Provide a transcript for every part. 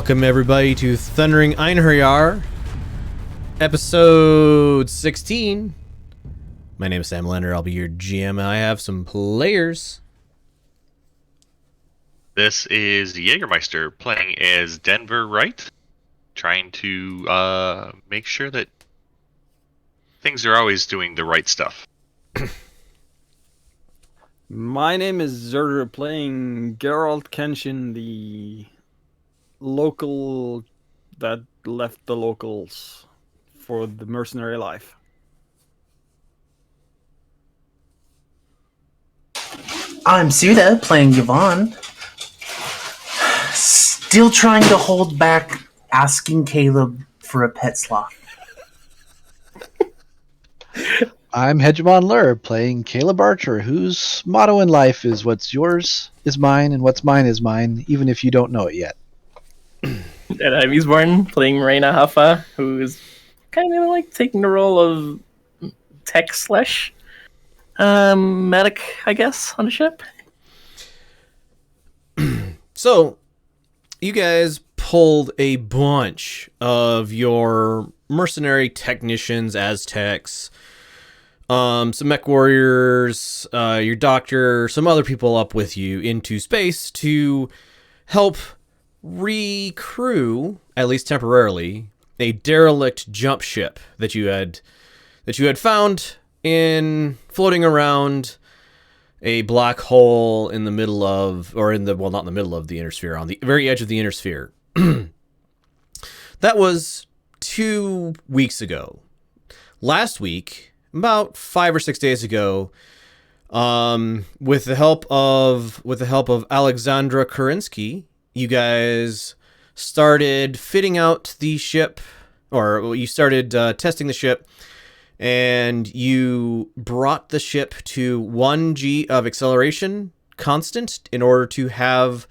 Welcome everybody to Thundering Einherjar, episode 16. My name is Sam Leonard. I'll be your GM, and I have some players. This is Jägermeister playing as Denver Wright, trying to make sure that things are always doing the right stuff. My name is Zerder, playing Geralt Kenshin, the local that left the locals for the mercenary life. I'm Suda, playing Yvonne. Still trying to hold back asking Caleb for a pet sloth. I'm Hegemon Lur, playing Caleb Archer, whose motto in life is what's yours is mine, and what's mine is mine, even if you don't know it yet. And I'm Eastborn, playing Marina Haffa, who is kind of like taking the role of tech slash medic, I guess, on the ship. So, you guys pulled a bunch of your mercenary technicians, Aztecs, some mech warriors, your doctor, some other people up with you into space to help recrew, at least temporarily, a derelict jump ship that you had found in floating around a black hole in the middle of, or in the, well, not in the middle of the inner sphere, on the very edge of the inner sphere. That was 2 weeks ago. Last week, about 5 or 6 days ago, with the help of Alexandra Kurinsky, you guys started fitting out the ship, or you started testing the ship, and you brought the ship to 1g of acceleration constant in order to have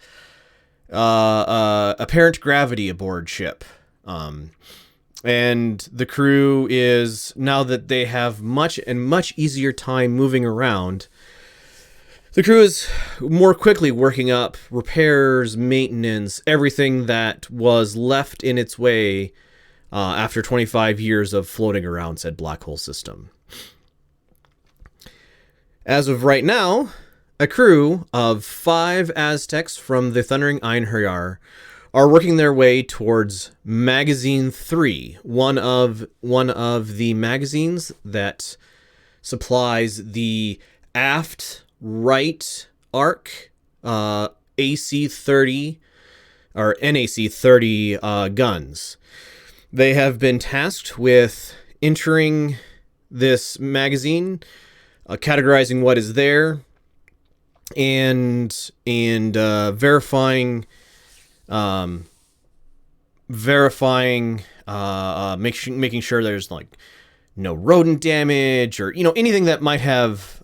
apparent gravity aboard ship. And the crew is, now that they have much easier time moving around, the crew is more quickly working up repairs, maintenance, everything that was left in its way after 25 years of floating around said black hole system. As of right now, a crew of 5 Aztecs from the Thundering Einherjar are working their way towards Magazine 3, one of the magazines that supplies the aft right arc AC-30 or NAC-30 guns. They have been tasked with entering this magazine, categorizing what is there, and verifying making sure there's like no rodent damage, or anything that might have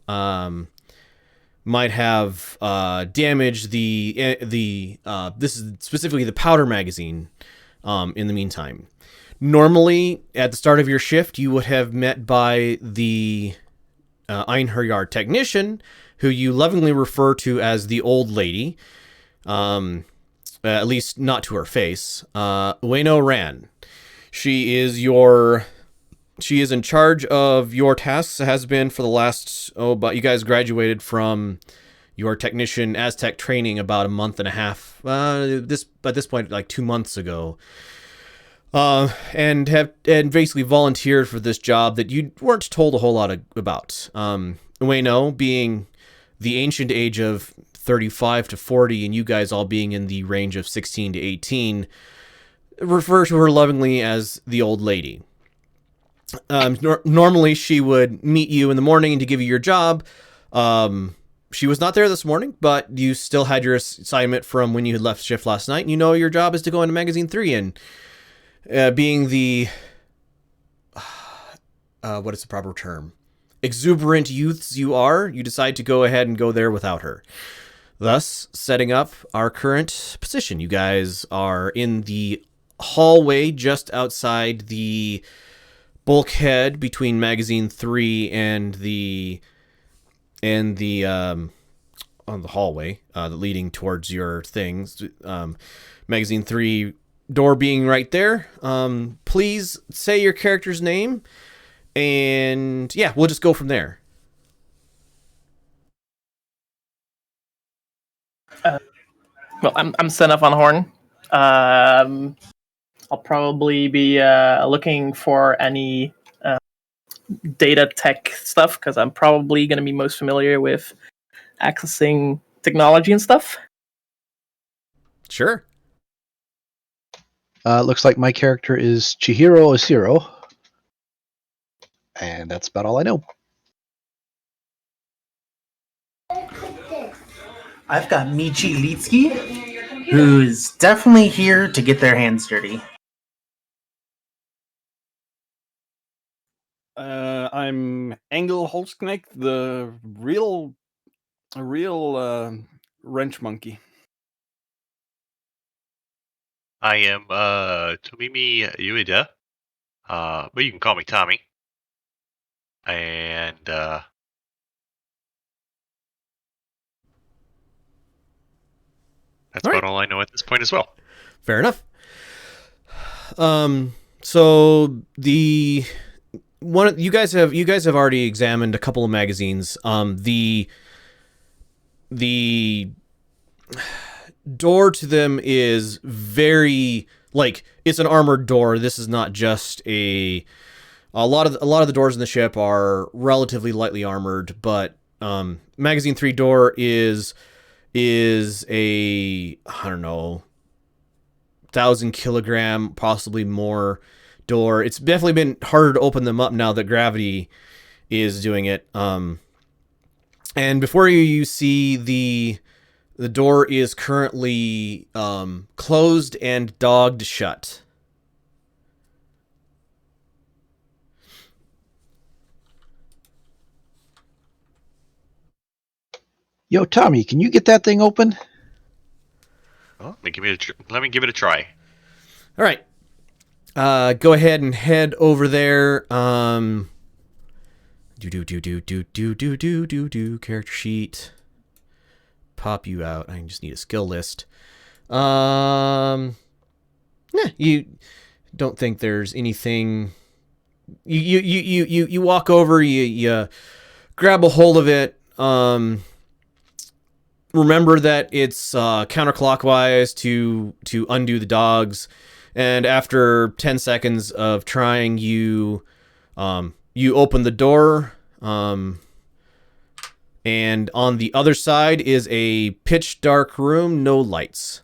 damaged the this is specifically the powder magazine. In the meantime, normally at the start of your shift, you would have met by the Einherjar technician, who you lovingly refer to as the old lady. At least not to her face. Ueno Ran. She is in charge of your tasks, has been for the last, but you guys graduated from your technician Aztec training about a month and a half, at this point, like 2 months ago. And basically volunteered for this job that you weren't told a whole lot about. Ueno being the ancient age of 35 to 40, and you guys all being in the range of 16 to 18, refer to her lovingly as the old lady. Normally she would meet you in the morning and to give you your job. She was not there this morning, but you still had your assignment from when you had left shift last night, and your job is to go into Magazine 3, and being the what is the proper term? Exuberant youths you are, you decide to go ahead and go there without her. Thus, setting up our current position. You guys are in the hallway just outside the bulkhead between Magazine 3 and the on the hallway leading towards your things. Magazine 3 door being right there, please say your character's name, and yeah, we'll just go from there. Well, I'm Senna von Horn. I'll probably be looking for any data tech stuff because I'm probably going to be most familiar with accessing technology and stuff. Sure. Looks like my character is Chihiro Osiro. And that's about all I know. I've got Michi Litsky, who's definitely here to get their hands dirty. I'm Engel Holzknecht, the real wrench monkey. I am Tomimi Ueda, but you can call me Tommy. And that's about all I know at this point as well. Fair enough. So the one you guys have already examined a couple of magazines. The door to them is very like it's an armored door. This is not just a lot of the doors in the ship are relatively lightly armored, but magazine 3 door is a I don't know 1,000-kilogram, possibly more door. It's definitely been harder to open them up now that gravity is doing it. And before you see the door is currently closed and dogged shut. Yo, Tommy, can you get that thing open? Well, let me give it a try. All right. Go ahead and head over there. Character sheet. Pop you out. I just need a skill list. You don't think there's anything. You walk over. You grab a hold of it. Remember that it's counterclockwise to undo the dogs, and after 10 seconds of trying, you open the door, and on the other side is a pitch dark room, no lights.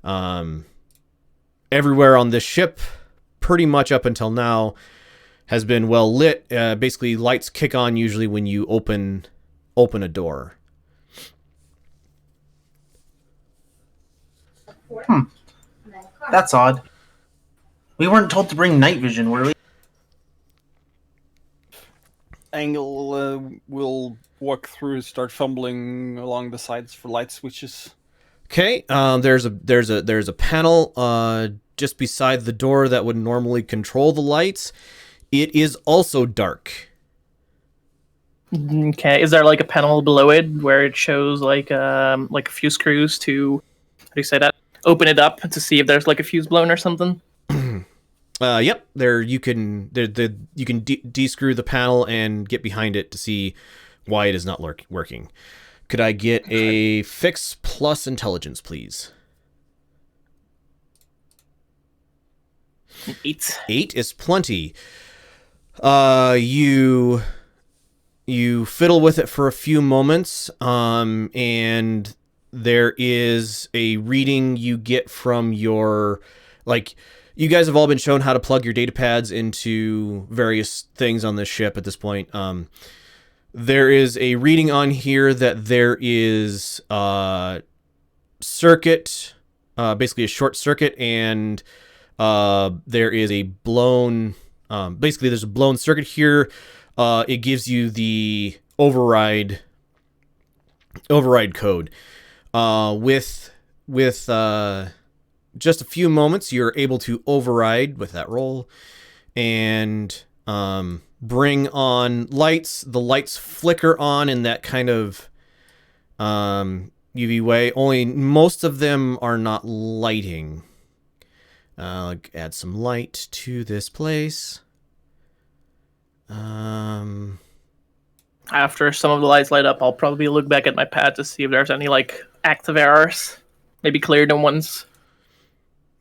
Everywhere on this ship, pretty much up until now, has been well lit. Basically, lights kick on usually when you open a door. That's odd. We weren't told to bring night vision, were we? Engel will walk through, start fumbling along the sides for light switches. Okay, there's a panel just beside the door that would normally control the lights. It is also dark. Okay, is there like a panel below it where it shows like a few screws to, how do you say that? Open it up to see if there's like a fuse blown or something? Yep. You can descrew the panel and get behind it to see why it is not working. Could I get a fix plus intelligence, please? 8. 8 is plenty. You fiddle with it for a few moments, and there is a reading you get from your, like, you guys have all been shown how to plug your data pads into various things on this ship at this point. There is a reading on here that there is a circuit, basically a short circuit, and there is a blown, basically there's a blown circuit here. It gives you the override code. With just a few moments, you're able to override with that roll and bring on lights. The lights flicker on in that kind of UV way. Only most of them are not lighting. I'll add some light to this place. After some of the lights light up, I'll probably look back at my pad to see if there's any like active errors. Maybe clear them ones.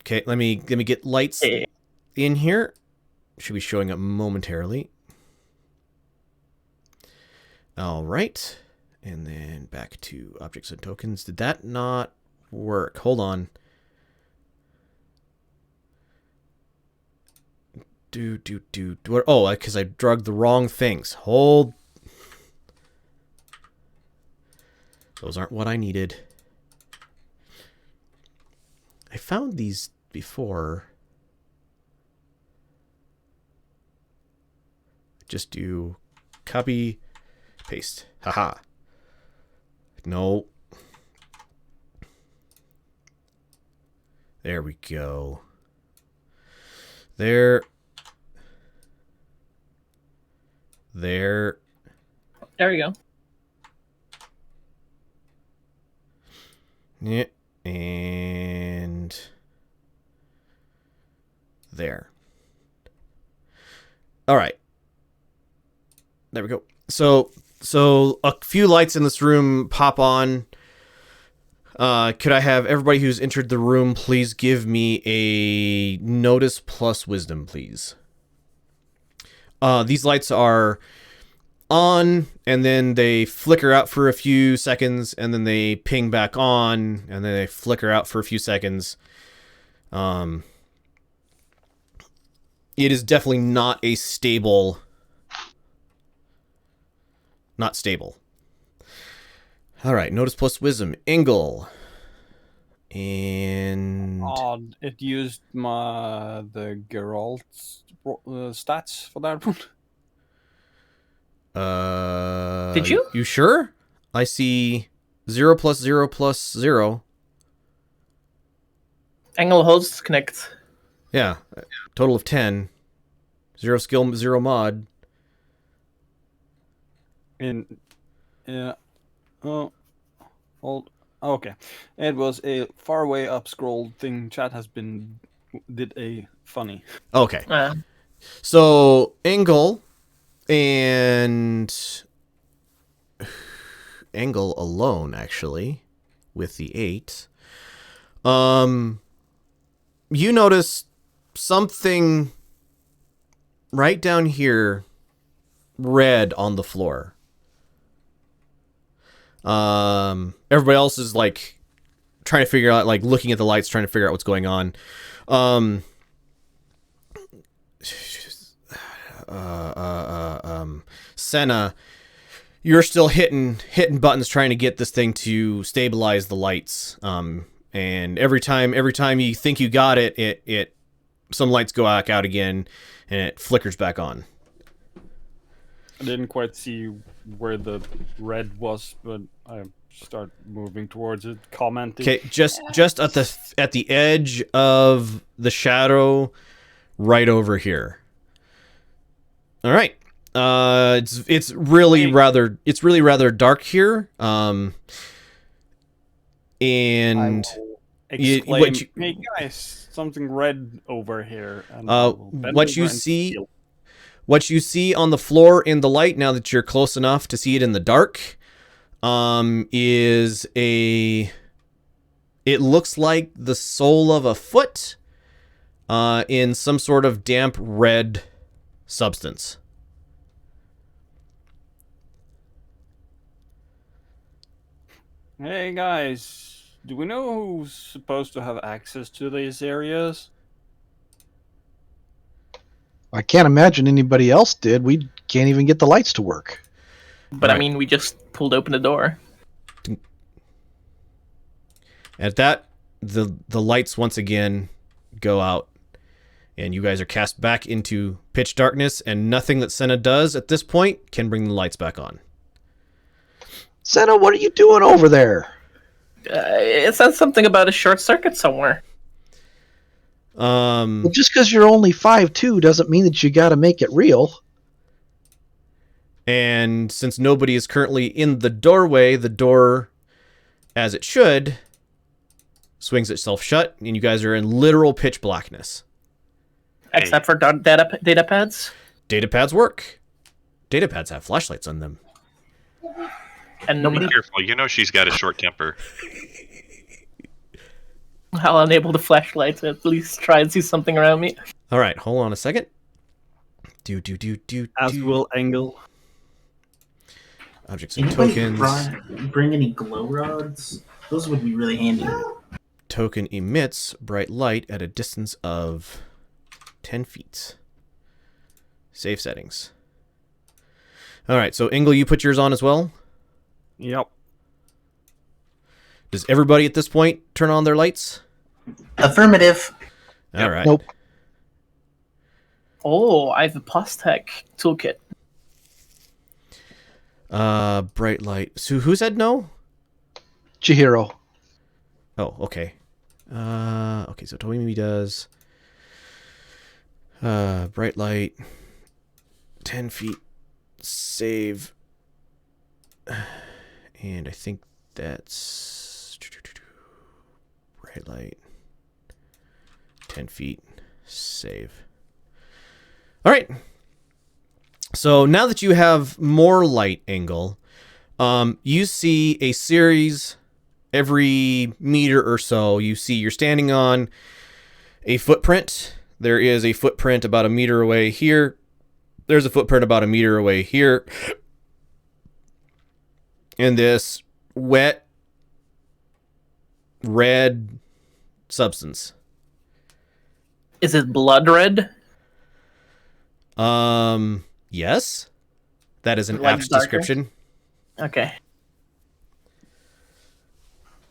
Okay, let me get lights Eh. in here. Should be showing up momentarily. All right. And then back to objects and tokens. Did that not work? Hold on. Oh, because I drugged the wrong things. Hold. Those aren't what I needed. I found these before. Just do copy, paste. Haha. No. There we go. There. There we go. Yeah. And there. All right. There we go. So a few lights in this room pop on. Could I have everybody who's entered the room please give me a notice plus wisdom, please? These lights are on, and then they flicker out for a few seconds, and then they ping back on, and then they flicker out for a few seconds. It is definitely not a stable... Not stable. All right, notice plus wisdom. Engel. And... It used the Geralt's stats for that one. Did you? You sure? I see 0 plus 0 plus 0. Angle host connect. Yeah, total of 10. 0 skill, 0 mod. Yeah. Oh. Okay. It was a far way up scroll thing. Chat has did a funny. Okay. So, Engel and Engel alone, actually, with the 8. You notice something right down here, red on the floor. Everybody else is like trying to figure out, like looking at the lights, trying to figure out what's going on. Senna, you're still hitting buttons trying to get this thing to stabilize the lights. And every time you think you got it some lights go back out again, and it flickers back on. I didn't quite see where the red was, but I start moving towards it, commenting. Okay, just at the edge of the shadow, right over here. All right. It's really rather dark here. And Exclaim, hey guys, something red over here. And what you see on the floor in the light, now that you're close enough to see it in the dark, is it looks like the sole of a foot in some sort of damp red substance. Hey guys, do we know who's supposed to have access to these areas? I can't imagine anybody else did. We can't even get the lights to work. But Right. I mean, we just pulled open the door. At that, the lights once again go out, and you guys are cast back into pitch darkness, and nothing that Senna does at this point can bring the lights back on. Senna, what are you doing over there? It says something about a short circuit somewhere. Well, just because you're only 5'2" doesn't mean that you got to make it real. And since nobody is currently in the doorway, the door, as it should, swings itself shut, and you guys are in literal pitch blackness. Except for data pads. Data pads work. Data pads have flashlights on them. And Be careful. You know she's got a short temper. I'll enable the flashlight to at least try and see something around me. All right, hold on a second. As will Engel. Objects and Anybody tokens. bring any glow rods? Those would be really handy. Token emits bright light at a distance of 10 feet. Save settings. All right, so Engel, you put yours on as well? Yep. Does everybody at this point turn on their lights? Affirmative. All right. Nope. Oh, I have a POSTEC toolkit. Bright light. So who said no? Chihiro. Oh, okay. Okay, so Toimi does bright light, 10 feet, save, and I think that's bright light, 10 feet, save. All right. So now that you have more light angle, you see a series every meter or so. You see you're standing on a footprint. There is a footprint about a meter away here. There's a footprint about a meter away here. And this wet red substance. Is it blood red? Yes. That is an Like apt darker? description. Okay.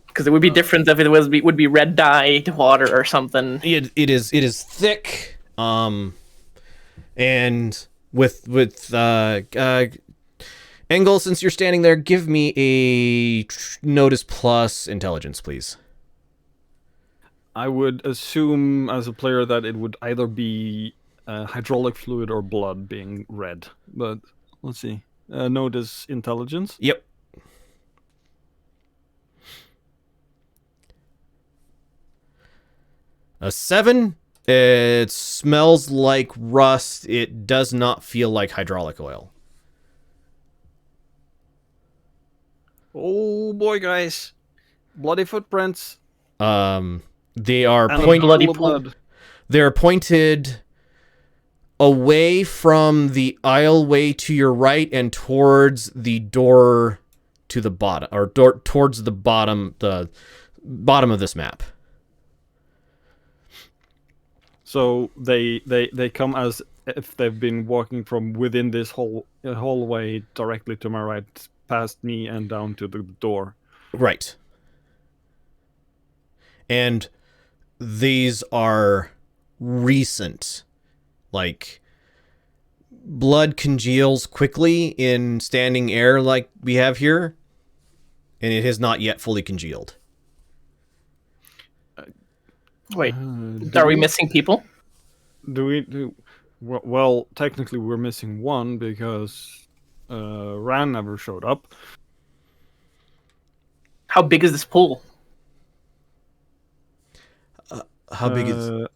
Because it would be different if it would be red dyed water or something. It is thick. And with Engel, since you're standing there, give me a notice plus intelligence, please. I would assume as a player that it would either be hydraulic fluid or blood being red. But let's see. Notice intelligence. Yep. A 7. It smells like rust. It does not feel like hydraulic oil. Oh boy, guys. Bloody footprints. They are And a point. bloody pool of pool. blood. They're pointed away from the aisleway to your right and towards the door to the bottom, or towards the bottom of this map. So they come as if they've been walking from within this hallway directly to my right, past me and down to the door. Right. And these are recent. Like, blood congeals quickly in standing air like we have here, and it has not yet fully congealed. Wait, Do are we missing people? Well, technically we're missing one because Ran never showed up. How big is this pool? How big is...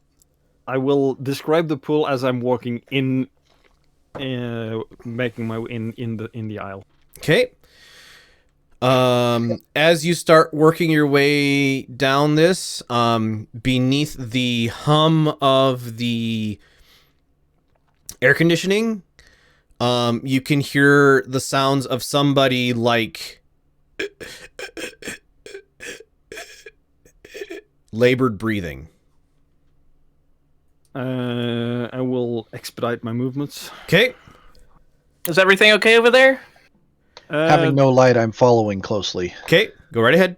I will describe the pool as I'm walking in, making my way in the aisle. Okay. As you start working your way down this, beneath the hum of the air conditioning, you can hear the sounds of somebody like labored breathing. I will expedite my movements. Okay. Is everything okay over there? Having no light, I'm following closely. Okay, go right ahead.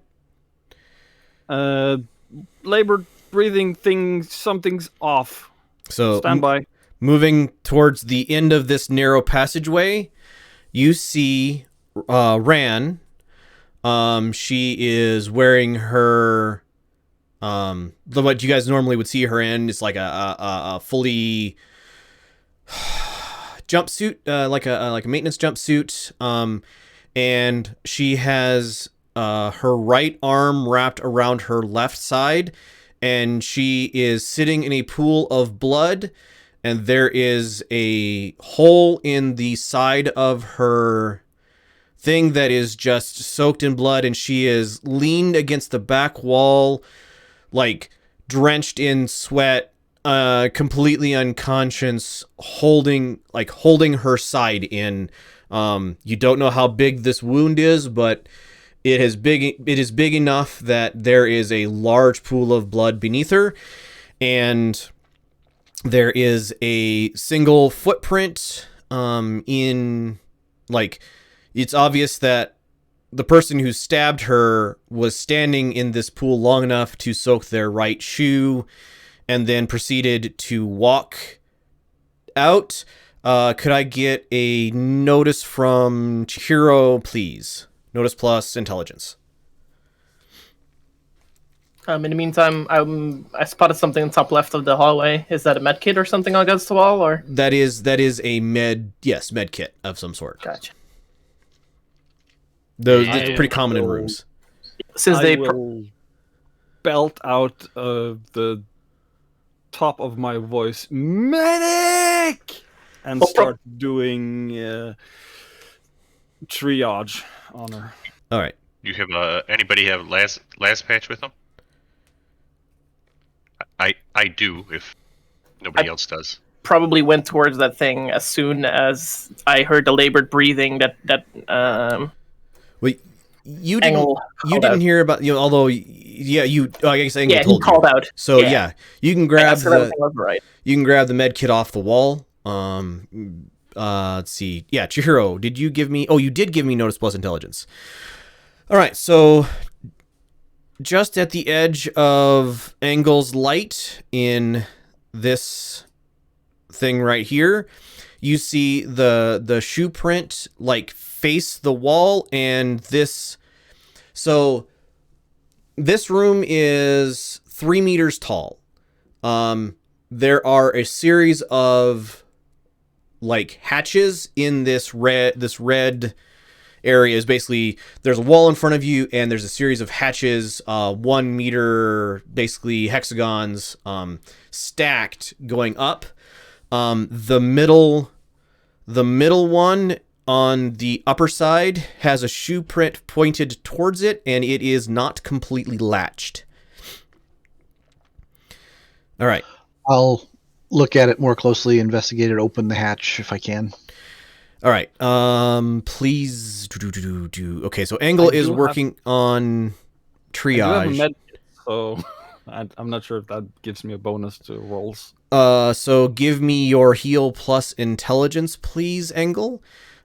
Labored breathing thing, something's off. So Stand by. moving towards the end of this narrow passageway, you see Ran. She is wearing her what you guys normally would see her in. It's like a fully jumpsuit, like a maintenance jumpsuit. And she has her right arm wrapped around her left side, and she is sitting in a pool of blood, and there is a hole in the side of her thing that is just soaked in blood, and she is leaned against the back wall, like drenched in sweat, completely unconscious, holding her side in. You don't know how big this wound is, but it is big enough that there is a large pool of blood beneath her, and there is a single footprint in, like, it's obvious that the person who stabbed her was standing in this pool long enough to soak their right shoe and then proceeded to walk out. Could I get a notice from Chihiro, please? Notice plus intelligence. In the meantime, I spotted something in the top left of the hallway. Is that a med kit or something against the wall, or? That is a med kit of some sort. Gotcha. Those it's pretty common in rooms. Since I will belt out the top of my voice, medic, and start doing triage on her. All right. You have anybody have last patch with them? I do if nobody else does. probably went towards that thing as soon as I heard the labored breathing Well, you didn't. Engel You called didn't out. hear about. Although, yeah, you. I guess Engel Yeah, he told called you. out. So Yeah. yeah, you can I grab asked if the. everything was right. You can grab the med kit off the wall. Let's see. Yeah, Chihiro, did you give me? Oh, you did give me notice plus intelligence. All right, so just at the edge of Engel's light in this thing right here, you see the shoe print like face the wall, and this. So this room is 3 meters tall. There are a series of like hatches in this red area. Is basically there's a wall in front of you, and there's a series of hatches, 1 meter, basically hexagons, stacked going up. The middle one on the upper side has a shoe print pointed towards it, and it is not completely latched. All right. I'll look at it more closely, investigate it, open the hatch if I can. All right. Please do. Okay, so Engel is working on I do have a triage. med kit, so I'm not sure if that gives me a bonus to rolls. So give me your heal plus intelligence, please, Engel.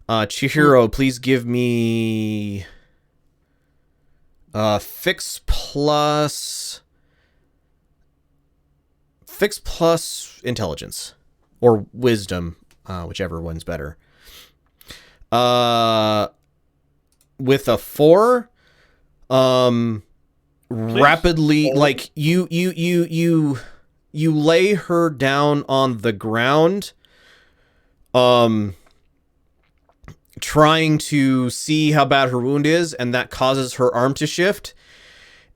Chihiro, please give me fix plus intelligence or wisdom, whichever one's better. With a 4, rapidly, like you lay her down on the ground, trying to see how bad her wound is, and that causes her arm to shift,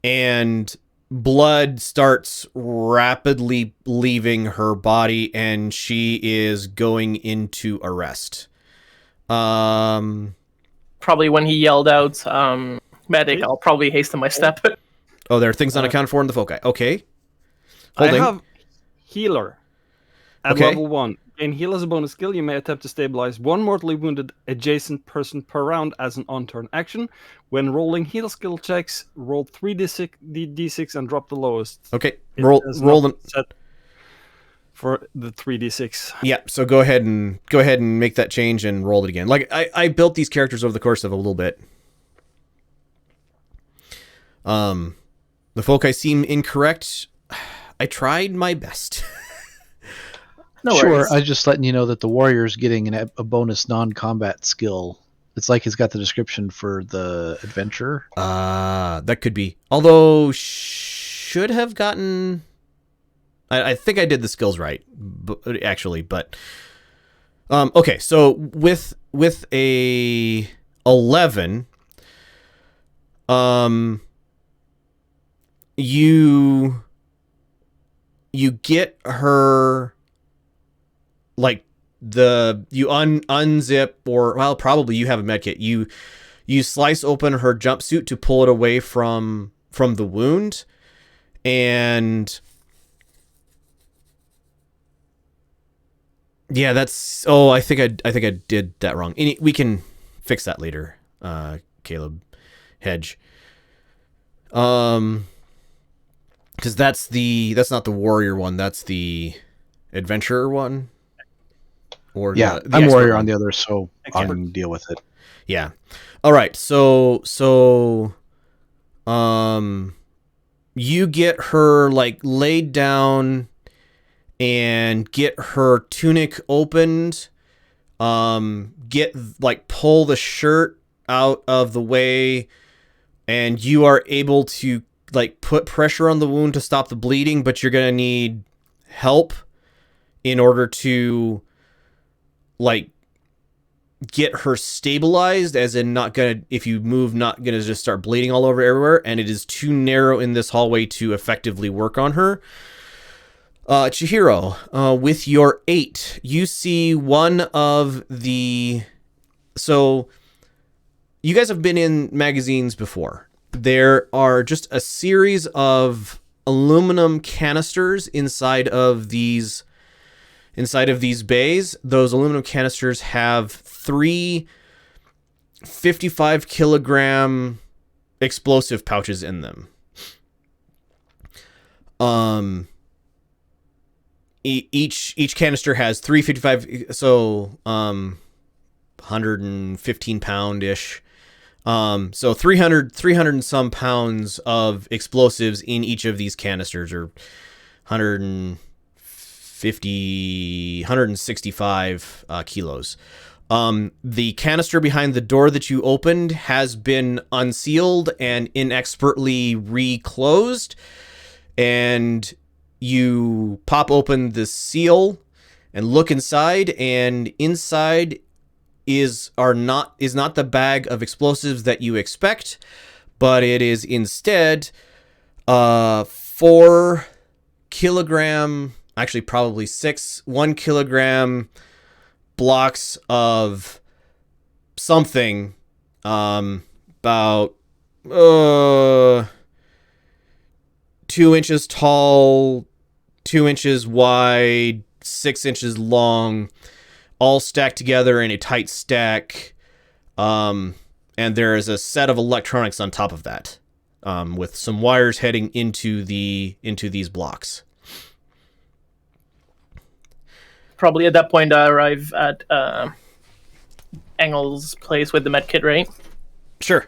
and blood starts rapidly leaving her body, and she is going into arrest. Probably when he yelled out, medic, I'll probably hasten my step. Oh, there are things unaccounted for in the foci. Okay. I Holding. have healer at Okay. level 1. In heal as a bonus skill, you may attempt to stabilize one mortally wounded adjacent person per round as an on-turn action. When rolling heal skill checks, roll 3d6 and drop the lowest. Okay. It Roll has roll not them. set for the 3d6. Yeah, so go ahead and make that change and roll it again. Like I built these characters over the course of a little bit. The foci seem incorrect. I tried my best. No Sure, worries. I was just letting you know that the warrior's getting a bonus non-combat skill. It's like he's got the description for the adventurer. That could be. Although should have gotten. I think I did the skills right, actually. But okay. So with a 11, You get her, like, you unzip, or, well, probably you have a medkit. You slice open her jumpsuit to pull it away from the wound, and yeah, that's. Oh, I think I did that wrong. We can fix that later, Caleb Hedge. Because that's not the warrior one. That's the adventurer one. Or Yeah, the I'm expert warrior one. on the other, so I Expert. can deal with it. Yeah. All right. So you get her, like, laid down and get her tunic opened. Get, like, pull the shirt out of the way, and you are able to, like, put pressure on the wound to stop the bleeding, but you're gonna need help in order to, like, get her stabilized, as in, not gonna, if you move, not gonna just start bleeding all over everywhere, and it is too narrow in this hallway to effectively work on her. Chihiro, with your 8, you see one of the... So, you guys have been in magazines before. There are just a series of aluminum canisters inside of these bays. Those aluminum canisters have 3 55-kilogram explosive pouches in them. Each canister has 3 55, so 115 pound ish. So 300 and some pounds of explosives in each of these canisters, or 165 kilos. The canister behind the door that you opened has been unsealed and inexpertly reclosed, and you pop open the seal and look inside, and inside is not the bag of explosives that you expect, but it is instead 4 kilogram, actually probably 6 1 kilogram blocks of something, about 2 inches tall, 2 inches wide, 6 inches long, all stacked together in a tight stack. And there is a set of electronics on top of that, with some wires heading into these blocks. Probably at that point, I arrive at Engel's place with the medkit, right? Sure.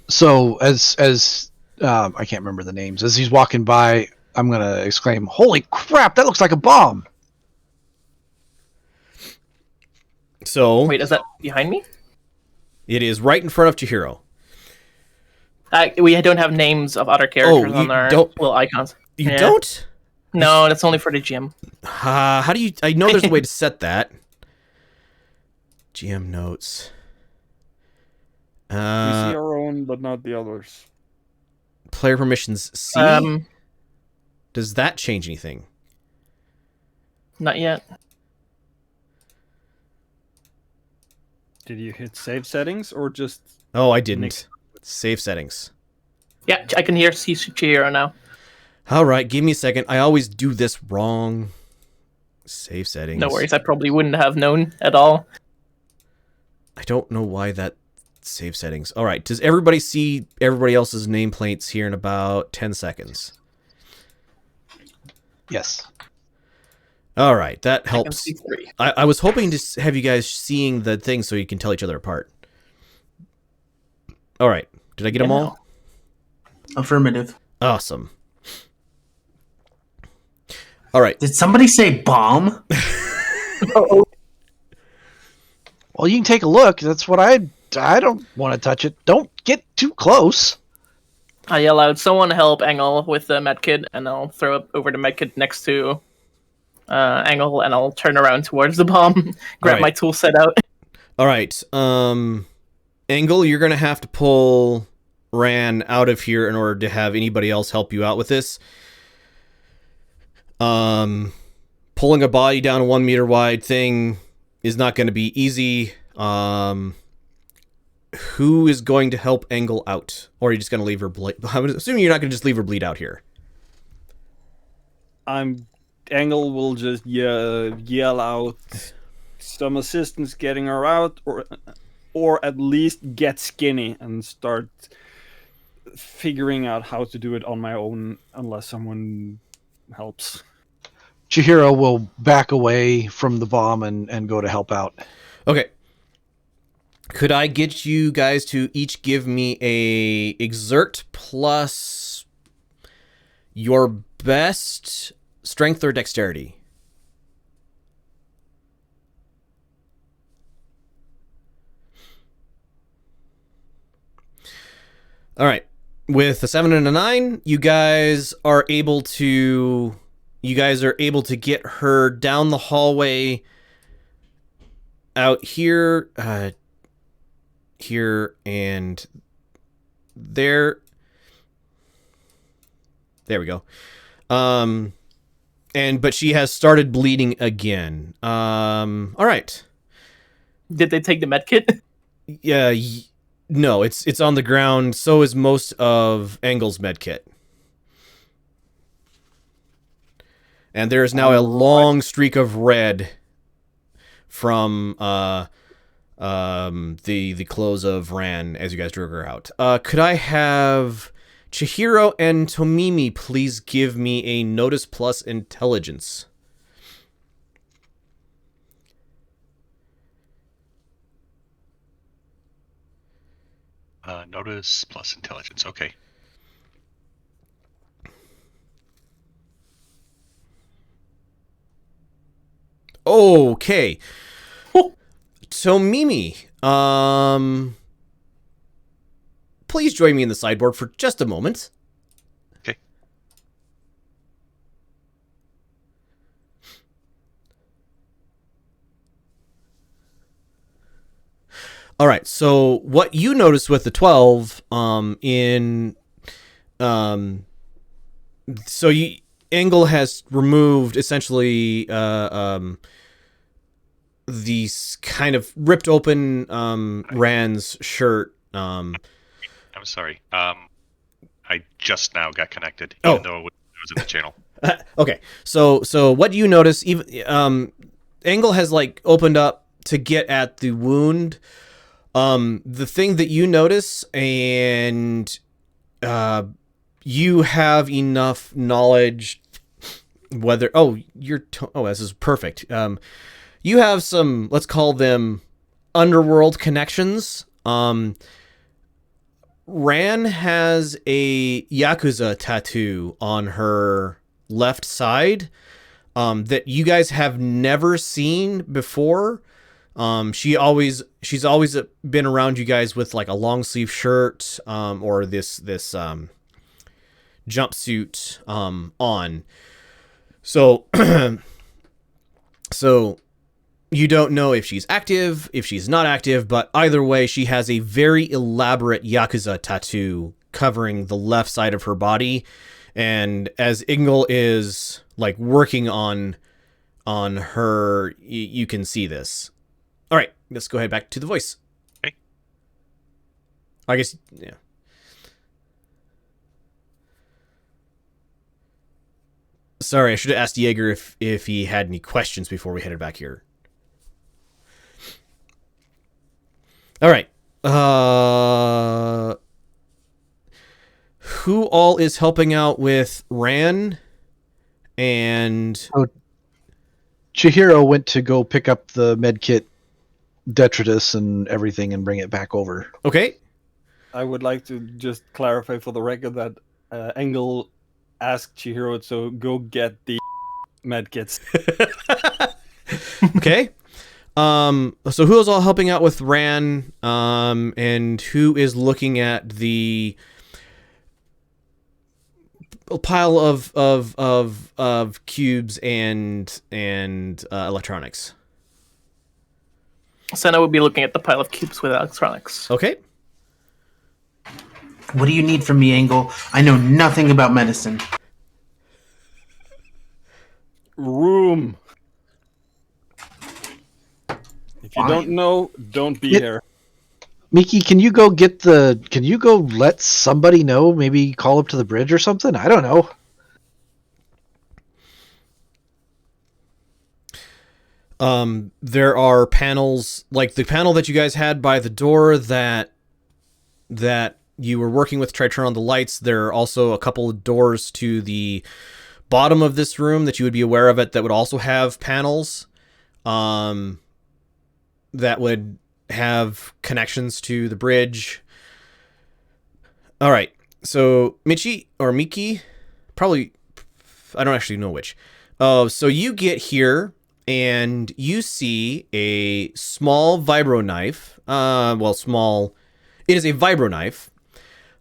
So as I can't remember the names. As he's walking by, I'm gonna exclaim, "Holy crap! That looks like a bomb!" So Wait, is that behind me? it is right in front of Chihiro. We don't have names of other characters you on our don't- little icons. You Yeah. don't? No, that's only for the gym. How do you... I know there's a way to set that. GM notes. We see our own, but not the others. Player permissions C? Does that change anything? Not yet. Did you hit save settings or just... Oh, I didn't. Nick. Save settings. Yeah, I can hear Chihiro now. All right, give me a second. I always do this wrong. Save settings. No worries, I probably wouldn't have known at all. I don't know why that save settings. All right, does everybody see everybody else's nameplates here in about 10 seconds? Yes. All right, that I can helps. see 3. I was hoping to have you guys seeing the thing so you can tell each other apart. All right, did I get them Yeah. all? Affirmative. Awesome. All right. Did somebody say bomb? Well, you can take a look. That's what I don't want to touch it. Don't get too close. I yell out, "Someone help Engel with the medkit," and I'll throw it over the medkit next to Engel, and I'll turn around towards the bomb, grab Alright. my tool set out. All right. Engel, you're going to have to pull Ran out of here in order to have anybody else help you out with this. Pulling a body down a 1 meter wide thing is not going to be easy. Who is going to help Engel out? Or are you just going to leave her bleed? I'm assuming you're not going to just leave her bleed out here. Engel will just yell out some assistance getting her out, or at least get skinny and start figuring out how to do it on my own unless someone helps. Chihiro will back away from the bomb and go to help out. Okay. Could I get you guys to each give me a exert plus your best strength or dexterity? All right. With a 7 and a 9, you guys are able to get her down the hallway out here, here and there. There we go. But she has started bleeding again. All right. Did they take the med kit? Yeah. No, it's on the ground. So is most of Engel's med kit. And there is now a long streak of red from the close of Ran as you guys drug her out. Could I have Chihiro and Tomimi please give me a notice plus intelligence? Notice plus intelligence. Okay. Okay. Tomimi, please join me in the sideboard for just a moment. Okay. All right. So what you notice with the 12, Engel has removed essentially, these kind of ripped open, Rand's shirt. I'm sorry. I just now got connected, even though it was in the channel. Okay. So what do you notice? Even, Engel has like opened up to get at the wound. The thing that you notice, and you have enough knowledge whether this is perfect. You have some, let's call them underworld connections. Ran has a Yakuza tattoo on her left side that you guys have never seen before. She's always been around you guys with like a long sleeve shirt or this jumpsuit on. So so you don't know if she's active, if she's not active, but either way, she has a very elaborate Yakuza tattoo covering the left side of her body. And as Engel is like working on her, you can see this. All right, let's go ahead back to the voice. Okay. I guess, yeah. Sorry, I should have asked Jaeger if he had any questions before we headed back here. All right. Who all is helping out with Ran? And Chihiro went to go pick up the medkit, detritus, and everything, and bring it back over. Okay. I would like to just clarify for the record that Engel asked Chihiro to go get the medkits. Okay. So who is all helping out with Ran? And who is looking at the pile of cubes and electronics? Senna would be looking at the pile of cubes with electronics. Okay. What do you need from me, Angle? I know nothing about medicine. Room. If you don't Fine. know, don't be It- here. Miki, can you go let somebody know? Maybe call up to the bridge or something? I don't know. There are panels like the panel that you guys had by the door that you were working with to try to turn on the lights. There are also a couple of doors to the bottom of this room that you would be aware of it that would also have panels that would have connections to the bridge. All right. So Michi or Miki, probably, I don't actually know which. So you get here and you see a small vibro knife. Small. It is a vibro knife.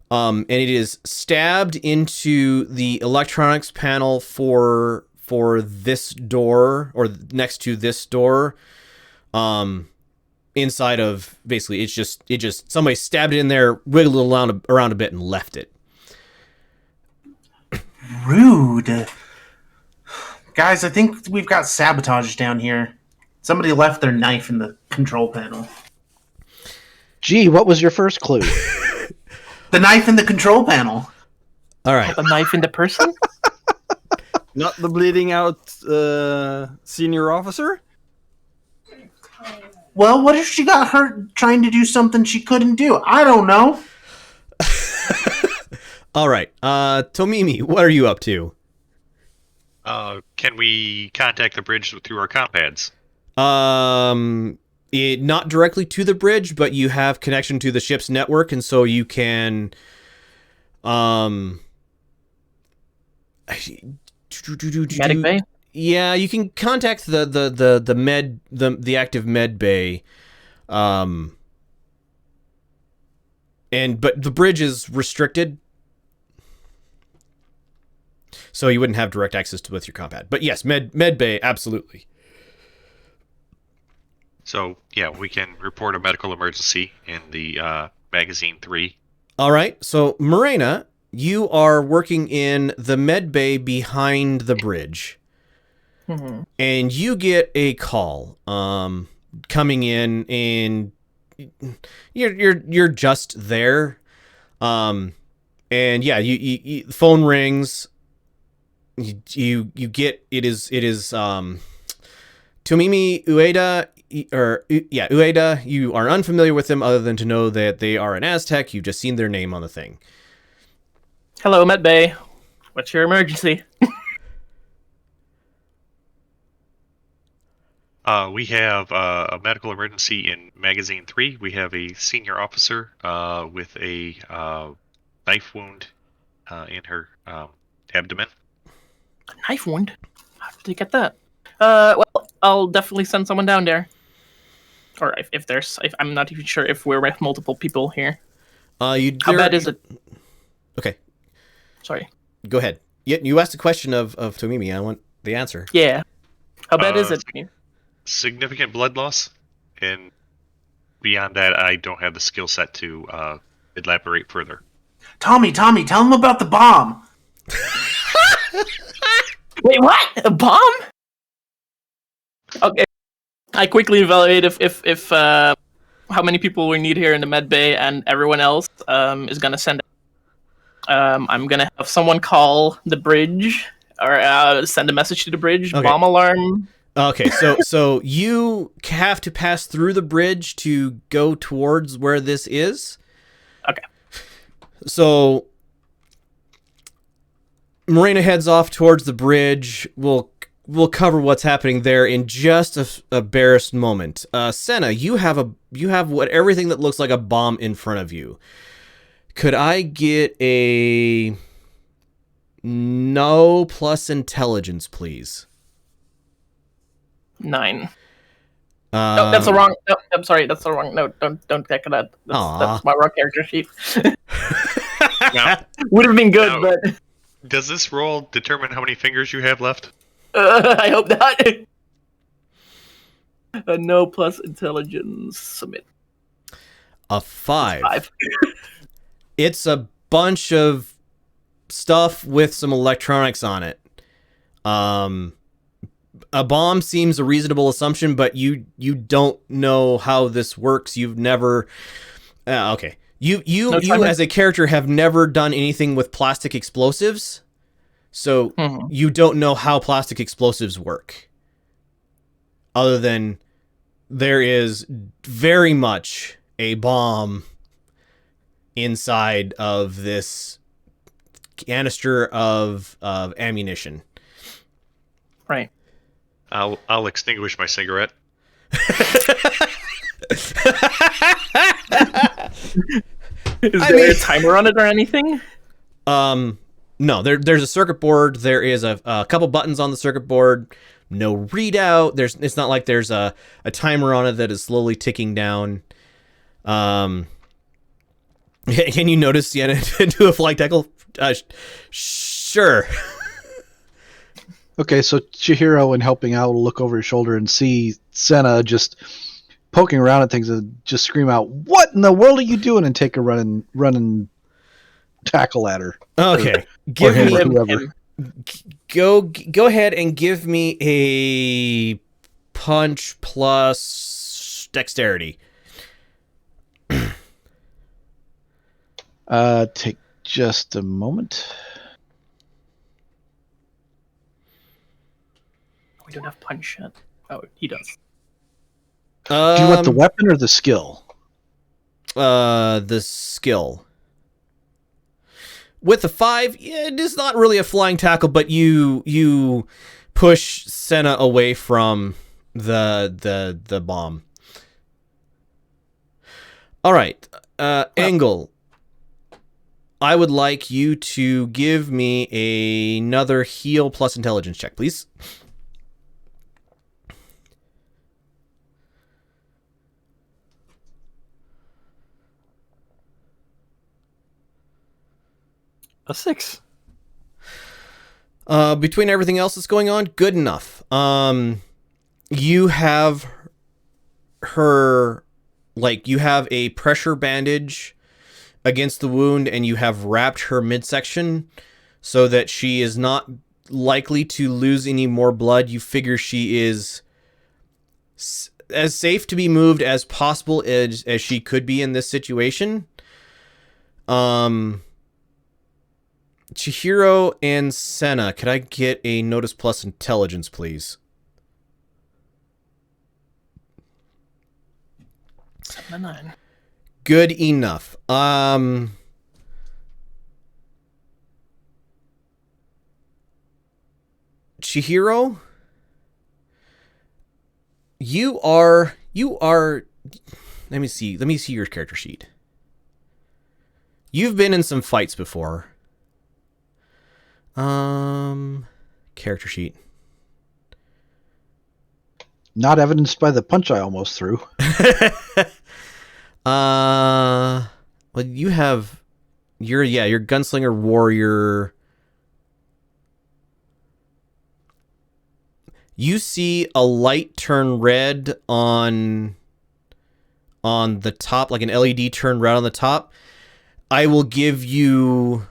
And it is stabbed into the electronics panel for this door, or next to this door. Inside of, basically, it just somebody stabbed it in there, wiggled it around a bit, and left it. Rude. Guys, I think we've got sabotage down here. Somebody left their knife in the control panel. Gee, what was your first clue? The knife in the control panel. All right. A knife in the person? Not the bleeding out senior officer? Well, what if she got hurt trying to do something she couldn't do? I don't know. All right. Tomimi, what are you up to? Can we contact the bridge through our comp pads? Not directly to the bridge, but you have connection to the ship's network, and so you can Medic bay? Yeah, you can contact the active med bay. But the bridge is restricted, so you wouldn't have direct access to with your compad. But yes, med bay, absolutely. So, yeah, we can report a medical emergency in the magazine 3. All right, so Morena, you are working in the med bay behind the bridge. Mm-hmm. And you get a call coming in, and you're just there. And yeah, you the phone rings. You get it is Tomimi Ueda, Ueda. You are unfamiliar with them other than to know that they are an Aztec. You've just seen their name on the thing. Hello, Medbay. What's your emergency? We have a medical emergency in magazine 3. We have a senior officer with a knife wound in her abdomen. A knife wound? How did they get that? Well, I'll definitely send someone down there. Or if I'm not even sure if we're with multiple people here. How bad is it? Okay, Sorry. go ahead. You asked a question of Tomimi. I want the answer. Yeah. How bad is it? Significant blood loss, and beyond that, I don't have the skill set to elaborate further. Tommy, tell him about the bomb. Wait, what? A bomb? Okay. I quickly evaluate if how many people we need here in the med bay, and everyone else is gonna send. I'm gonna have someone call the bridge or send a message to the bridge. Okay. Bomb alarm. Okay, so you have to pass through the bridge to go towards where this is. Okay. So Morena heads off towards the bridge. We'll cover what's happening there in just a barest moment. Senna, you have everything that looks like a bomb in front of you. Could I get a no plus intelligence, please? 9. No, that's the wrong. No, I'm sorry, that's the wrong. No, don't take that. That's my wrong character sheet. Now, Would have been good, Now- but does this roll determine how many fingers you have left? I hope not. A no plus intelligence submit. A 5. 5. It's a bunch of stuff with some electronics on it. A bomb seems a reasonable assumption, but you don't know how this works. You've never okay. You as a character have never done anything with plastic explosives. So you don't know how plastic explosives work. Other than there is very much a bomb inside of this canister of ammunition. Right. I'll extinguish my cigarette. Is there a timer on it or anything? No, there's a circuit board. There is a couple buttons on the circuit board. No readout. It's not like there's a timer on it that is slowly ticking down. Can you notice Sienna do a flight tackle? Sure. Okay, so Chihiro, in helping out, will look over his shoulder and see Senna just poking around at things and just scream out, "What in the world are you doing?" and take a run and tackle at her. Okay. Or him or whoever. Go ahead and give me a punch plus dexterity. Take just a moment. We don't have punch yet. Oh, he does. Do you want the weapon or the skill? The skill. With a 5, it is not really a flying tackle, but you push Senna away from the bomb. All right, Engel. I would like you to give me another heal plus intelligence check, please. A 6. Between everything else that's going on, good enough. You have her, like, you have a pressure bandage against the wound, and you have wrapped her midsection so that she is not likely to lose any more blood. You figure she is as safe to be moved as possible as she could be in this situation. Chihiro and Senna, could I get a notice plus intelligence, please? 7 and 9. Good enough. Chihiro, you are let me see your character sheet. You've been in some fights before. Character sheet. Not evidenced by the punch I almost threw. Well, you're gunslinger warrior. You see a light turn red on the top, like an LED turn red on the top. I will give you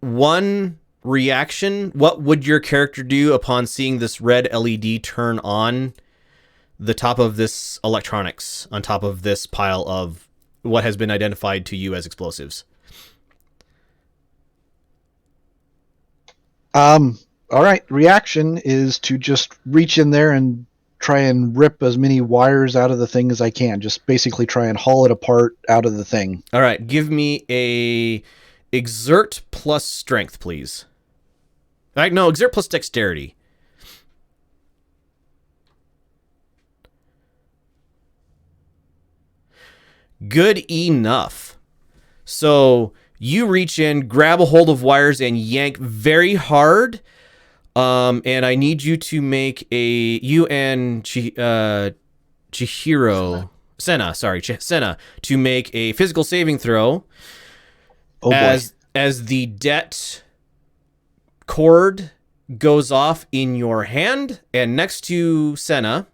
one reaction. What would your character do upon seeing this red LED turn on the top of this electronics, on top of this pile of what has been identified to you as explosives? All right. Reaction is to just reach in there and try and rip as many wires out of the thing as I can. Just basically try and haul it apart out of the thing. All right. Give me a exert plus strength, please. No, exert plus dexterity. Good enough. So you reach in, grab a hold of wires, and yank very hard. And I need you to make you and Chihiro, Senna, to make a physical saving throw. Oh boy. As the det cord goes off in your hand and next to Senna,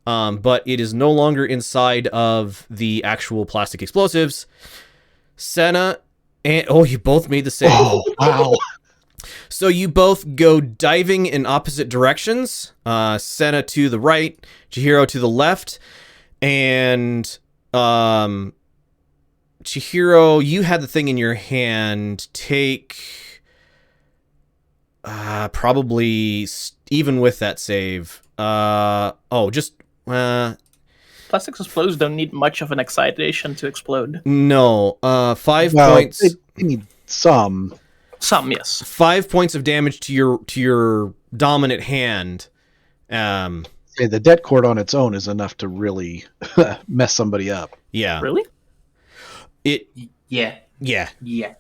but it is no longer inside of the actual plastic explosives. Senna, And you both made the save. Oh, wow. So you both go diving in opposite directions. Senna to the right, Chihiro to the left, and Chihiro, you had the thing in your hand. Take probably even with that save. Plastic explosions don't need much of an excitation to explode. No. 5 Well, points. they need some. Some, yes. 5 points of damage to your dominant hand. Say the det cord on its own is enough to really mess somebody up. Yeah. Really? Yeah. Yeah. Yeah.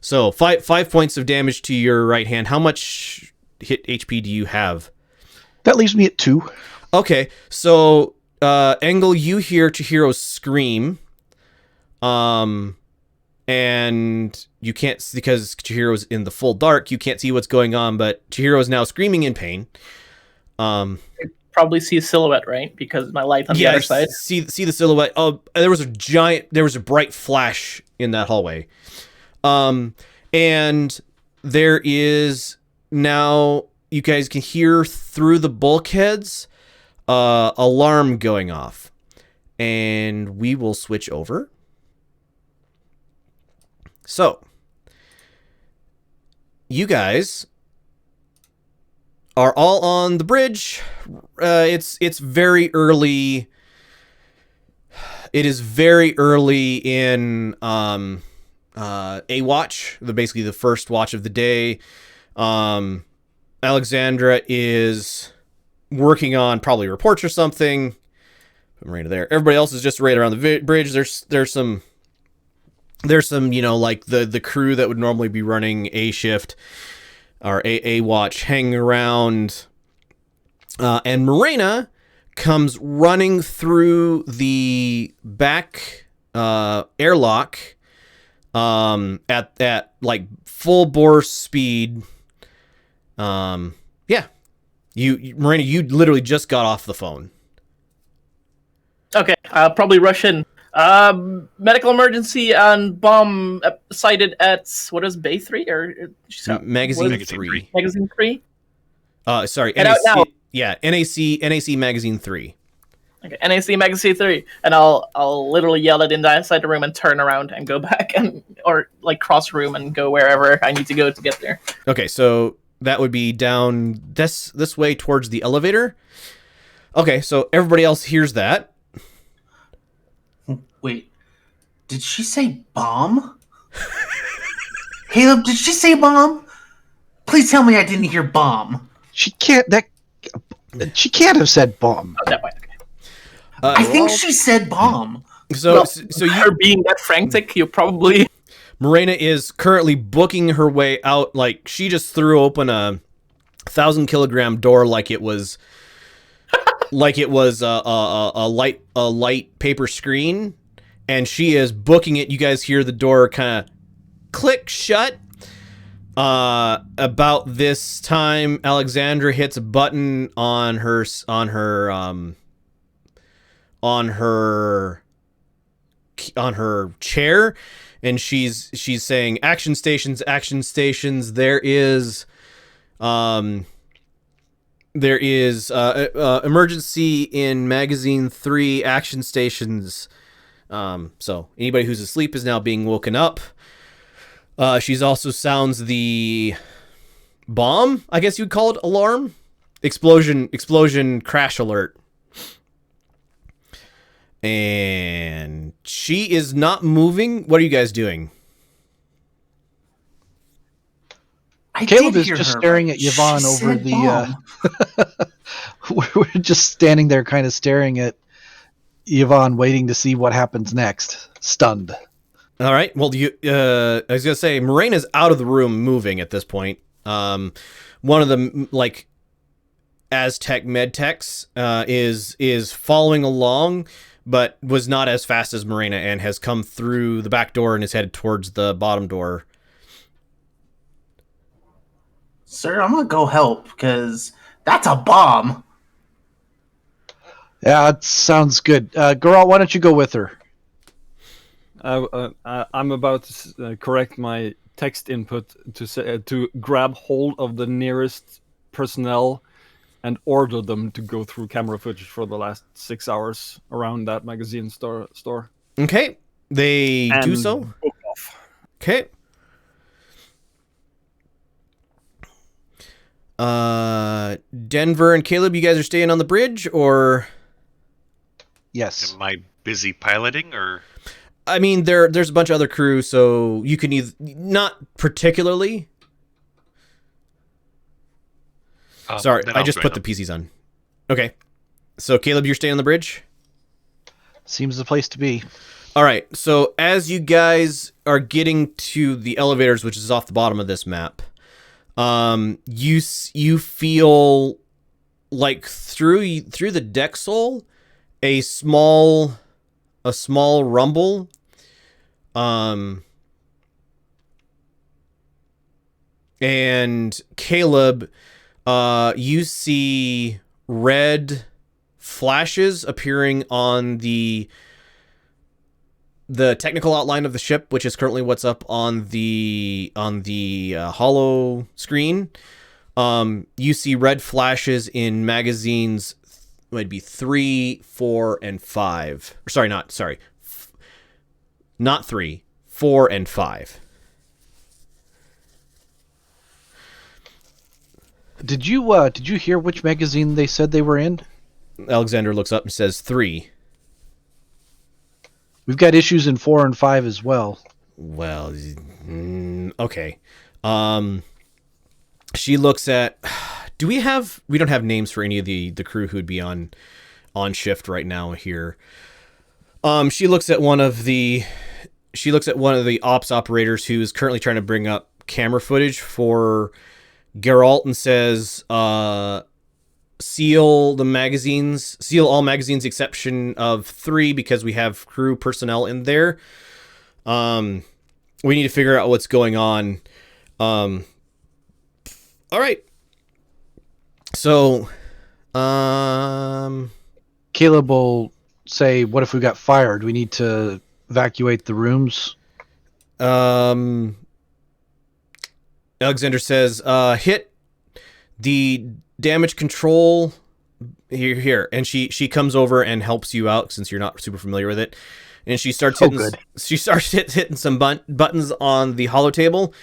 So 5 points of damage to your right hand. How much hit HP do you have? That leaves me at 2. Okay, so Engel, you hear Chihiro scream, and you can't, because Chihiro's in the full dark. You can't see what's going on, but Chihiro is now screaming in pain. Probably see a silhouette, right? Because my light on the other side. See the silhouette. Oh, there was a bright flash in that hallway. And there is now, you guys can hear through the bulkheads, alarm going off. And we will switch over. So, you guys are all on the bridge. It's very early. It is very early in a watch, basically the first watch of the day. Alexandra is working on probably reports or something. I'm right there. Everybody else is just right around the bridge. There's some, like the crew that would normally be running a shift or a watch hanging around. And Morena comes running through the back airlock at like full bore speed. Yeah. Morena, you literally just got off the phone. Okay, I'll probably rush in. Medical emergency and bomb sighted at, what is Bay 3? Or Magazine Magazine 3. Magazine 3? Sorry, Head out now. Yeah, NAC Magazine 3. Okay, NAC Magazine 3. And I'll literally yell it inside the room and turn around and go back, or like cross room and go wherever I need to go to get there. Okay, so that would be down this way towards the elevator. Okay, so everybody else hears that. Wait, did she say bomb? Caleb, did she say bomb? Please tell me I didn't hear bomb. She can't have said bomb. Oh, that way. Okay. I think she said bomb. So Her being that frantic, you probably... Morena is currently booking her way out. Like, she just threw open a 1,000-kilogram door like it was a light paper screen, and she is booking it. You guys hear the door kind of click shut. About this time, Alexandra hits a button on her chair, and she's saying action stations. There is emergency in magazine 3, action stations. So anybody who's asleep is now being woken up. She's also sounds the bomb, I guess you'd call it, alarm, explosion, crash alert. And she is not moving. What are you guys doing? Caleb is just staring at Yvonne over the. We're just standing there, kind of staring at Yvonne, waiting to see what happens next. Stunned. All right. Well, I was gonna say Morena's out of the room, moving at this point. One of the like Aztec medtechs is following along, but was not as fast as Morena and has come through the back door and is headed towards the bottom door. Sir, I'm gonna go help, because that's a bomb. Yeah, it sounds good. Geralt, why don't you go with her? I'm about to correct my text input to say to grab hold of the nearest personnel and order them to go through camera footage for the last 6 hours around that magazine store. Okay, they do And so. book off. Okay. Denver and Caleb, you guys are staying on the bridge, or? Yes. Am I busy piloting, or? I mean, there's a bunch of other crew, so you can either not particularly. Sorry, Then I I'll just join put them. the PCs on. Okay, so Caleb, you're staying on the bridge. Seems the place to be. All right. So as you guys are getting to the elevators, which is off the bottom of this map, you feel like through the deck sole, a small rumble. And Caleb, you see red flashes appearing on the technical outline of the ship, which is currently what's up on the holo screen. You see red flashes in magazines. Might be 3, 4, and 5. Not 3, 4, and 5. Did you hear which magazine they said they were in? Alexander looks up and says 3. We've got issues in 4 and 5 as well. Well, okay. She looks at. We don't have names for any of the crew who'd be on shift right now here. She looks at one of the ops operators who is currently trying to bring up camera footage for Geralt and says, seal all magazines exception of 3 because we have crew personnel in there. We need to figure out what's going on. All right. So, Caleb will say, "What if we got fired? We need to evacuate the rooms." Alexander says, hit the damage control here. And she comes over and helps you out since you're not super familiar with it. And she starts hitting some buttons on the holo table,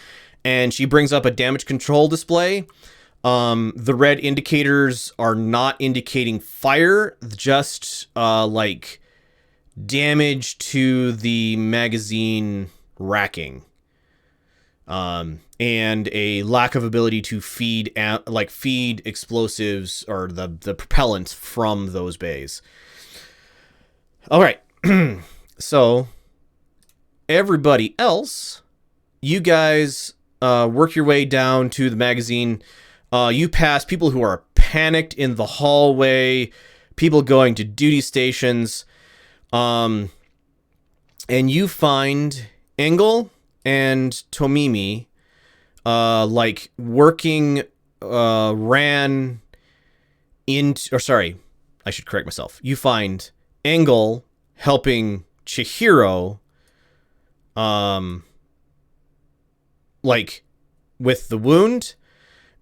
and she brings up a damage control display. The red indicators are not indicating fire, just like damage to the magazine racking. And a lack of ability to feed explosives or the propellants from those bays. All right. So everybody else, you guys work your way down to the magazine. You pass people who are panicked in the hallway, people going to duty stations, and you find Engel and Tomimi working I should correct myself. You find Engel helping Chihiro with the wound.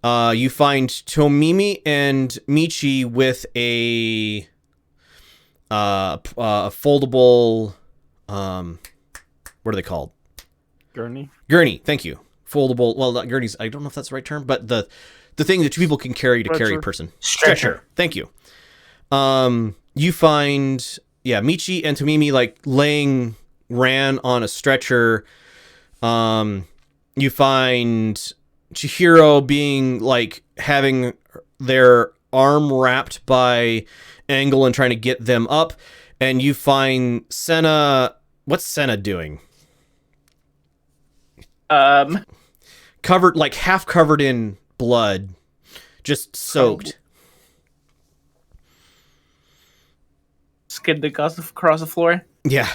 You find Tomimi and Michi with a foldable what are they called? Gurney. Thank you. Foldable. Well, not gurneys. I don't know if that's the right term, but the thing that two people can carry to carry a person. Stretcher. Thank you. You find Michi and Tomimi laying Ran on a stretcher. You find Chihiro being having their arm wrapped by Angle and trying to get them up, and you find Senna. What's Senna doing? Covered, half covered in blood, just soaked. Skidded across the floor. Yeah.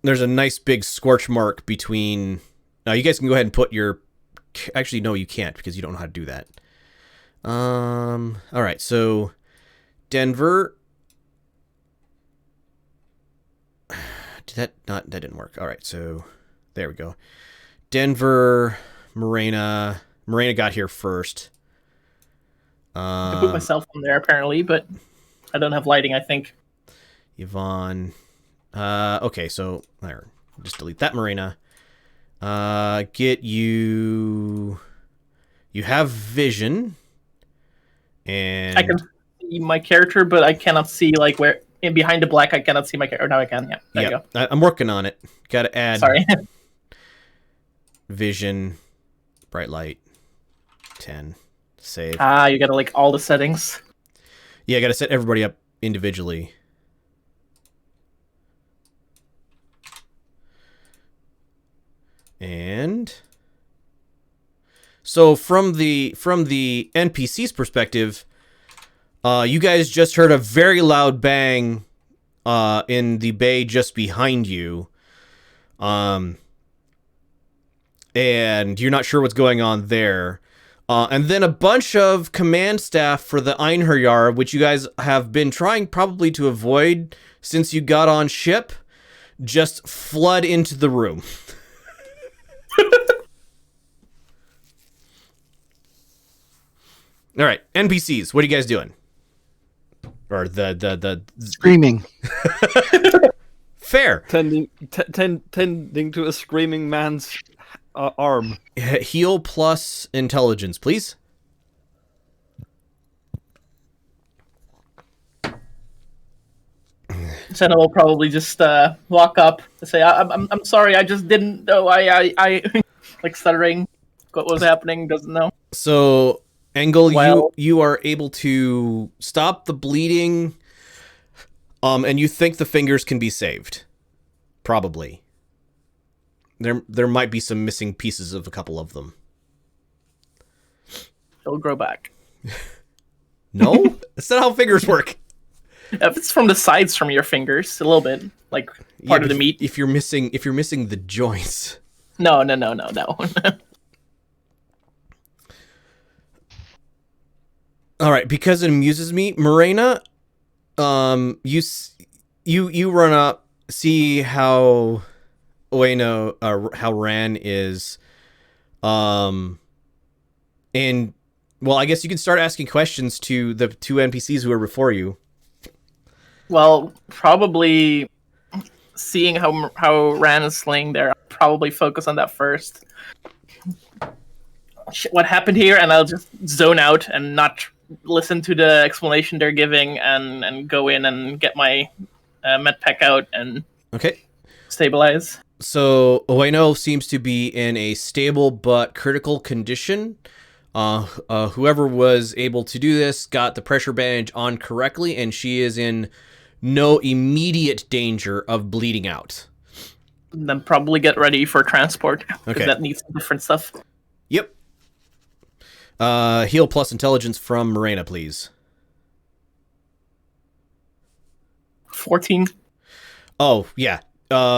There's a nice big scorch mark between. Now you guys can go ahead and put your. Actually, no, you can't because you don't know how to do that. All right, so Denver. That didn't work. All right, so there we go. Denver, Morena. Morena got here first. I put myself on there apparently, but I don't have lighting, I think. Yvonne. Okay, so there. Just delete that, Morena. Get you. You have vision, and I can see my character, but I cannot see like where in behind the black. I cannot see my character. Now I can. Yeah, there you go. I'm working on it. Got to add. Sorry. Vision, bright light, 10. Save. You gotta like all the settings. Yeah, I got to set everybody up individually. And so from the NPC's perspective, you guys just heard a very loud bang in the bay just behind you. And you're not sure what's going on there. And then a bunch of command staff for the Einherjar, which you guys have been trying probably to avoid since you got on ship, just flood into the room. All right, NPCs, what are you guys doing? Or the Screaming. Fair. Tending to a screaming man's arm. Heal plus intelligence, please. Senna will probably just walk up and say, "I'm sorry, I just didn't know. I like stuttering. What was happening? Doesn't know." So, Engel, Well- you are able to stop the bleeding, and you think the fingers can be saved. Probably. There might be some missing pieces of a couple of them. It'll grow back. No? That's not how fingers work. If it's from the sides from your fingers, a little bit, like part of the meat. If you're missing the joints. No. All right, because it amuses me, Morena, you run up, see how how Ran is, and well, I guess you can start asking questions to the two NPCs who are before you. Well, probably seeing how Ran is laying there, I'll probably focus on that first. What happened here, and I'll just zone out and not listen to the explanation they're giving, and go in and get my med pack out and Okay. stabilize. So Ueno seems to be in a stable but critical condition. Whoever was able to do this got the pressure bandage on correctly, and she is in no immediate danger of bleeding out. Then probably get ready for transport. Okay. Because that needs different stuff. Yep. Heal plus intelligence from Morena, please. 14. Oh yeah.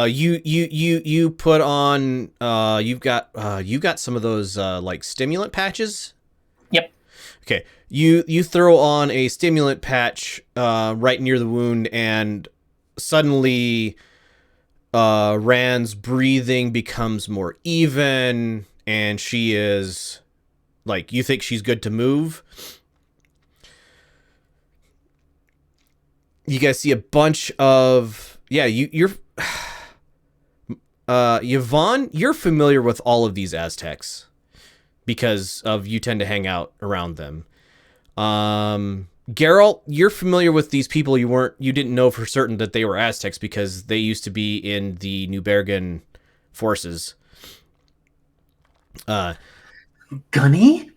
You put on. You got some of those like stimulant patches. Yep. Okay. You throw on a stimulant patch right near the wound, and suddenly Rand's breathing becomes more even, and she is like, you think she's good to move. You guys see a bunch of you're Yvonne, you're familiar with all of these Aztecs because of you tend to hang out around them. Geralt, you're familiar with these people. You didn't know for certain that they were Aztecs because they used to be in the New Bergen forces. Gunny?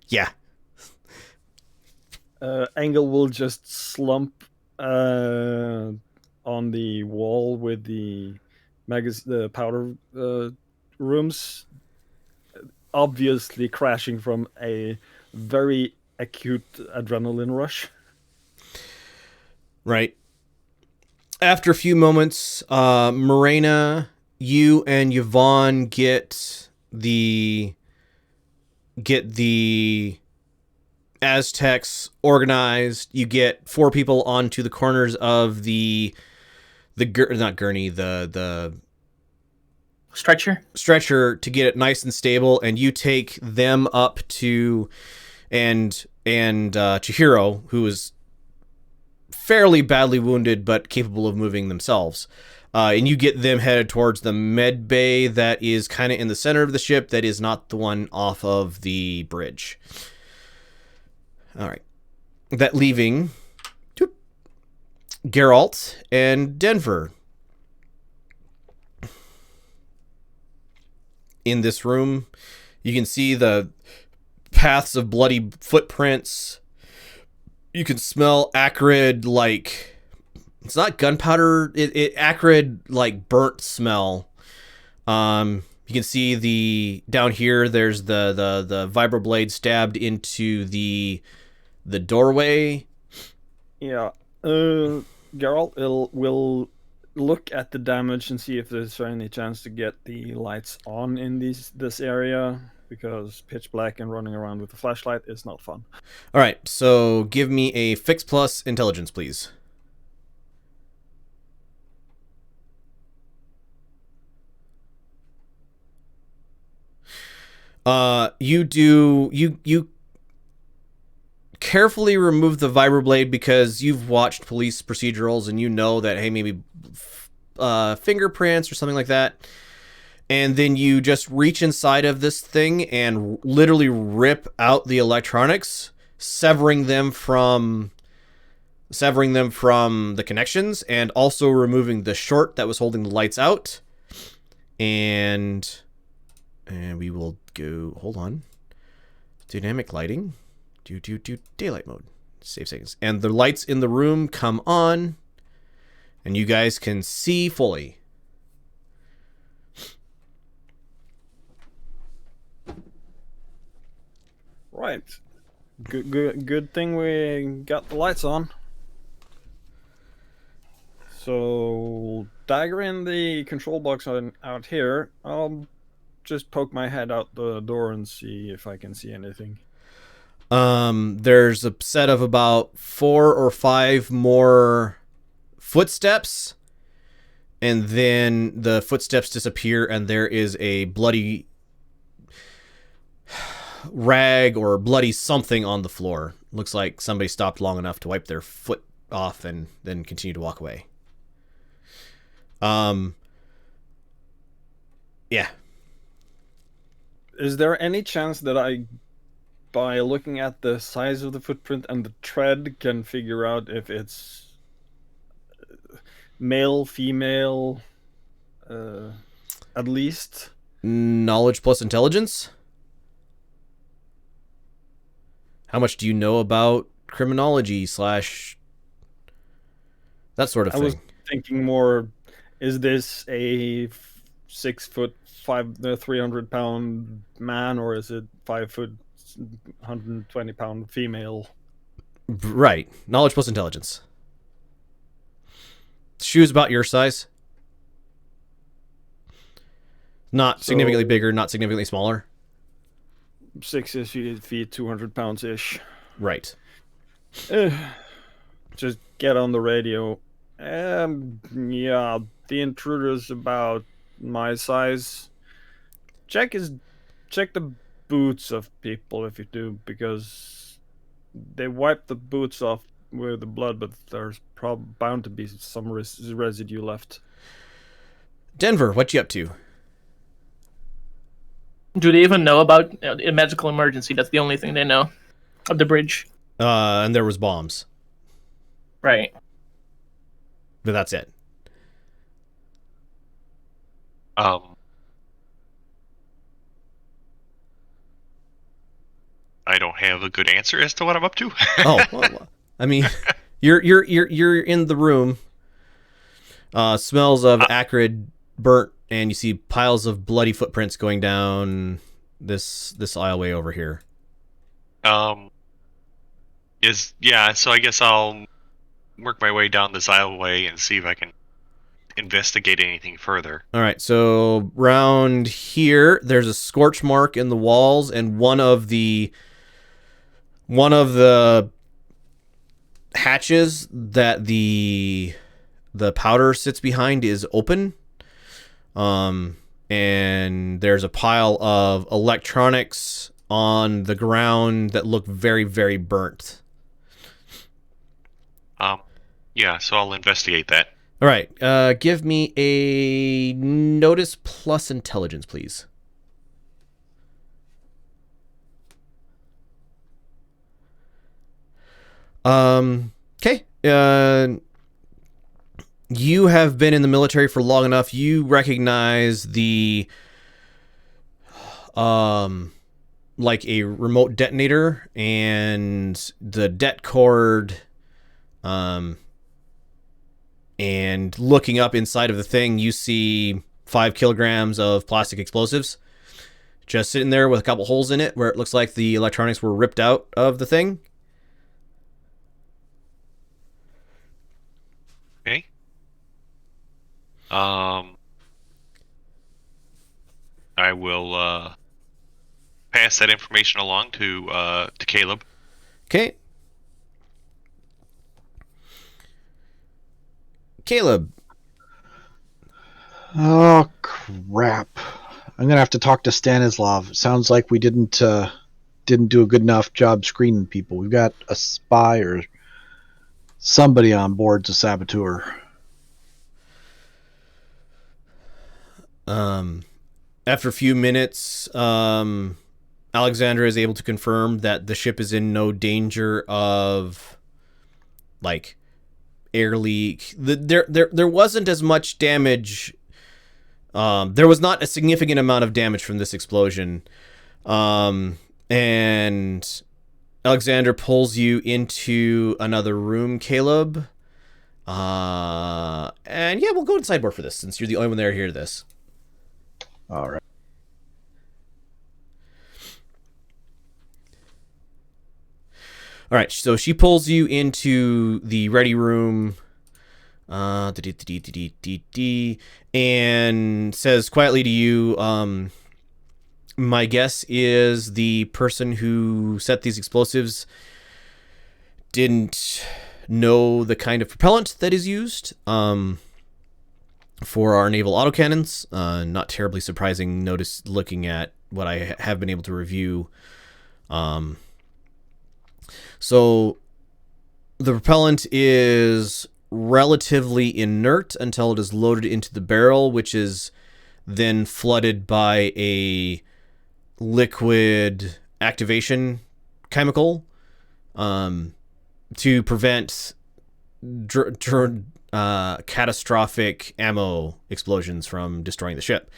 Yeah. Engel will just slump on the wall with the powder rooms, obviously crashing from a very acute adrenaline rush. Right. After a few moments, Morena, you and Yvonne get the Aztecs organized. You get 4 people onto the corners of the not gurney, the Stretcher. to get it nice and stable, and you take them up to and Chihiro, who is fairly badly wounded but capable of moving themselves. And you get them headed towards the med bay that is kind of in the center of the ship, that is not the one off of the bridge. All right. That leaving Geralt and Denver. In this room, you can see the paths of bloody footprints. You can smell acrid, like, it's not gunpowder, it acrid, like, burnt smell. You can see down here, there's the vibroblade stabbed into the doorway. Yeah. Geralt will look at the damage and see if there's any chance to get the lights on in this area, because pitch black and running around with a flashlight is not fun. All right, so give me a fix plus intelligence, please. You carefully remove the vibroblade because you've watched police procedurals and you know that, hey, maybe fingerprints or something like that. And then you just reach inside of this thing and literally rip out the electronics, severing them from the connections, and also removing the short that was holding the lights out. And we will go, hold on, dynamic lighting, do daylight mode, save settings, and the lights in the room come on, and you guys can see fully. Right. Good thing we got the lights on. So, dagger in the control box out here. I'll just poke my head out the door and see if I can see anything. There's a set of about 4 or 5 more footsteps, and then the footsteps disappear, and there is a bloody rag or bloody something on the floor. Looks like somebody stopped long enough to wipe their foot off and then continue to walk away. Yeah. Is there any chance that I, by looking at the size of the footprint and the tread, can figure out if it's male, female, at least? Knowledge plus intelligence? How much do you know about criminology / that sort of thing? I was thinking more, is this a 6 foot 300 pound man, or is it 5 foot 120 pound female? Right. Knowledge plus intelligence. Shoes about your size. Not significantly bigger, not significantly smaller. 6 feet, 200 pounds ish. Right. Just get on the radio. Yeah, the intruder's about my size. Check the boots of people if you do, because they wipe the boots off with the blood, but there's bound to be some residue left. Denver, what you up to? Do they even know about a medical emergency? That's the only thing they know of the bridge. And there was bombs. Right. But that's it. I don't have a good answer as to what I'm up to. Oh, well, I mean, you're in the room. Smells of acrid, burnt, and you see piles of bloody footprints going down this aisleway over here. So I guess I'll work my way down this aisleway and see if I can investigate anything further. All right, so round here, there's a scorch mark in the walls, and one of the One of the hatches that the powder sits behind is open. And there's a pile of electronics on the ground that look very, very burnt. Yeah, so I'll investigate that. All right, give me a notice plus intelligence, please. Okay. You have been in the military for long enough. You recognize the like a remote detonator and the det cord, and looking up inside of the thing, you see 5 kilograms of plastic explosives just sitting there with a couple holes in it where it looks like the electronics were ripped out of the thing. Okay. I will pass that information along to Caleb. Okay. Caleb. Oh crap! I'm gonna have to talk to Stanislav. Sounds like we didn't do a good enough job screening people. We've got a spy or somebody on board's a saboteur. After a few minutes, Alexandra is able to confirm that the ship is in no danger of like air leak. There wasn't as much damage. There was not a significant amount of damage from this explosion. And Alexander pulls you into another room, Caleb. And yeah, we'll go to the sideboard for this since you're the only one there to hear this. All right. All right, so she pulls you into the ready room, and says quietly to you, my guess is the person who set these explosives didn't know the kind of propellant that is used for our naval autocannons. Not terribly surprising, notice looking at what I have been able to review. So the propellant is relatively inert until it is loaded into the barrel, which is then flooded by a liquid activation chemical to prevent catastrophic ammo explosions from destroying the ship.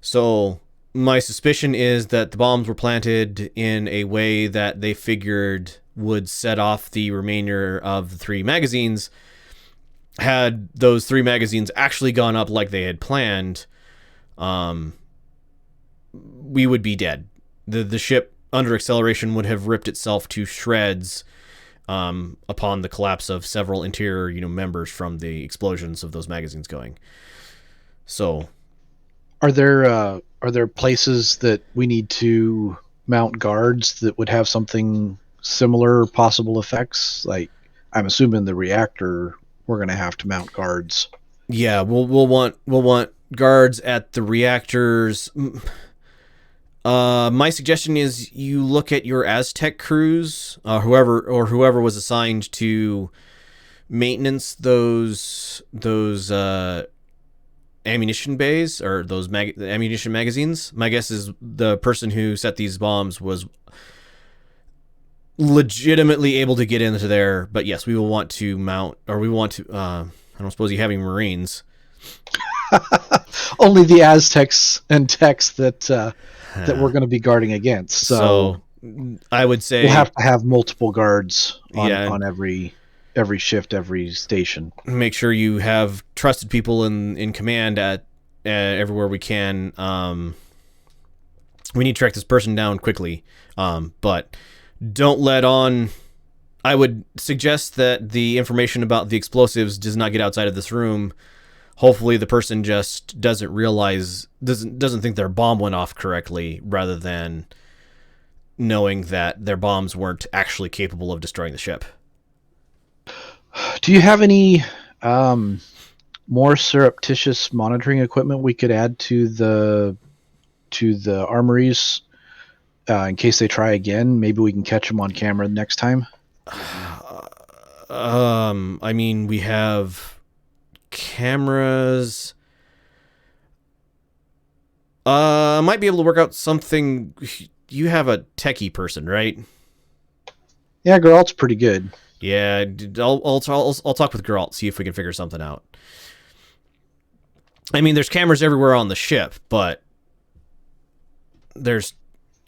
So my suspicion is that the bombs were planted in a way that they figured would set off the remainder of the 3 magazines. Had those 3 magazines actually gone up like they had planned, we would be dead. The ship under acceleration would have ripped itself to shreds upon the collapse of several interior members from the explosions of those magazines going. So Are there places that we need to mount guards that would have something similar possible effects? Like, I'm assuming the reactor, we're going to have to mount guards. yeah, we'll want guards at the reactors. My suggestion is you look at your Aztec crews, whoever was assigned to maintenance those ammunition bays or those ammunition magazines. My guess is the person who set these bombs was legitimately able to get into there. But yes, we will want to mount, or we want to. I don't suppose you have any Marines. Only the Aztecs and techs that we're going to be guarding against. So I would say we'll have to have multiple guards on every shift, every station. Make sure you have trusted people in command at everywhere we can. We need to track this person down quickly, but don't let on. I would suggest that the information about the explosives does not get outside of this room. Hopefully the person just doesn't think their bomb went off correctly, rather than knowing that their bombs weren't actually capable of destroying the ship. Do you have any more surreptitious monitoring equipment we could add to the armories in case they try again? Maybe we can catch them on camera next time. I mean, we have cameras. Might be able to work out something. You have a techie person, right? Yeah, Geralt's pretty good. Yeah, I'll talk with Geralt, see if we can figure something out. I mean, there's cameras everywhere on the ship, but there's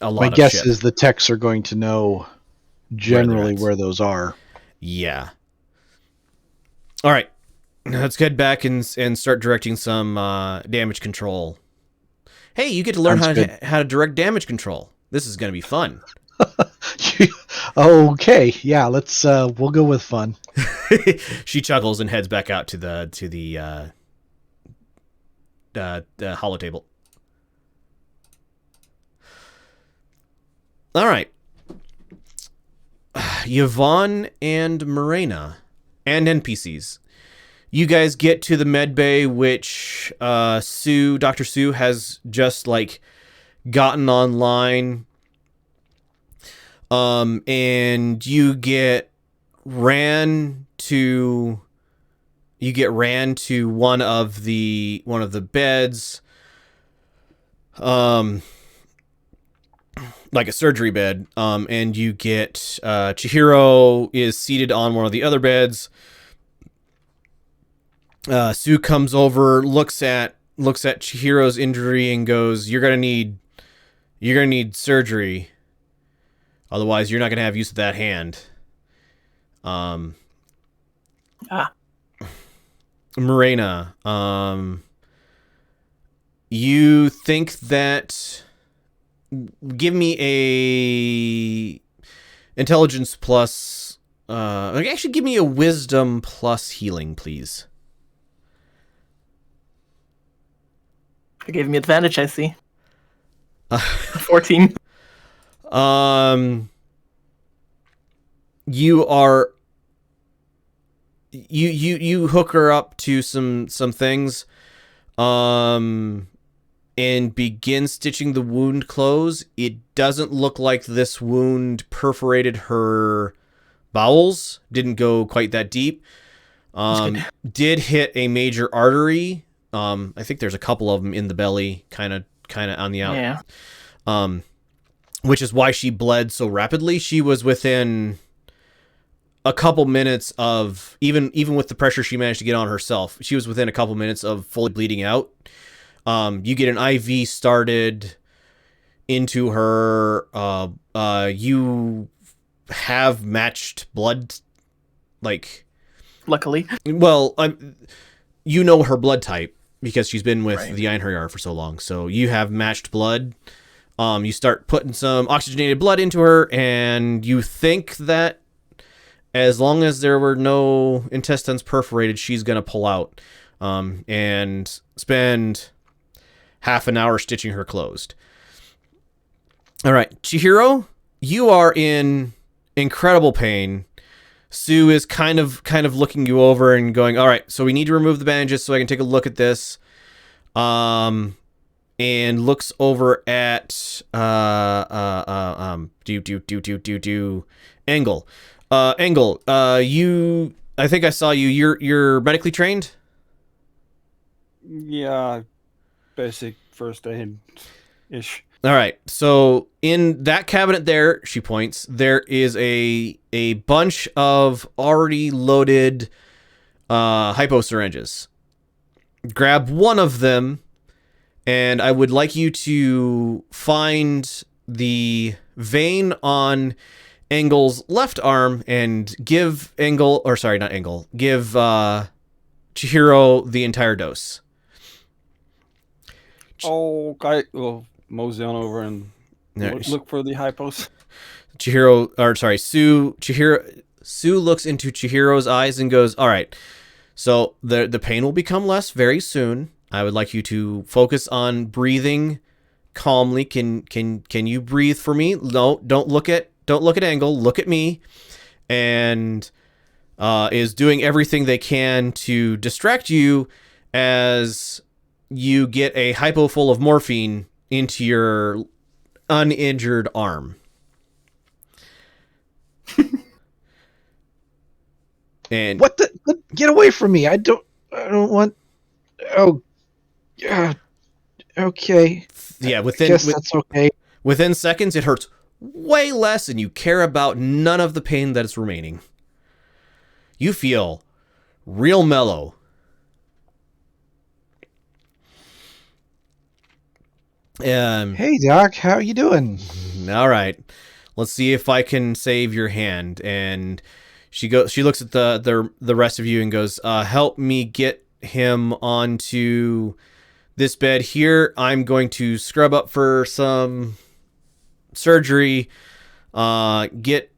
a lot My of guess ship. is the techs are going to know generally where those are. Yeah. All right. Let's head back and start directing some damage control. Hey, you get to learn how to direct damage control. This is going to be fun. Okay, yeah, let's we'll go with fun. She chuckles and heads back out to the hollow table. All right. Yvonne and Morena and NPCs. You guys get to the med bay, which Dr. Sue has just like gotten online. And you get ran to one of the beds, like a surgery bed, and you get Chihiro is seated on one of the other beds. Sue comes over, looks at Chihiro's injury and goes, you're gonna need surgery. Otherwise, you're not going to have use of that hand. Morena, you think that... Give me a intelligence plus... actually, give me a wisdom plus healing, please. It gave me advantage, I see. 14. You are you hook her up to some things, and begin stitching the wound close. It doesn't look like this wound perforated her bowels. Didn't go quite that deep. Did hit a major artery. I think there's a couple of them in the belly, kind of on the out. Yeah. Which is why she bled so rapidly. She was within a couple minutes of, even with the pressure she managed to get on herself, she was within a couple minutes of fully bleeding out. You get an IV started into her. You have matched blood, like... Luckily. Well, you know her blood type because she's been with the Einherjar for so long. So you have matched blood. You start putting some oxygenated blood into her, and you think that as long as there were no intestines perforated, she's going to pull out, and spend half an hour stitching her closed. All right, Chihiro, you are in incredible pain. Sue is kind of looking you over and going, all right, so we need to remove the bandages so I can take a look at this. And looks over at Engel. Engel, you, I think I saw you. You're medically trained? Yeah, basic first aid ish. All right. So in that cabinet there, she points, there is a bunch of already loaded hypo syringes. Grab one of them, and I would like you to find the vein on Engel's left arm and give give Chihiro the entire dose. Okay, we'll mosey on over and look for the hypos. Sue looks into Chihiro's eyes and goes, all right, so the pain will become less very soon. I would like you to focus on breathing calmly. Can you breathe for me? No, don't look at Angle. Look at me. And is doing everything they can to distract you as you get a hypo full of morphine into your uninjured arm. And What the? Get away from me! I don't want. Oh, yeah. Okay. yeah, Guess that's okay. within seconds, it hurts way less, and you care about none of the pain that is remaining. You feel real mellow. Hey, Doc, how you doing? All right, let's see if I can save your hand. And she looks at the rest of you and goes, "Help me get him onto this bed here. I'm going to scrub up for some surgery. Get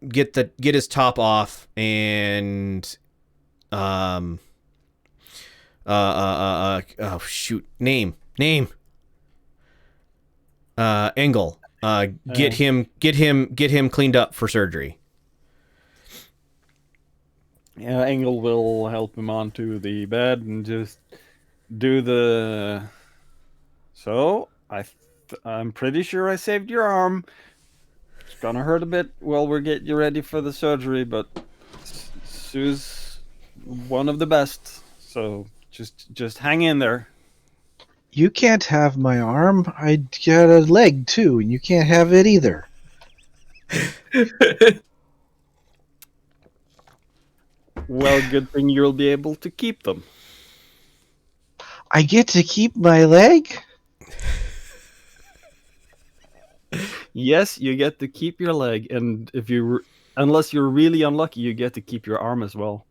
his top off and oh shoot, name Engel. Get him cleaned up for surgery." Yeah, Engel will help him onto the bed and just do the. So I'm pretty sure I saved your arm. It's gonna hurt a bit while we're getting you ready for the surgery, but Sue's one of the best. So just hang in there. You can't have my arm. I got a leg too, and you can't have it either. Well, good thing you'll be able to keep them. I get to keep my leg? Yes, you get to keep your leg, and unless you're really unlucky, you get to keep your arm as well.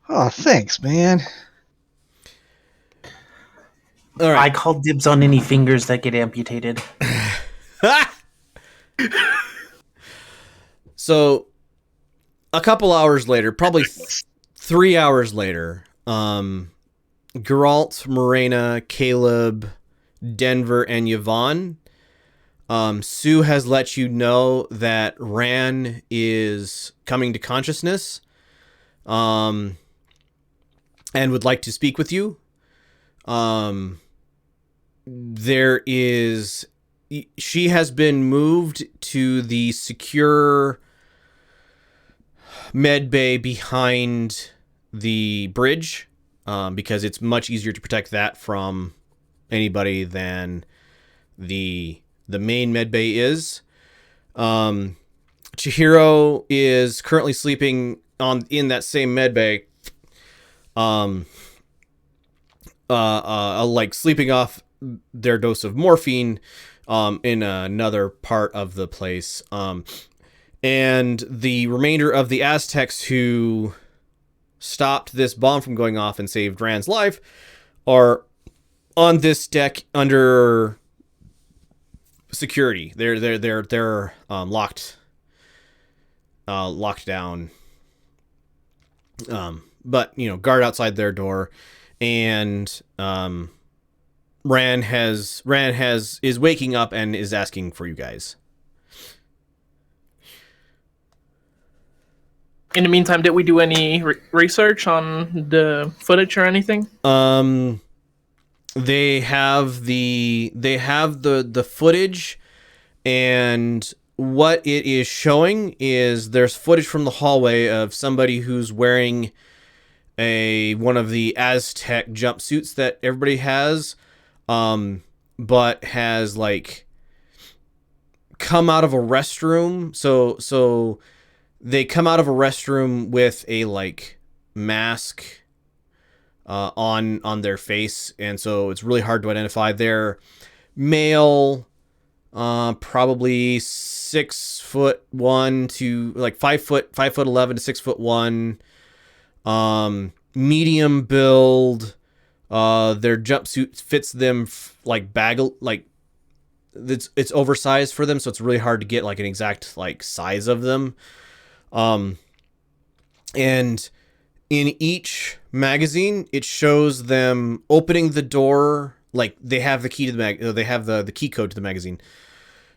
Oh, thanks, man. All right. I call dibs on any fingers that get amputated. So, a couple hours later, probably 3 hours later, Geralt, Morena, Caleb, Denver, and Yvonne, Sue has let you know that Ran is coming to consciousness, and would like to speak with you. She has been moved to the secure med bay behind the bridge, because it's much easier to protect that from anybody than the main med bay is. Chihiro is currently sleeping in that same med bay, like sleeping off their dose of morphine in another part of the place. And the remainder of the Aztecs who stopped this bomb from going off and saved Rand's life are on this deck under security. They're locked down. But guard outside their door, and Ran is waking up and is asking for you guys. In the meantime, did we do any research on the footage or anything? They have the footage, and what it is showing is there's footage from the hallway of somebody who's wearing one of the Aztec jumpsuits that everybody has, but has like come out of a restroom. So they come out of a restroom with a like mask on their face, and so it's really hard to identify. They're male, probably 6'1" to like 5'11" to 6'1", medium build. Their jumpsuit fits them it's oversized for them, so it's really hard to get like an exact like size of them. And in each magazine, it shows them opening the door like they have the key to they have the key code to the magazine.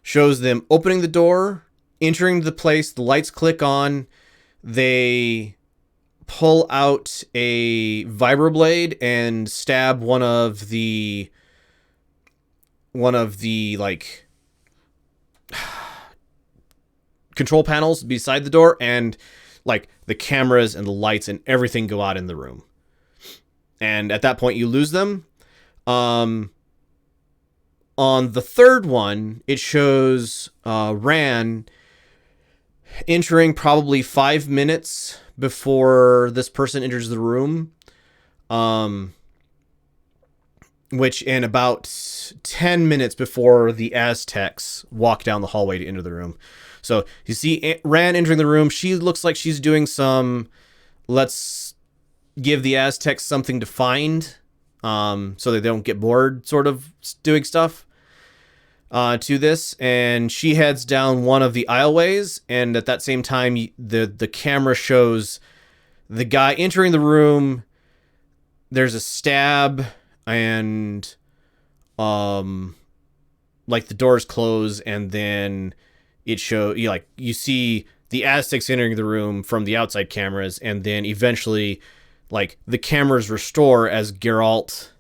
Shows them opening the door, entering the place, the lights click on, they pull out a vibroblade and stab one of the like control panels beside the door, and like the cameras and the lights and everything go out in the room. And at that point you lose them. On the third one, it shows Ran entering probably 5 minutes before this person enters the room. Which in about 10 minutes before the Aztecs walk down the hallway to enter the room. So you see Ran entering the room. She looks like she's doing some, let's give the Aztecs something to find, so that they don't get bored sort of doing stuff to this. And she heads down one of the aisleways, and at that same time, the camera shows the guy entering the room. There's a stab, and like the doors close, and then it you see the Aztecs entering the room from the outside cameras, and then eventually like the cameras restore as Geralt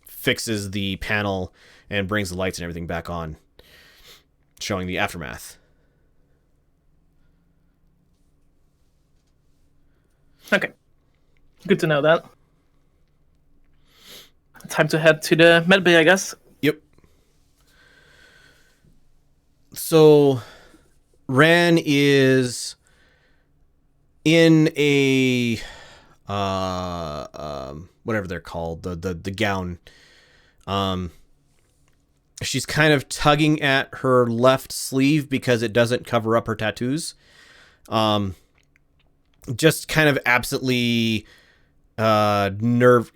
fixes the panel and brings the lights and everything back on, showing the aftermath. Okay. Good to know that. Time to head to the medbay, I guess. Yep. So Ran is in a whatever they're called, the gown. She's kind of tugging at her left sleeve because it doesn't cover up her tattoos. Just kind of absently, nervously.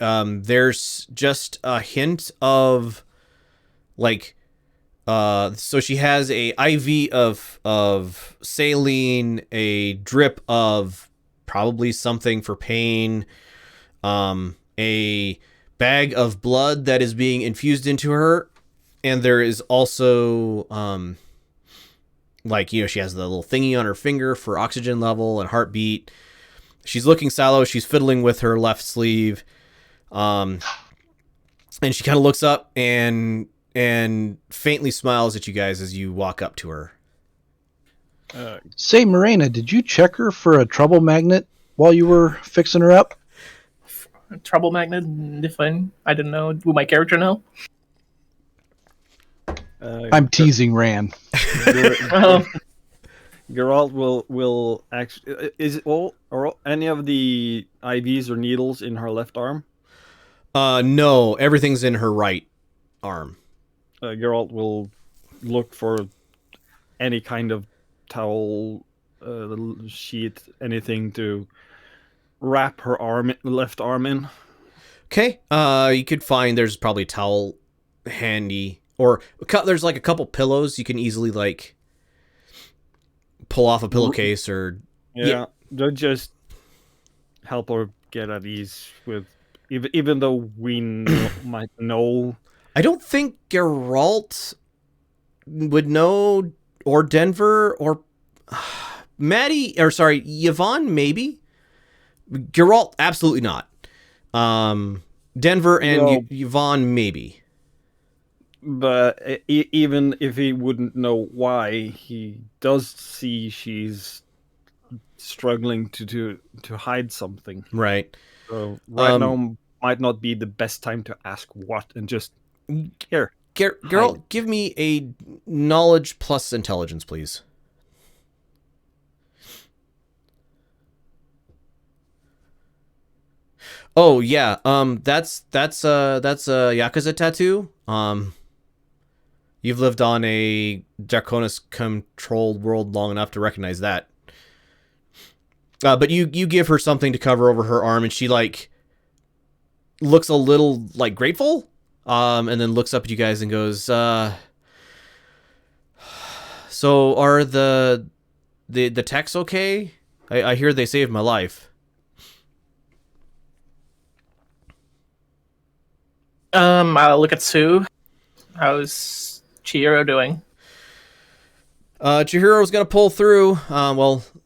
There's just a hint of like, so she has a IV of saline, a drip of probably something for pain, a bag of blood that is being infused into her, and there is also she has the little thingy on her finger for oxygen level and heartbeat. She's looking sallow. She's fiddling with her left sleeve, and she kind of looks up and faintly smiles at you guys as you walk up to her. Say, Morena, did you check her for a trouble magnet while you were fixing her up? Trouble magnet? Define. I don't know. Will my character know? I'm teasing Ran. Geralt will actually. Is it all any of the IVs or needles in her left arm? No, everything's in her right arm. Geralt will look for any kind of towel, sheet, anything to wrap her left arm in. Okay. You could find there's probably a towel handy, or there's like a couple pillows you can easily like pull off a pillowcase, or they'll just help her get at ease with, even though we might know. I don't think Geralt would know, or Denver, or Maddie, or sorry, Yvonne maybe. Geralt absolutely not. Denver and Yvonne maybe. But even if he wouldn't know why, he does see she's struggling to hide something. Right. So now might not be the best time to ask what, and just here. Geralt, give me a knowledge plus intelligence, please. Oh yeah, that's a Yakuza tattoo. You've lived on a Draconis controlled world long enough to recognize that. But you give her something to cover over her arm, and she like looks a little like grateful, and then looks up at you guys and goes, "So are the techs okay? I hear they saved my life." I'll look at Sue. How's Chihiro doing? Chihiro's gonna pull through.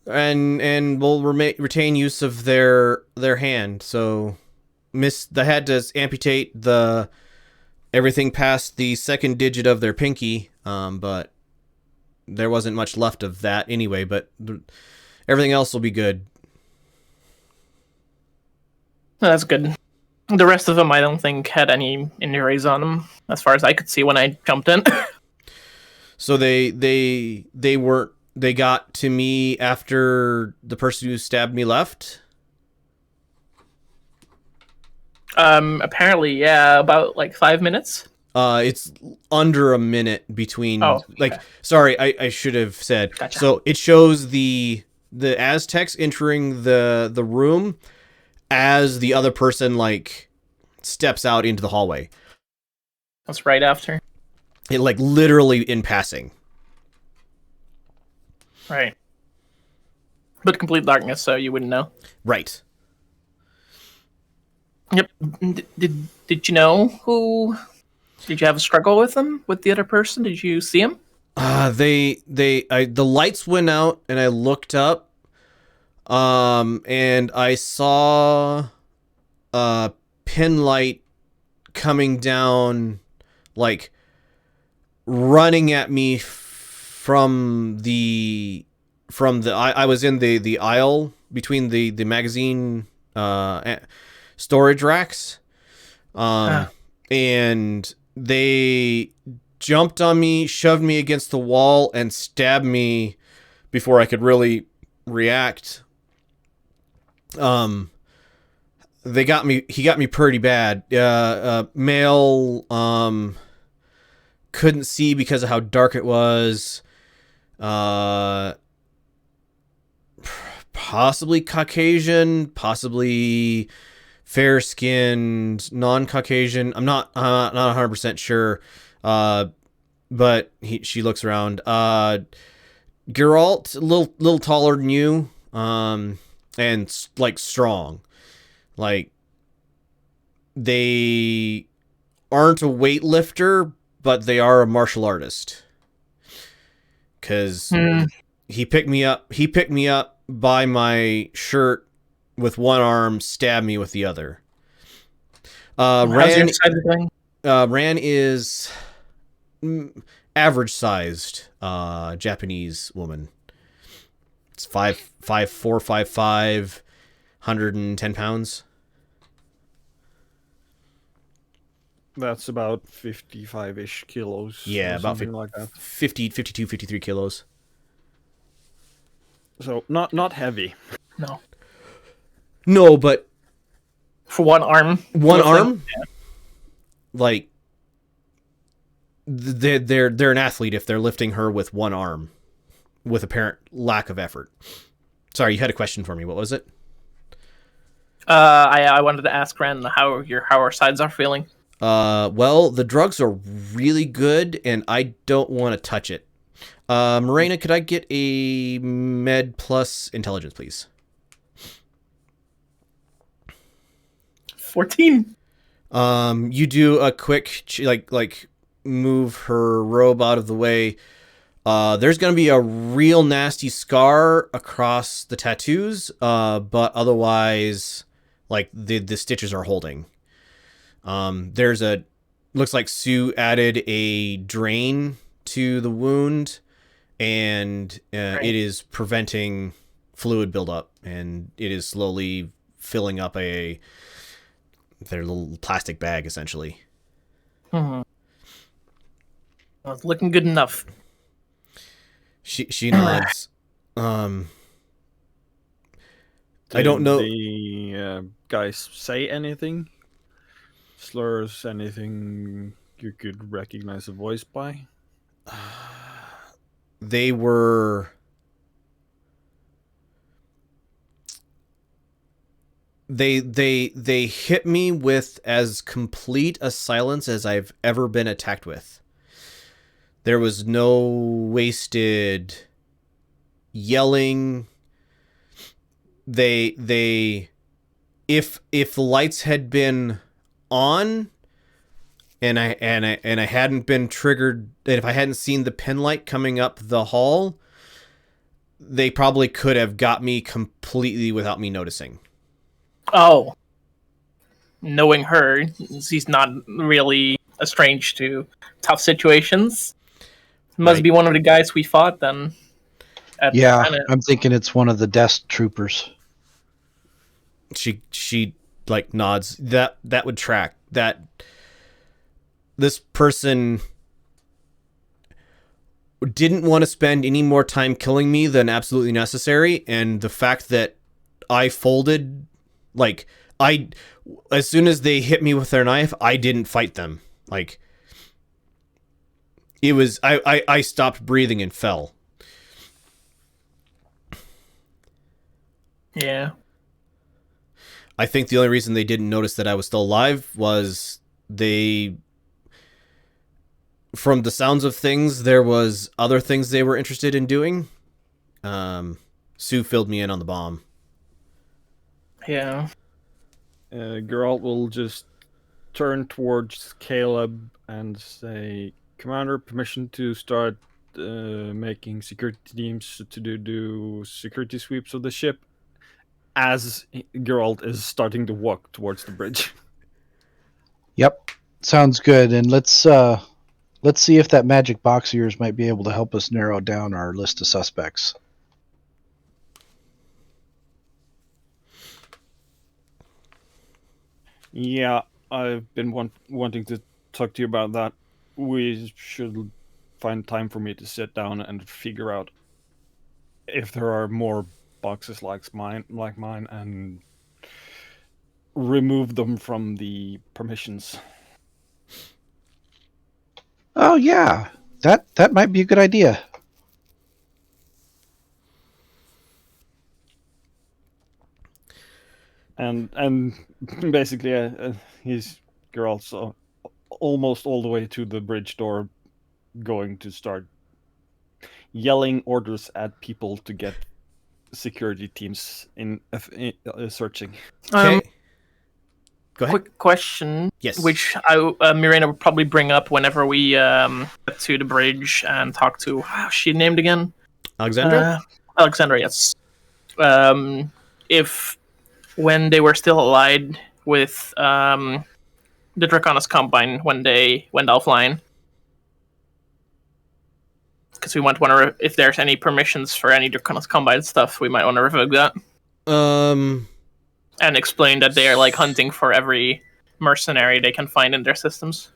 And will retain use of their hand. So, they had to amputate everything past the second digit of their pinky. But there wasn't much left of that anyway. But everything else will be good. That's good. The rest of them, I don't think, had any injuries on them, as far as I could see when I jumped in. So they got to me after the person who stabbed me left. Apparently, yeah, about like 5 minutes. It's under a minute between. Oh, okay. Sorry, I should have said. Gotcha. So it shows the Aztecs entering the room as the other person like steps out into the hallway. That's right after. It like literally in passing. Right. But complete darkness, so you wouldn't know. Right. Yep. Did you know who? Did you have a struggle with them, with the other person? Did you see him? The lights went out and I looked up. And I saw a pin light coming down, like running at me from the I was in the aisle between the magazine storage racks. And they jumped on me, shoved me against the wall, and stabbed me before I could really react. He got me pretty bad. Male, couldn't see because of how dark it was. Possibly Caucasian, possibly fair-skinned, non-Caucasian. I'm not 100% sure. But she looks around. Geralt, a little taller than you. And like strong. Like they aren't a weightlifter, but they are a martial artist. Cause he picked me up by my shirt with one arm, stabbed me with the other. How's your side doing? Ran is average sized Japanese woman. It's 5'4", 5'5", 110 pounds. That's about 55-ish kilos. Yeah, or about something like that. 50, 52, 53 kilos. So not heavy. No, but for one arm. One arm. Yeah. Like they're an athlete if they're lifting her with one arm, with apparent lack of effort. Sorry, you had a question for me. What was it? I wanted to ask Ren how our sides are feeling. Well, the drugs are really good, and I don't want to touch it. Morena, could I get a med plus intelligence, please? 14. You do a quick like move her robe out of the way. There's gonna be a real nasty scar across the tattoos, but otherwise, like the stitches are holding. Looks like Sue added a drain to the wound, and Right. It is preventing fluid buildup, and it is slowly filling up their little plastic bag, essentially. Well, it's looking good enough. She nods. I don't know. The guys say anything? Slurs, anything you could recognize a voice by? They were. They hit me with as complete a silence as I've ever been attacked with. There was no wasted yelling. If the lights had been on, and I hadn't been triggered, and if I hadn't seen the pin light coming up the hall, they probably could have got me completely without me noticing. Oh, knowing her, she's not really estranged to tough situations. Must Right. be one of the guys we fought then. Yeah, Kinda- I'm thinking it's one of the desk troopers. She like nods. That would track. That this person didn't want to spend any more time killing me than absolutely necessary, and the fact that I folded, like, as soon as they hit me with their knife, I didn't fight them. Like, it was, I stopped breathing and fell. Yeah. I think the only reason they didn't notice that I was still alive was from the sounds of things, there was other things they were interested in doing. Sue filled me in on the bomb. Yeah. Geralt will just turn towards Caleb and say, "Commander, permission to start making security teams to do security sweeps of the ship." As Geralt is starting to walk towards the bridge. Yep, sounds good. And let's see if that magic box of yours might be able to help us narrow down our list of suspects. Yeah, I've been wanting to talk to you about that. We should find time for me to sit down and figure out if there are more boxes like mine, and remove them from the permissions. Oh yeah, that might be a good idea. And basically, he's Geralt's almost all the way to the bridge door, going to start yelling orders at people to get security teams in searching. Okay. Go ahead. Quick question. Yes. Which Mirena would probably bring up whenever we get to the bridge and talk to. How's she named again? Alexandra? Alexandra, yes. If when they were still allied with the Draconis Combine when they went offline, because we might want to, if there's any permissions for any Draconis Combine stuff, we might want to revoke that and explain that they are like hunting for every mercenary they can find in their systems.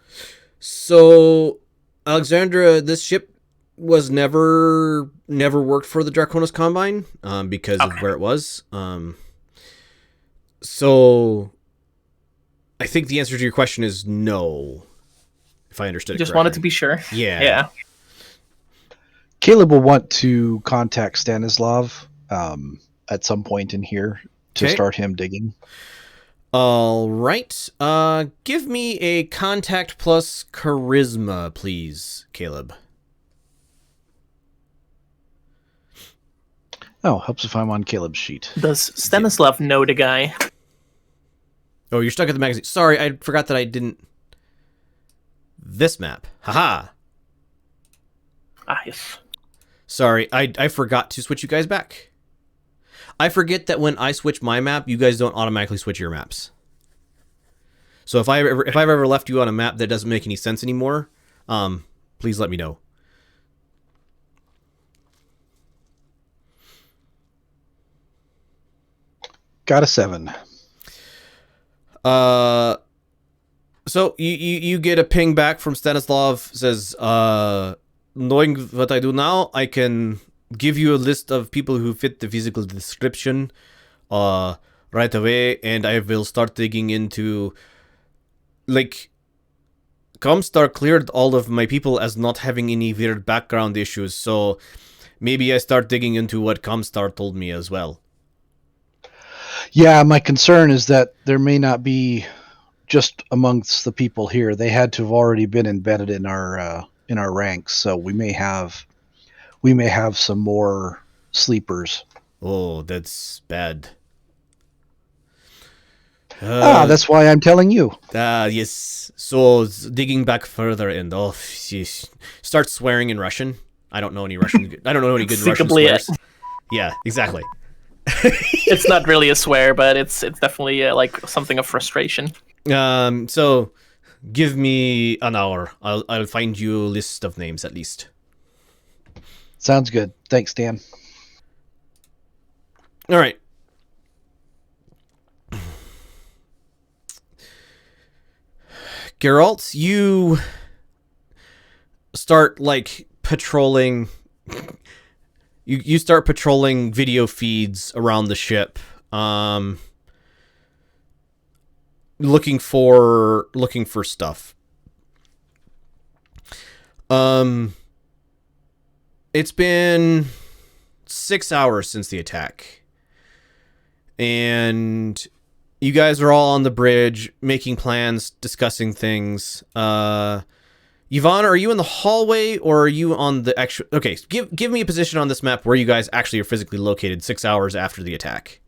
So, Alexandra, this ship was never worked for the Draconis Combine because of where it was. So, I think the answer to your question is no, if I understood it Just correctly. wanted to be sure. Yeah. Caleb will want to contact Stanislav at some point in here to Okay. start him digging. All right. Give me a contact plus charisma, please, Caleb. Oh, helps if I'm on Caleb's sheet. Does Stanislav know the guy? Oh, you're stuck at the magazine. Sorry, I forgot that I didn't... This map. Haha. Ah, yes. Sorry, I forgot to switch you guys back. I forget that when I switch my map, you guys don't automatically switch your maps. So if I've ever left you on a map that doesn't make any sense anymore, please let me know. Got a 7. So you get a ping back from Stanislav, says, knowing what I do now, I can give you a list of people who fit the physical description right away, and I will start digging into, like, Comstar cleared all of my people as not having any weird background issues, so maybe I start digging into what Comstar told me as well. Yeah, my concern is that there may not be just amongst the people here. They had to have already been embedded in our ranks, so we may have some more sleepers. Oh, that's bad. That's why I'm telling you. Yes. So digging back further and start swearing in Russian. I don't know any Russian. I don't know any good Russian swears. Yeah, exactly. It's not really a swear, but it's definitely like something of frustration. So give me an hour. I'll find you a list of names at least. Sounds good. Thanks, Dan. All right. Geralt, you start like patrolling. You start patrolling video feeds around the ship, looking for stuff. It's been 6 hours since the attack, and you guys are all on the bridge making plans, discussing things. Yvonne, are you in the hallway or are you on the actual... Okay, give me a position on this map where you guys actually are physically located 6 hours after the attack.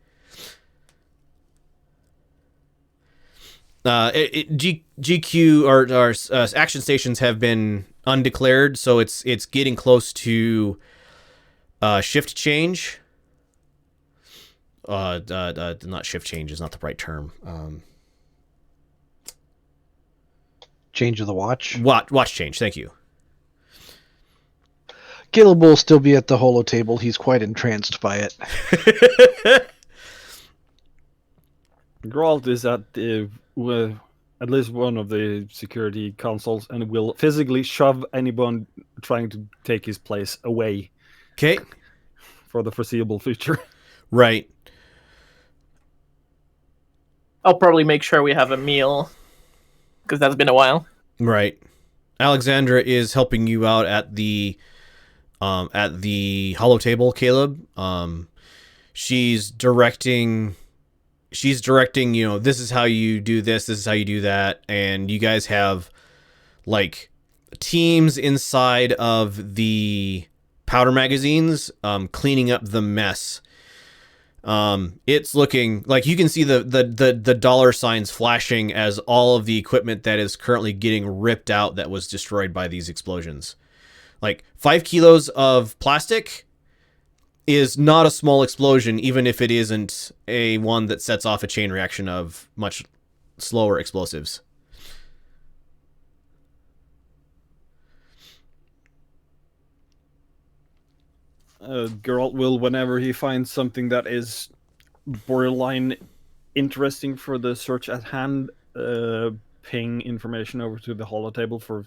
GQ or action stations have been undeclared, so it's getting close to shift change. Not shift change is not the right term. Change of the watch. Watch change. Thank you. Caleb will still be at the holo table. He's quite entranced by it. Geralt is at least one of the security consoles and will physically shove anyone trying to take his place away. Okay. For the foreseeable future. Right. I'll probably make sure we have a meal, because that's been a while. Right. Alexandra is helping you out at the holo table, Caleb. She's directing, this is how you do this is how you do that, and you guys have like teams inside of the powder magazines cleaning up the mess. It's looking like you can see the dollar signs flashing as all of the equipment that is currently getting ripped out that was destroyed by these explosions. Like 5 kilos of plastic is not a small explosion, even if it isn't a one that sets off a chain reaction of much slower explosives. Geralt will, whenever he finds something that is borderline interesting for the search at hand, ping information over to the holotable for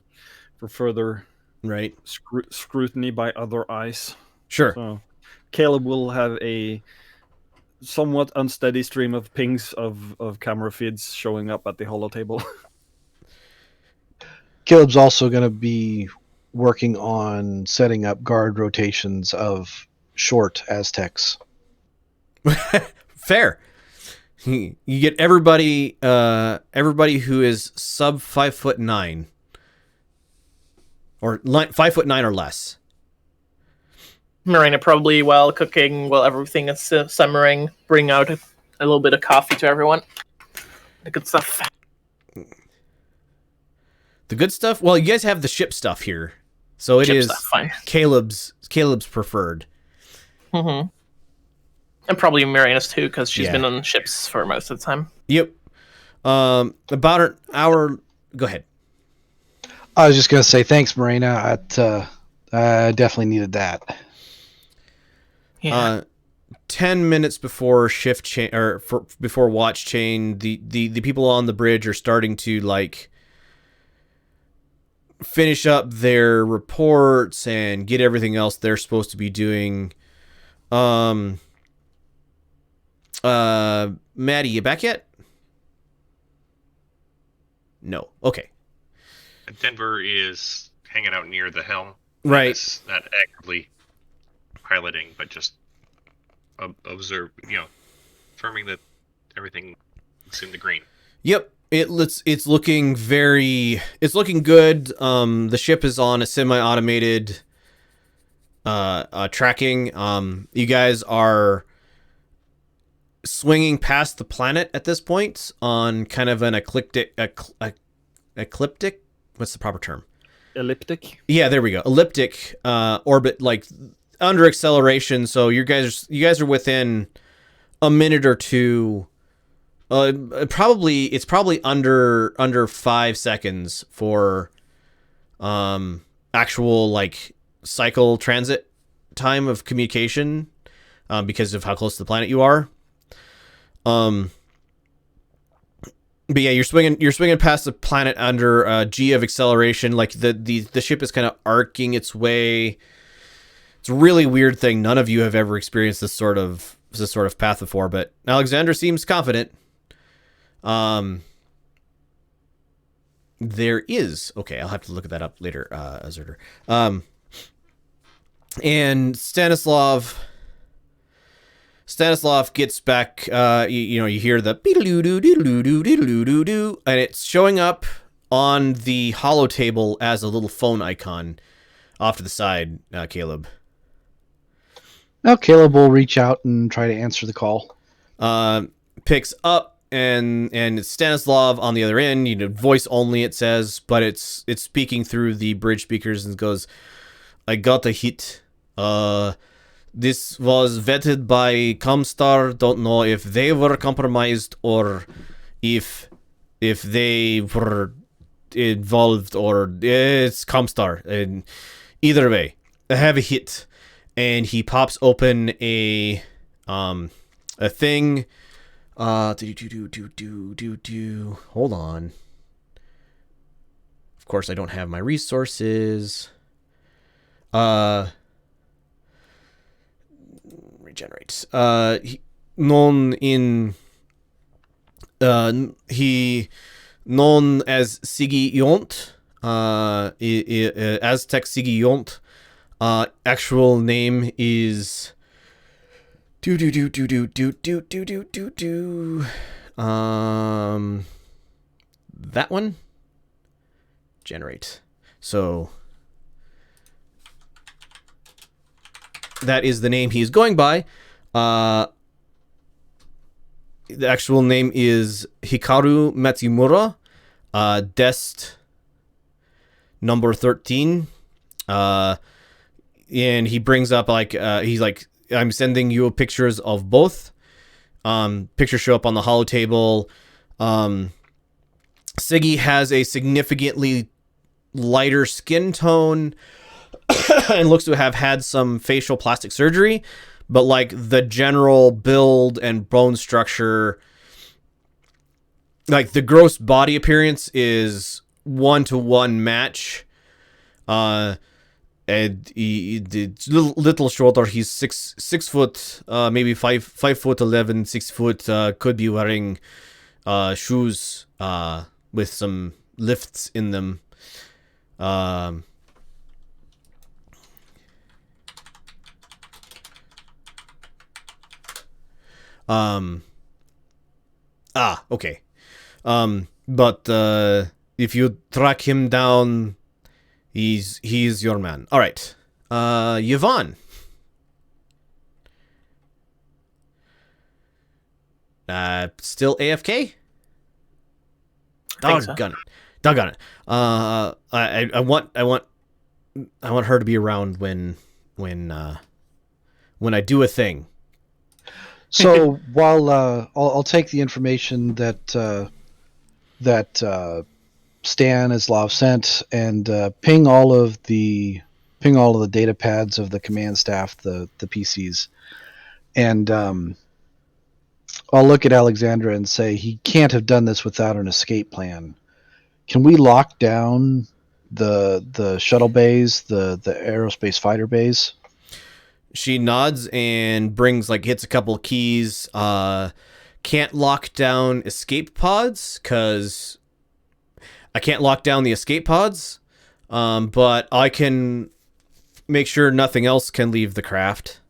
further right scrutiny by other eyes. Sure. So Caleb will have a somewhat unsteady stream of pings of camera feeds showing up at the holotable. Caleb's also going to be working on setting up guard rotations of short Aztecs. Fair. You get everybody who is sub 5'9", or 5'9" or less. Marina probably, while cooking, while everything is simmering, bring out a little bit of coffee to everyone. The good stuff. The good stuff? Well, you guys have the ship stuff here. So it Ship is stuff, fine. Caleb's preferred. Mm-hmm. And probably Marina's too, because she's Yeah. been on ships for most of the time. Yep. About an hour... Go ahead. I was just going to say thanks, Marina. I definitely needed that. Yeah. 10 minutes before shift chain, or before watch chain, the people on the bridge are starting to like finish up their reports and get everything else they're supposed to be doing. Maddie, you back yet? No. Okay. Denver is hanging out near the helm. Right. It's not actively piloting, but just observe, confirming that everything is in the green. Yep. It's looking good. The ship is on a semi-automated tracking. You guys are swinging past the planet at this point on kind of an ecliptic. What's the proper term? Elliptic. Yeah, there we go. Elliptic orbit, like under acceleration. So you guys are within a minute or two. It's probably under 5 seconds for actual like cycle transit time of communication, because of how close to the planet you are. But yeah, you're swinging past the planet under G of acceleration. Like the ship is kind of arcing its way. It's a really weird thing. None of you have ever experienced this sort of path before, but Alexander seems confident. There is, okay, I'll have to look at that up later, Zerder. And Stanislav gets back. You hear the beedaloo-doo, and it's showing up on the holo table as a little phone icon off to the side. Caleb. Now Caleb will reach out and try to answer the call. Picks up, and it's Stanislav on the other end. Voice only, it says, but it's speaking through the bridge speakers and goes, "I got a hit. This was vetted by Comstar. Don't know if they were compromised or if they were involved, or it's Comstar. And either way, I have a hit." And he pops open a thing. Hold on. Of course, I don't have my resources. Regenerate. He known as Sigi Yont. Aztec Sigi Yont. Actual name is that one. Generate. So that is the name he's going by. The actual name is Hikaru Matsumura. Dest number 13. And he brings up he's like, "I'm sending you pictures of both." Pictures show up on the holo table. Siggy has a significantly lighter skin tone and looks to have had some facial plastic surgery, but like the general build and bone structure, like the gross body appearance is 1-to-1 match. And it's little shorter. He's six foot, maybe 5'11", 6 foot. Could be wearing shoes with some lifts in them. Okay. But if you track him down, he's your man. All right. Yvonne. Still AFK? Doggone it. I want her to be around when I do a thing. So while I'll take the information that Stanislav sent and ping all of the data pads of the command staff, the PCs, and I'll look at Alexandra and say he can't have done this without an escape plan. Can we lock down the shuttle bays, the aerospace fighter bays? She nods and hits a couple keys. Can't lock down escape pods because I can't lock down the escape pods, but I can make sure nothing else can leave the craft.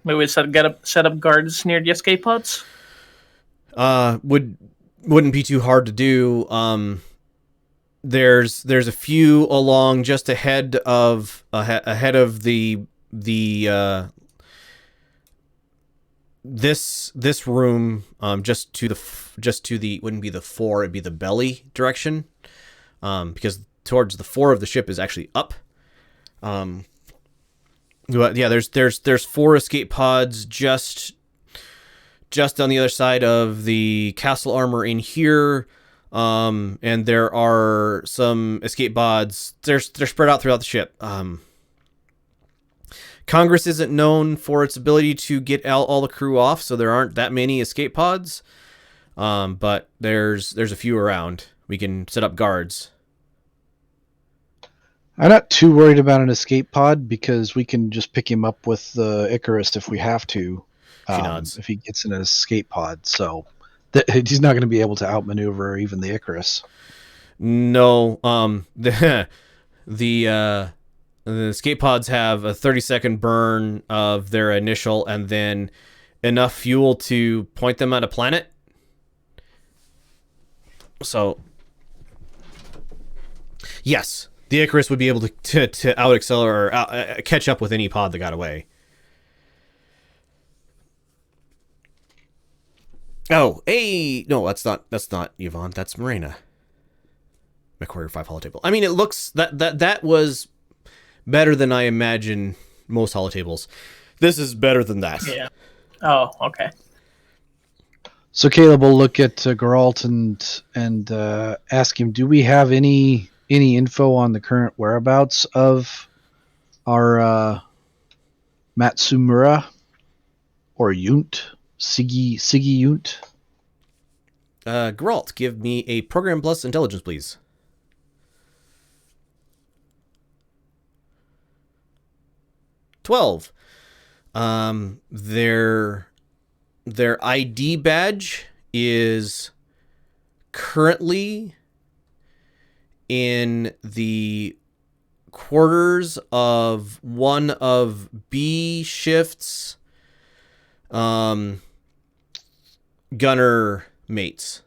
Maybe we set up guards near the escape pods? Wouldn't be too hard to do. There's a few along just ahead of the this room, just to the wouldn't be the fore, it'd be the belly direction, because towards the fore of the ship is actually up. But yeah, there's 4 escape pods just on the other side of the castle armor in here. And there are some escape pods. They're spread out throughout the ship. Congress isn't known for its ability to get all the crew off, so there aren't that many escape pods. But there's a few around. We can set up guards. I'm not too worried about an escape pod because we can just pick him up with the Icarus if we have to. She nods. If he gets in an escape pod, so he's not going to be able to outmaneuver even the Icarus. No, the escape pods have a 30-second burn of their initial, and then enough fuel to point them at a planet. So, yes, the Icarus would be able to out accelerate or catch up with any pod that got away. Oh, hey, no, that's not Yvonne. That's Marina. McQuarrie 5 holotable. I mean, it looks that was better than I imagine most holotables. This is better than that. Yeah. Oh, okay. So Caleb will look at Geralt and ask him, do we have any info on the current whereabouts of our Matsumura or Yunt? Siggy Yunt? Geralt, give me a program plus intelligence, please. 12. Their ID badge is currently in the quarters of one of B shift's gunner mates.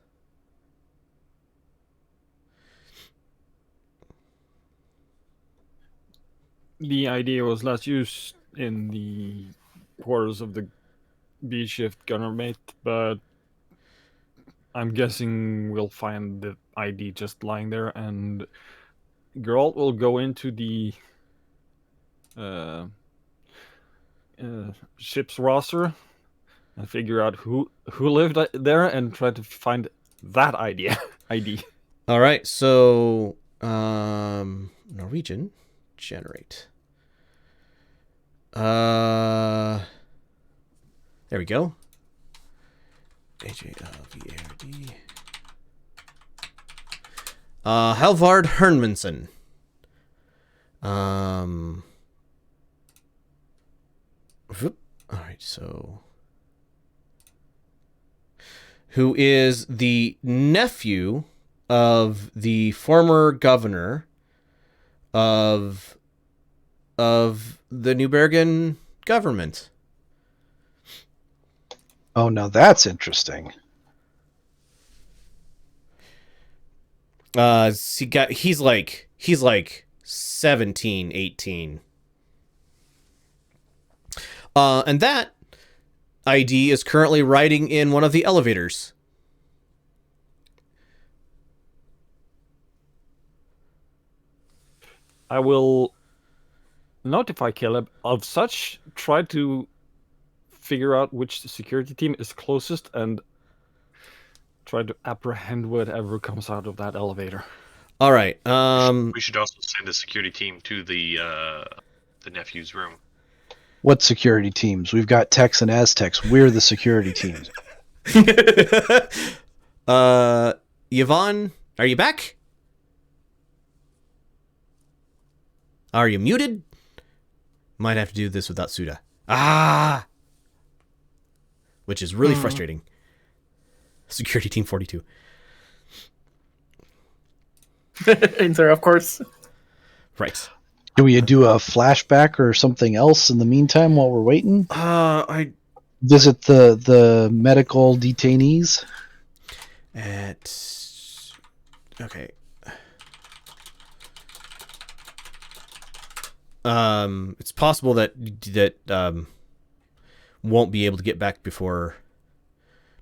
The idea was last used in the quarters of the B shift gunner mate, but I'm guessing we'll find the ID just lying there, and Geralt will go into the ship's roster and figure out who lived there and try to find that ID. All right, so Norwegian generate. There we go. HALVARD. Halvard Hermansen. All right, so who is the nephew of the former governor of the New Bergen government. Oh, now that's interesting. He's like 17, 18. And that ID is currently riding in one of the elevators. I will notify Caleb of such, try to figure out which security team is closest, and try to apprehend whatever comes out of that elevator. All right. We should also send a security team to the nephew's room. What security teams? We've got Tex and Aztecs. We're the security teams. Yvonne, are you back? Are you muted? Might have to do this without Suda. Which is really frustrating. Security Team 42. Enter, of course. Right. Do we do a flashback or something else in the meantime while we're waiting? I Visit the medical detainees? Okay. It's possible that won't be able to get back before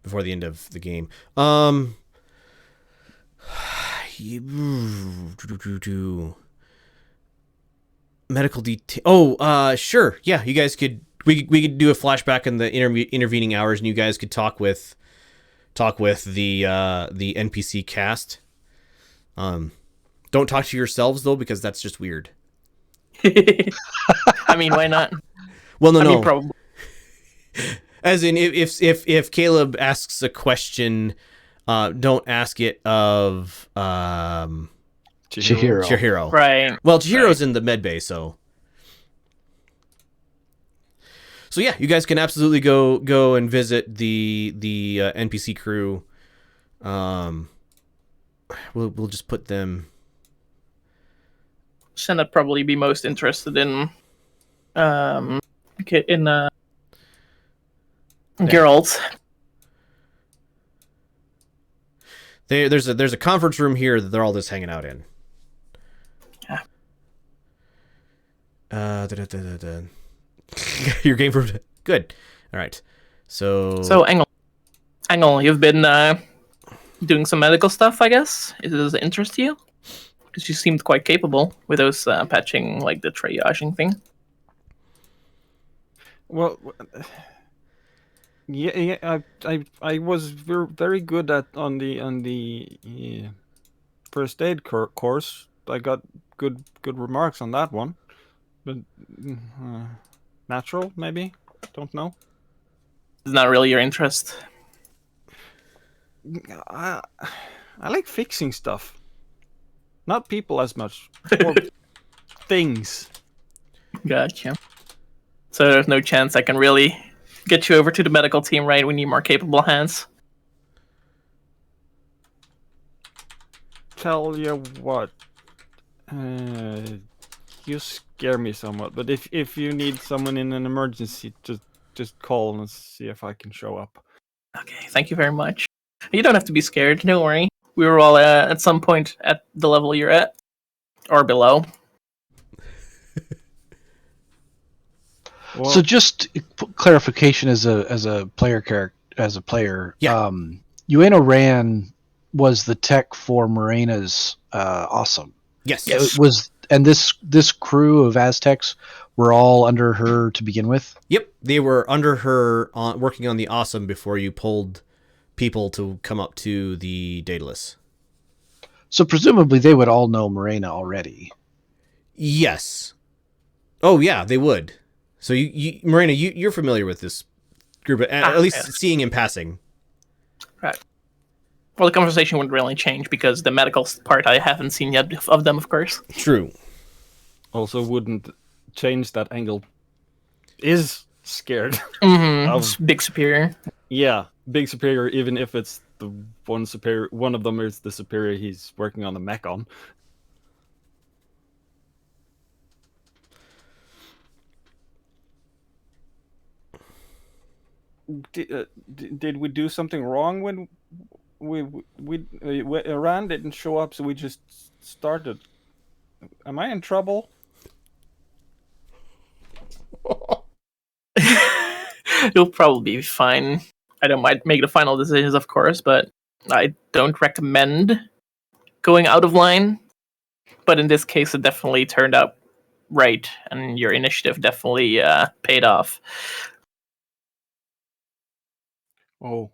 the end of the game. Medical detail. Oh, sure. Yeah, you guys could. We could do a flashback in the intervening hours, and you guys could talk with the NPC cast. Don't talk to yourselves though, because that's just weird. I mean, why not? Well, no, I no. mean, probably. As in, if Caleb asks a question, don't ask it of Chihiro. Chihiro. Right. Well, Chihiro's in the med bay, so yeah, you guys can absolutely go and visit the NPC crew. We'll just put them. Senna probably be most interested in Geralt. There's a conference room here that they're all just hanging out in. Yeah. Your game for good. All right. So Engel, you've been doing some medical stuff, I guess. Does it interest you? Because you seemed quite capable with those patching, like the triaging thing. Well, yeah, I was very good on the first aid course. I got good remarks on that one, but natural maybe, don't know. It's not really your interest. I like fixing stuff, not people as much, or things. Gotcha. So there's no chance I can really get you over to the medical team, right? We need more capable hands. Tell you what, you scare me somewhat. But if you need someone in an emergency, just call and see if I can show up. Okay, thank you very much. You don't have to be scared. Don't worry. We were all at some point at the level you're at, or below. So just clarification as a player. Yeah. Ueno Ran was the tech for Morena's Awesome. yes. It was, and this crew of Aztecs were all under her to begin with. Yep, they were under her working on the Awesome before you pulled people to come up to the Daedalus. So presumably they would all know Morena already. Yes. Oh yeah, they would. So you Morena, you're familiar with this group, at least yes. seeing in passing. Right. Well, the conversation wouldn't really change because the medical part I haven't seen yet of them, of course. True. Also, wouldn't change that Engel is scared. Mm-hmm. Of- Big superior. Yeah, big superior. Even if it's the one superior, one of them is the superior he's working on the mech on. Did we do something wrong when Iran didn't show up? So we just started. Am I in trouble? You'll probably be fine. I don't mind make the final decisions, of course, but I don't recommend going out of line. But in this case, it definitely turned out right, and your initiative definitely paid off. Oh,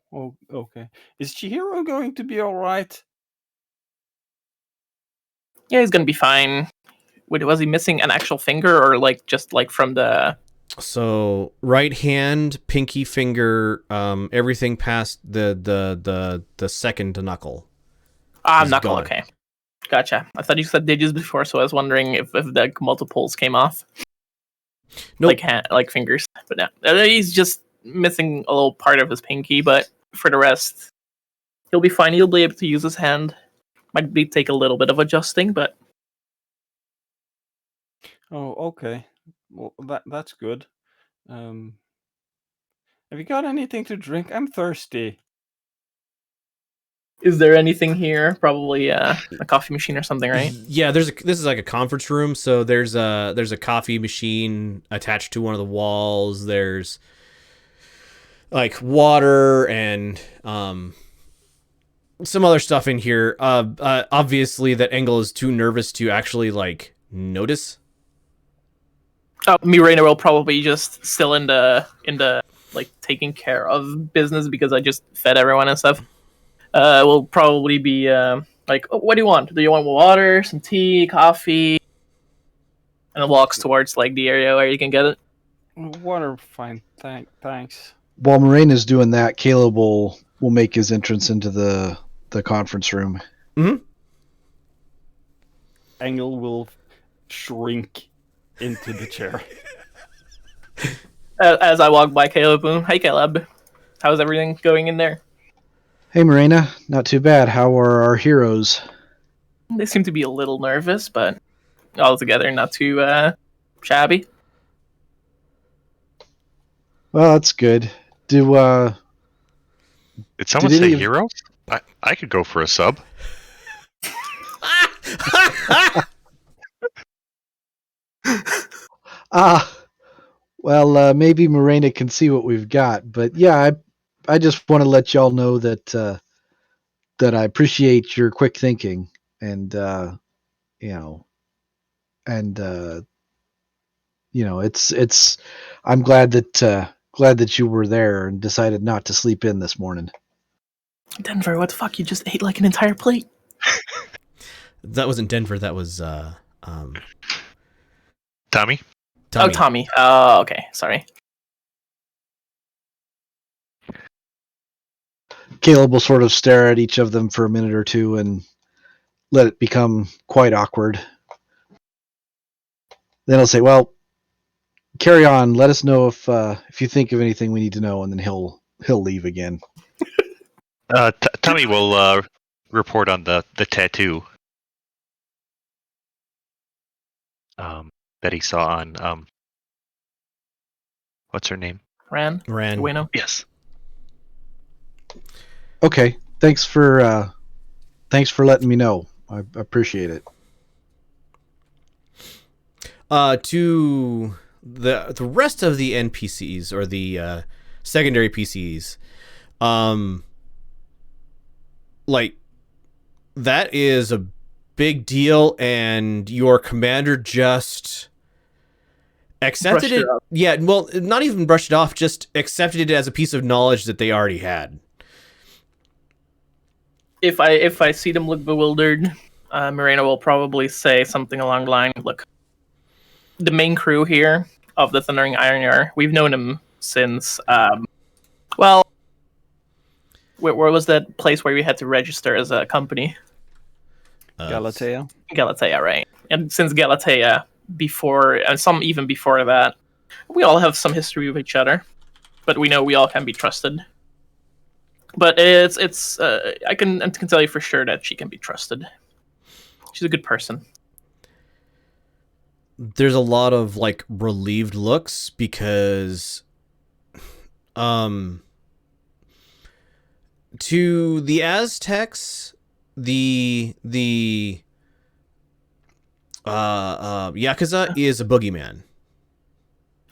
okay. Is Chihiro going to be all right? Yeah, he's gonna be fine. Wait, was he missing an actual finger, or just from the? So right hand, pinky finger, everything past the second knuckle. He's Knuckle. gone. Okay, gotcha. I thought you said digits before, so I was wondering if the multiples came off. Nope. Like fingers, but no, he's just missing a little part of his pinky. But for the rest, he'll be fine. He'll be able to use his hand. Might take a little bit of adjusting, but Oh, okay. Well, that's good. Have you got anything to drink? I'm thirsty. is there anything here? Probably a coffee machine or something, right? Yeah, this is like a conference room, so there's a coffee machine attached to one of the walls. There's like water and some other stuff in here. Obviously, that Engel is too nervous to actually like notice. Oh, Mirena will probably just still in the like taking care of business because I just fed everyone and stuff. Will probably be like, oh, what do you want? Do you want water, some tea, coffee? And it walks towards like the area where you can get it. Water, fine. Thanks. While Moraine is doing that, Caleb will make his entrance into the conference room. Mm-hmm. Engel will shrink into the chair. As I walk by Caleb, hey Caleb, how's everything going in there? Hey, Morena, not too bad. How are our heroes? They seem to be a little nervous, but altogether not too shabby. Well, that's good. Did someone Did say any of- heroes? I could go for a sub. Well, maybe Morena can see what we've got, but yeah, I just want to let y'all know that that I appreciate your quick thinking, and you know, and it's. I'm glad that you were there and decided not to sleep in this morning. Denver, what the fuck? You just ate like an entire plate. That wasn't Denver. That was Tommy? Oh, Tommy. Oh, okay. Sorry. Caleb will sort of stare at each of them for a minute or two and let it become quite awkward. Then he'll say, "Well, carry on. Let us know if you think of anything we need to know," and then he'll leave again. Tommy will report on the tattoo that he saw on what's her name? Ran. Bueno. Yes. Okay. Thanks for letting me know. I appreciate it. To the rest of the NPCs or the secondary PCs, like that is a big deal, and your commander just accepted it. Yeah, well, not even brushed it off, just accepted it as a piece of knowledge that they already had. If I see them look bewildered, Morena will probably say something along the line, look, the main crew here of the Thundering Einherjar, we've known him since, well, where was that place where we had to register as a company? Galatea. Galatea, right? And since Galatea, before, and some even before that, we all have some history with each other, but we know we all can be trusted. But it's I can tell you for sure that she can be trusted. She's a good person. There's a lot of like relieved looks because to the Aztecs, the Yakuza is a boogeyman.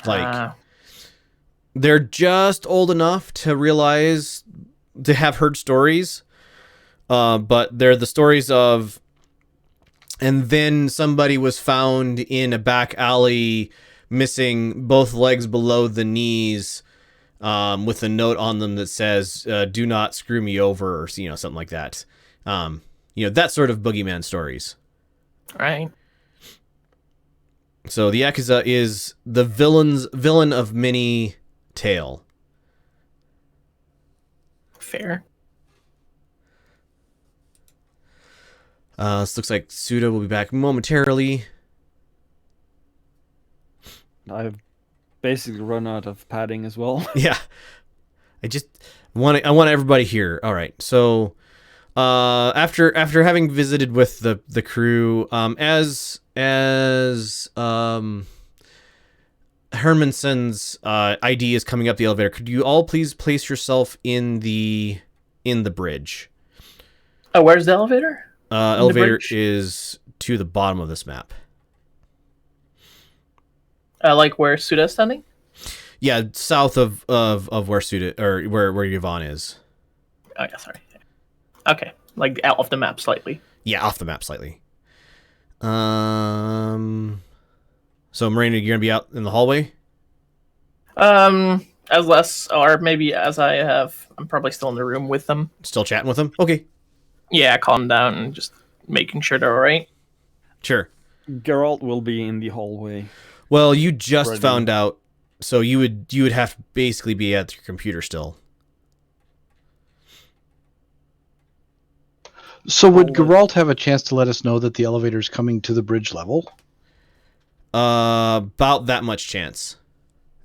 Like they're just old enough to realize, to have heard stories, but they're the stories of, and then somebody was found in a back alley missing both legs below the knees, with a note on them that says, do not screw me over, or something like that. That sort of boogeyman stories. Right. So the Yakuza is the villain of many tale. Fair. This looks like Suda will be back momentarily. I've basically run out of padding as well. Yeah. I want everybody here. All right. So, after having visited with the crew, as Hermanson's ID is coming up the elevator, could you all please place yourself in the bridge? Oh, where's the elevator? Elevator is to the bottom of this map. Like where Suda's standing? Yeah, south of where Suda, or where Yvonne is. Oh yeah, sorry. Okay, like out off the map slightly. Yeah, off the map slightly. So Marina, you're gonna be out in the hallway? As less, or maybe as I have, I'm probably still in the room with them. Still chatting with them? Okay. Yeah, calm down and just making sure they're alright. Sure. Geralt will be in the hallway. Well, you just Ready. found out, so you would have to basically be at your computer still. So would Geralt have a chance to let us know that the elevator's coming to the bridge level? About that much chance.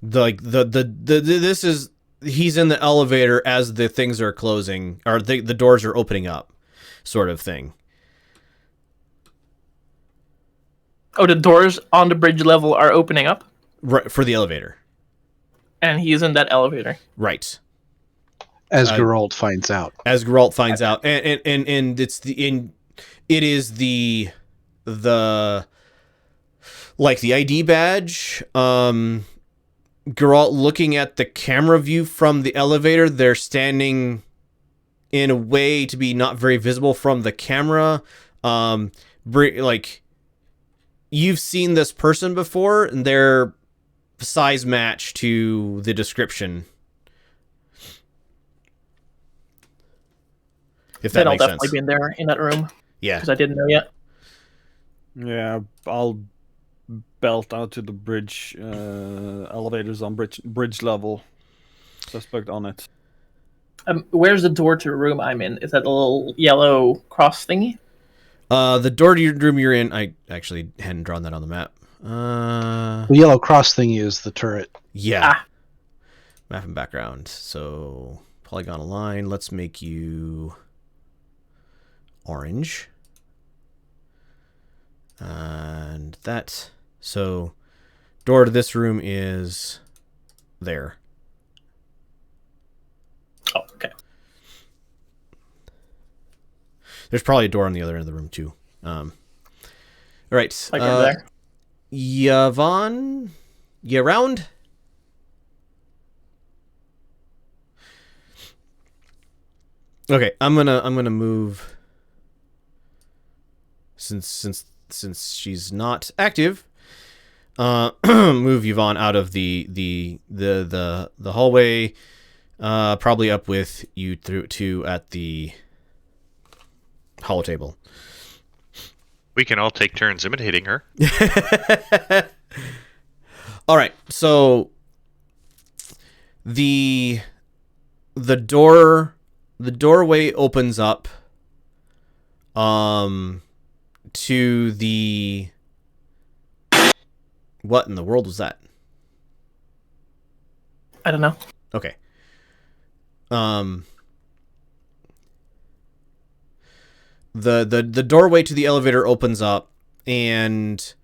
This is, he's in the elevator as the things are closing, or the doors are opening up, sort of thing. Oh, the doors on the bridge level are opening up, Right, for the elevator. and he's in that elevator. Right. As Geralt finds out. As Geralt finds out, and it is the like the ID badge. Geralt looking at the camera view from the elevator. They're standing in a way to be not very visible from the camera. Like, you've seen this person before, and their size match to the description. If that Then I'll makes definitely sense. be in there in that room Yeah. because I didn't know yet. Yeah, I'll belt out to the bridge. Elevators on bridge level. Suspect on it. Where's the door to the room I'm in? Is that the little yellow cross thingy? The door to your room you're in, I actually hadn't drawn that on the map. The yellow cross thingy is the turret. Yeah. Ah. Map and background. So, polygon line. Let's make you orange. And that. So, door to this room is there. Oh, okay. There's probably a door on the other end of the room, too. All right. Like over there. Yvonne? You around? Okay, I'm gonna move since she's not active. Move Yvonne out of the hallway. Probably up with you through to at the hollow table. We can all take turns imitating her. All right, so the doorway opens up to the, what in the world was that? I don't know. Okay. The doorway to the elevator opens up, and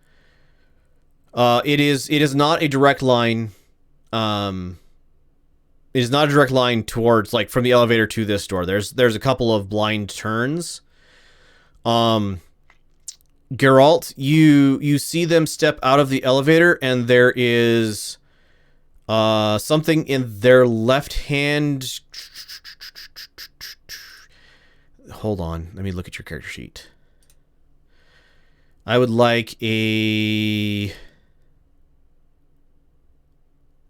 it is not a direct line. It is not a direct line towards, like, from the elevator to this door. There's a couple of blind turns. Geralt, you see them step out of the elevator, and there is something in their left hand. Hold on, let me look at your character sheet. I would like a...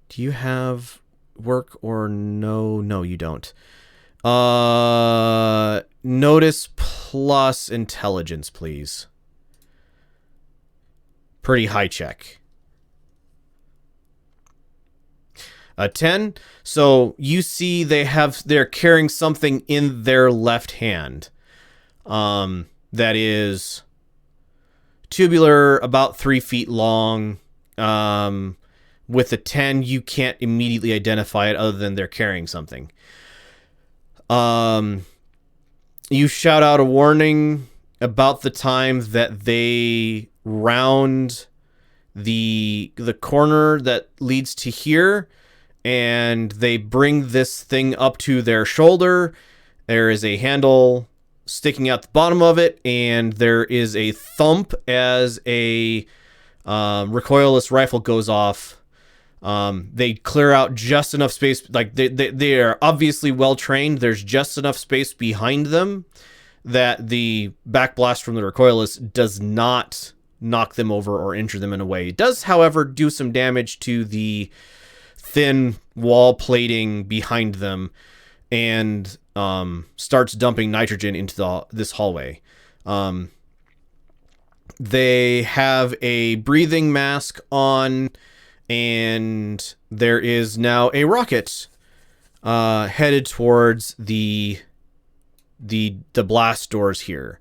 Do you have work or no? No, you don't. Notice plus intelligence, please. Pretty high check. A 10. So you see they're carrying something in their left hand. That is tubular, about 3 feet long. With a 10, you can't immediately identify it other than they're carrying something. You shout out a warning about the time that they round the corner that leads to here, and they bring this thing up to their shoulder. There is a handle sticking out the bottom of it, and there is a thump as a recoilless rifle goes off. They clear out just enough space. Like they are obviously well trained. There's just enough space behind them that the backblast from the recoilless does not knock them over or injure them in a way. It does, however, do some damage to the thin wall plating behind them and starts dumping nitrogen into this hallway. They have a breathing mask on, and there is now a rocket headed towards the blast doors here.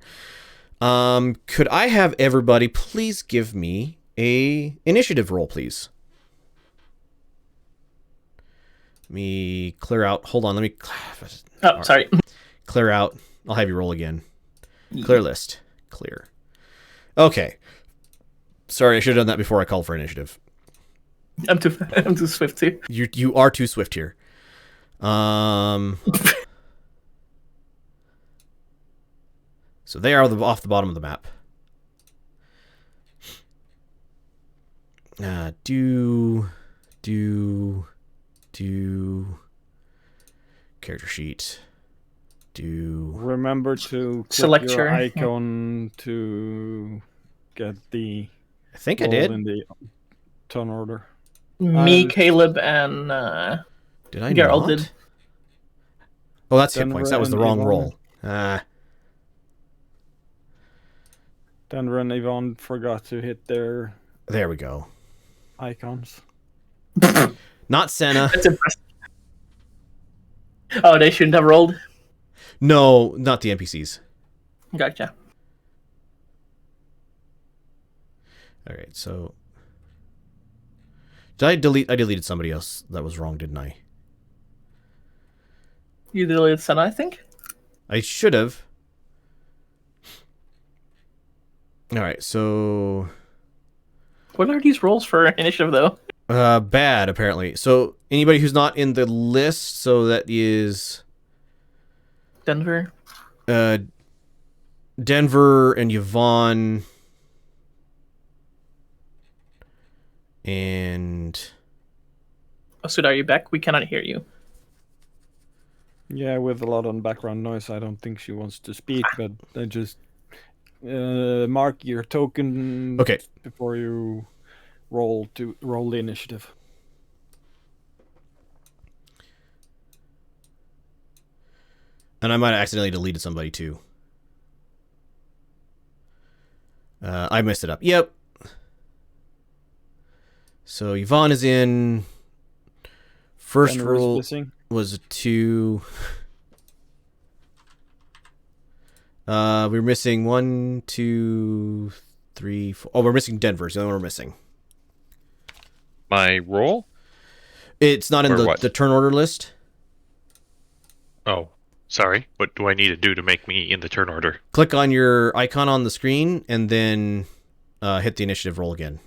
Could I have everybody please give me a initiative roll, please? Let me clear out. Hold on. Let me. Oh, sorry. Clear out. I'll have you roll again. Clear list. Clear. Okay. Sorry, I should have done that before I called for initiative. I'm too swift too. You are too swift here. So they are off the bottom of the map. Do character sheet. Remember to click Select your your- icon to get the I think I roll did. in the turn order. Me, Um, Caleb, and Did I Geralt not? did. Oh, that's hit Denver points. That was the and wrong Yvonne. roll. Denver and Yvonne forgot to hit their There we go. icons. Not Senna. That's impressive. Oh, they shouldn't have rolled. No, not the NPCs. Gotcha. All right, so did I delete? I deleted somebody else that was wrong, didn't I? You deleted Senna, I think. I should have. All right, so What are these rolls for initiative, though? bad apparently. So anybody who's not in the list, so that is Denver. Denver and Yvonne and Oh, Sud, are you back? We cannot hear you. Yeah, with a lot of background noise, I don't think she wants to speak, but I just mark your token okay. before you roll the initiative. And I might have accidentally deleted somebody too. I messed it up. Yep. So Yvonne is in. First Denver is roll missing. was a 2. We're missing 1, 2, 3, 4. Oh, we're missing Denver. So the only one we're missing. My roll? It's not in Or what? the turn order list. Oh, sorry. What do I need to do to make me in the turn order? Click on your icon on the screen and then hit the initiative roll again.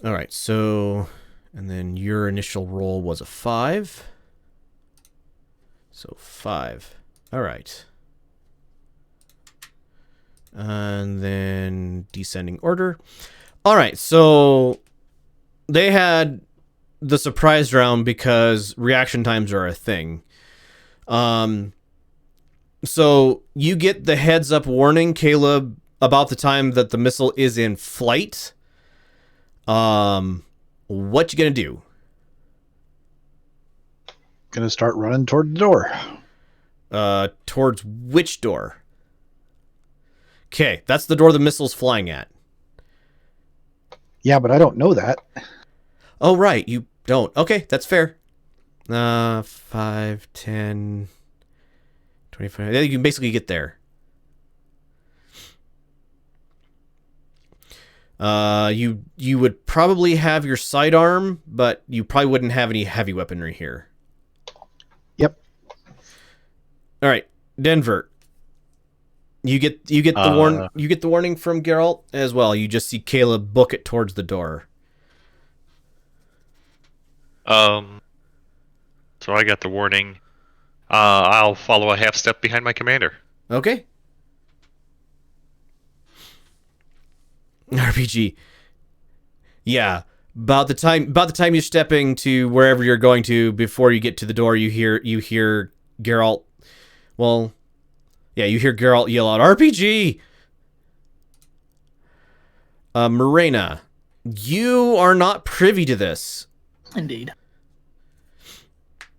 All right, so, and then your initial roll was a 5. So 5. All right. And then descending order. All right, so they had the surprise round because reaction times are a thing. So you get the heads up warning, Caleb, about the time that the missile is in flight. What you gonna do? Gonna start running toward the door. Towards which door? Okay, that's the door the missile's flying at. Yeah, but I don't know that. Oh, right, you don't. Okay, that's fair. 5, 10, 25. Yeah, you can basically get there. You would probably have your sidearm, but you probably wouldn't have any heavy weaponry here. Yep. All right, Denver. You get the warning from Geralt as well. You just see Caleb book it towards the door. So I got the warning. I'll follow a half step behind my commander. Okay. RPG. Yeah. About the time you're stepping to wherever you're going to, before you get to the door, you hear Geralt. Well, yeah, you hear Geralt yell out, RPG! Morena, you are not privy to this. Indeed.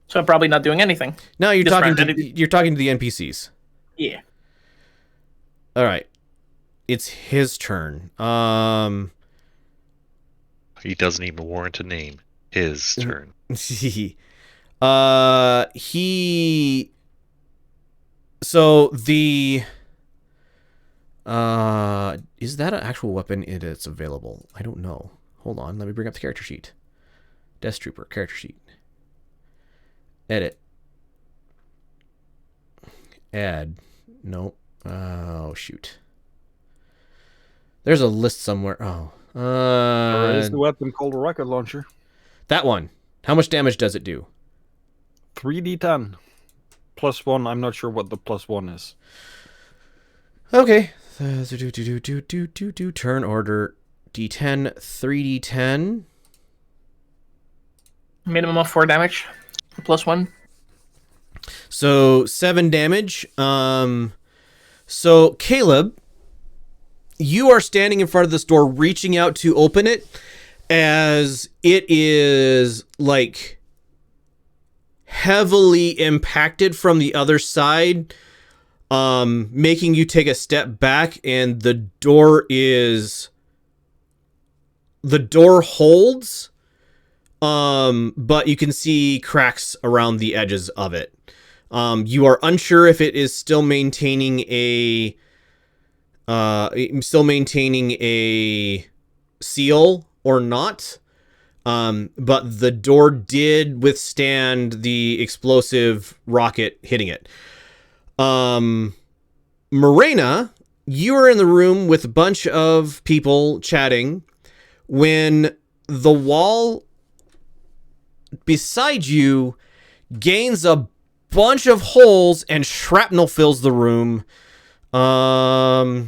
So I'm probably not doing anything. No, you're Just talking random. to the NPCs. Yeah. All right. It's his turn. He doesn't even warrant a name. His turn. He. So the. Is that an actual weapon? It's available. I don't know. Hold on. Let me bring up the character sheet. Death Trooper character sheet. Edit. Add. Nope. Oh shoot. There's a list somewhere. Oh. There is the weapon called a rocket launcher. That one. How much damage does it do? 3d10. +1. I'm not sure what the +1 is. Okay. Turn order. D10, 3d10. Minimum of 4 damage. +1. So 7 damage. So Caleb, you are standing in front of this door, reaching out to open it, as it is like heavily impacted from the other side, making you take a step back, and the door holds, but you can see cracks around the edges of it. You are unsure if it is still maintaining a seal or not. But the door did withstand the explosive rocket hitting it. Morena, you are in the room with a bunch of people chatting when the wall beside you gains a bunch of holes and shrapnel fills the room. I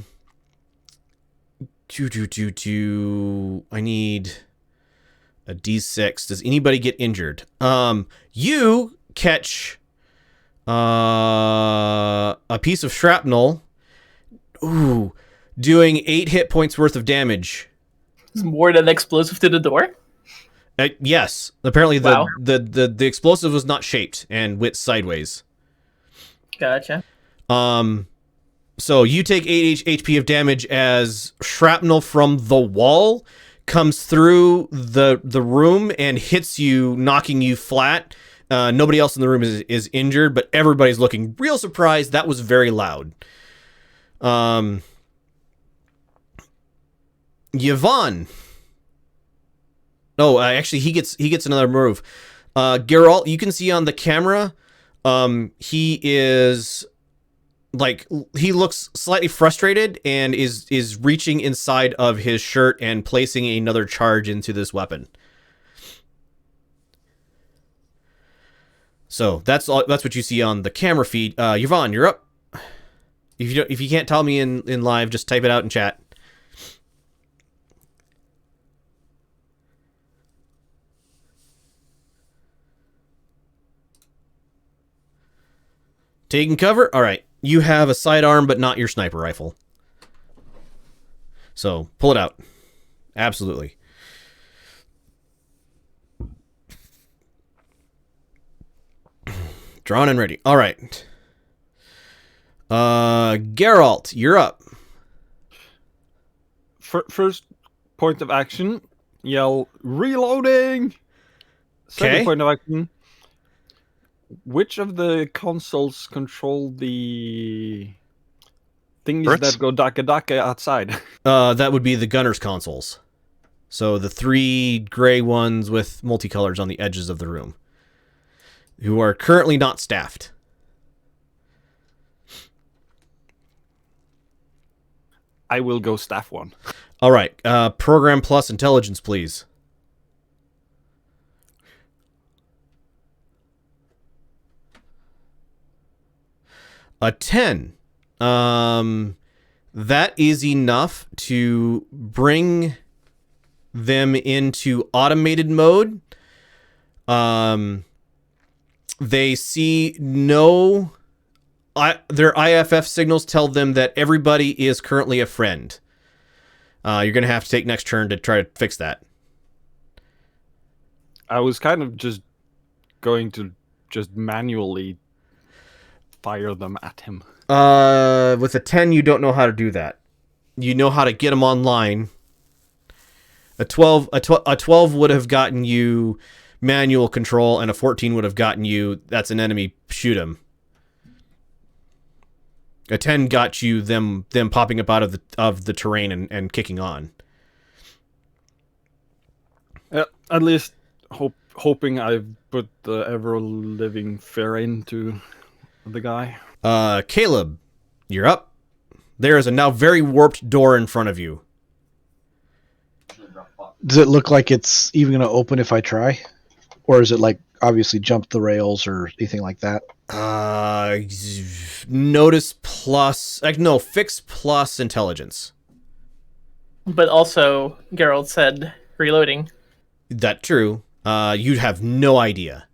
need a D6. Does anybody get injured? You catch a piece of shrapnel. Ooh, doing 8 hit points worth of damage. Is more than explosive to the door? Yes. Apparently Wow. the explosive was not shaped and went sideways. Gotcha. So you take 8 HP of damage as shrapnel from the wall comes through the room and hits you, knocking you flat. Nobody else in the room is injured, but everybody's looking real surprised. That was very loud. Yvonne. Oh, actually, he gets another move. Geralt, you can see on the camera, he is like, he looks slightly frustrated and is reaching inside of his shirt and placing another charge into this weapon. So that's what you see on the camera feed. Yvonne, you're up. If you can't tell me in live, just type it out in chat. Taking cover? All right. You have a sidearm, but not your sniper rifle. So, pull it out. Absolutely. Drawn and ready. All right. Geralt, you're up. First point of action, yell, reloading! Second Okay. point of action, which of the consoles control the things Turrets? that go daka daka outside? That would be the gunner's consoles. So the 3 gray ones with multicolors on the edges of the room, who are currently not staffed. I will go staff one. All right. Program plus intelligence, please. A 10. That is enough to bring them into automated mode. They see no... their IFF signals tell them that everybody is currently a friend. You're going to have to take next turn to try to fix that. I was kind of just going to just manually fire them at him. With a 10, you don't know how to do that. You know how to get them online. A 12 would have gotten you manual control, and a 14 would have gotten you, that's an enemy, shoot him. A 10 got you them popping up out of the terrain and kicking on. At least hoping I've put the ever-living fear into the guy. Caleb, you're up. There is a now very warped door in front of you. Does it look like it's even going to open if I try? Or is it like obviously jump the rails or anything like that? Notice plus... no, fix plus intelligence. But also, Geralt said reloading. That's true. You'd have no idea.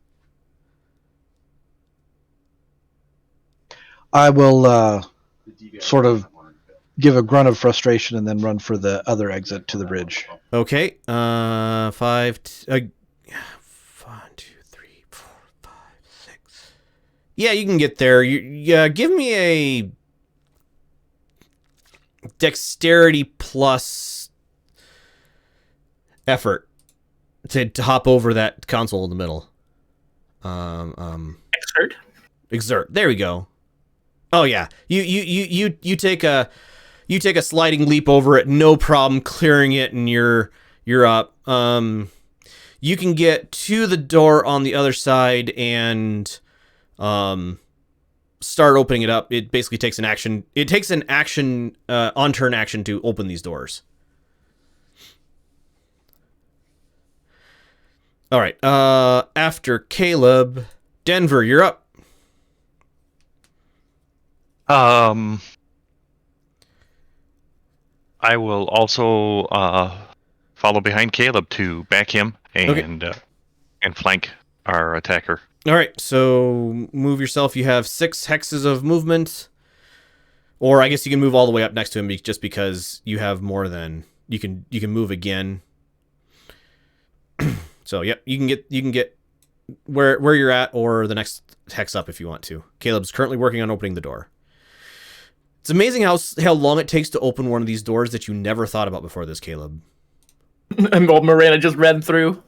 I will sort of give a grunt of frustration and then run for the other exit to the bridge. Okay. 1, 2, 3, 4, 5, 6. Yeah, you can get there. Give me a dexterity plus effort to hop over that console in the middle. Exert. There we go. Oh yeah. You take a sliding leap over it, no problem, clearing it, and you're up. You can get to the door on the other side and start opening it up. It basically takes an action. It takes an action on turn action to open these doors. All right. After Caleb, Denver, you're up. I will also follow behind Caleb to back him and flank our attacker. All right, so move yourself. You have 6 hexes of movement, or I guess you can move all the way up next to him just because you have more than you can move again. So yep, you can get where you're at or the next hex up if you want to. Caleb's currently working on opening the door. It's amazing how long it takes to open one of these doors that you never thought about before this, Caleb. And Morena just ran through.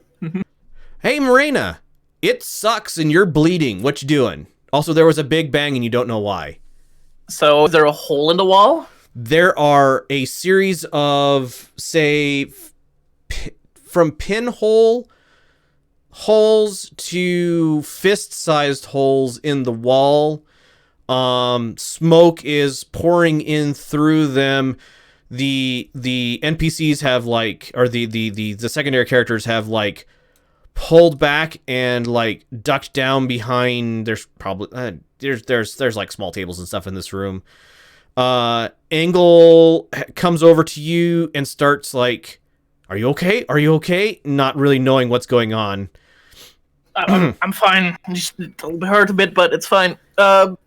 Hey, Morena, it sucks and you're bleeding. What you doing? Also, there was a big bang and you don't know why. So, is there a hole in the wall? There are a series of, say, from pinhole holes to fist-sized holes in the wall. Smoke is pouring in through them. The NPCs have the secondary characters have pulled back and ducked down behind. There's probably there's small tables and stuff in this room. Angle comes over to you and starts "Are you okay? Are you okay?" Not really knowing what's going on. I'm fine. Just hurt a bit, but it's fine.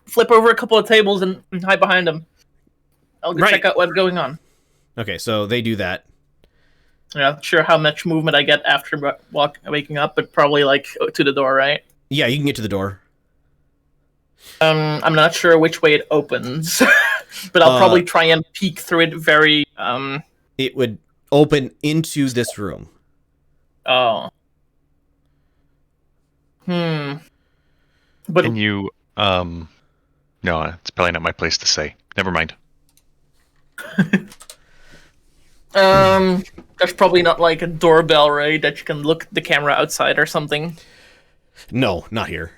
Flip over a couple of tables and hide behind them. I'll go check out what's going on. Okay, so they do that. I'm not sure how much movement I get after waking up, but probably to the door, right? Yeah, you can get to the door. I'm not sure which way it opens, but I'll probably try and peek through it very. It would open into this room. Oh. But Can you? No, it's probably not my place to say. Never mind. There's probably not a doorbell, right? That you can look at the camera outside or something. No, not here.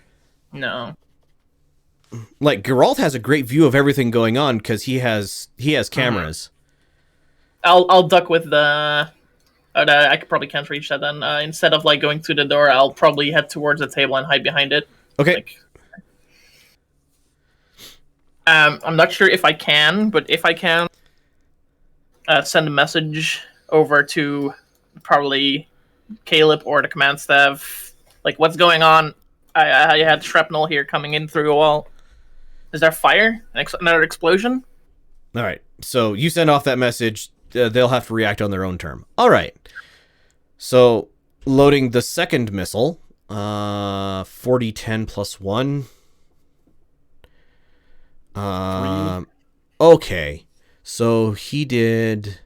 No. Geralt has a great view of everything going on because he has cameras. I'll duck with the. I probably can't reach that then. Instead of going through the door, I'll probably head towards the table and hide behind it. Okay. I'm not sure if I can, but if I can, send a message over to probably Caleb or the command staff. Like, what's going on? I had shrapnel here coming in through a wall. Is there fire? Another explosion? All right. So you send off that message. They'll have to react on their own term. All right. So loading the second missile. 40-10 plus 1. Okay. So he did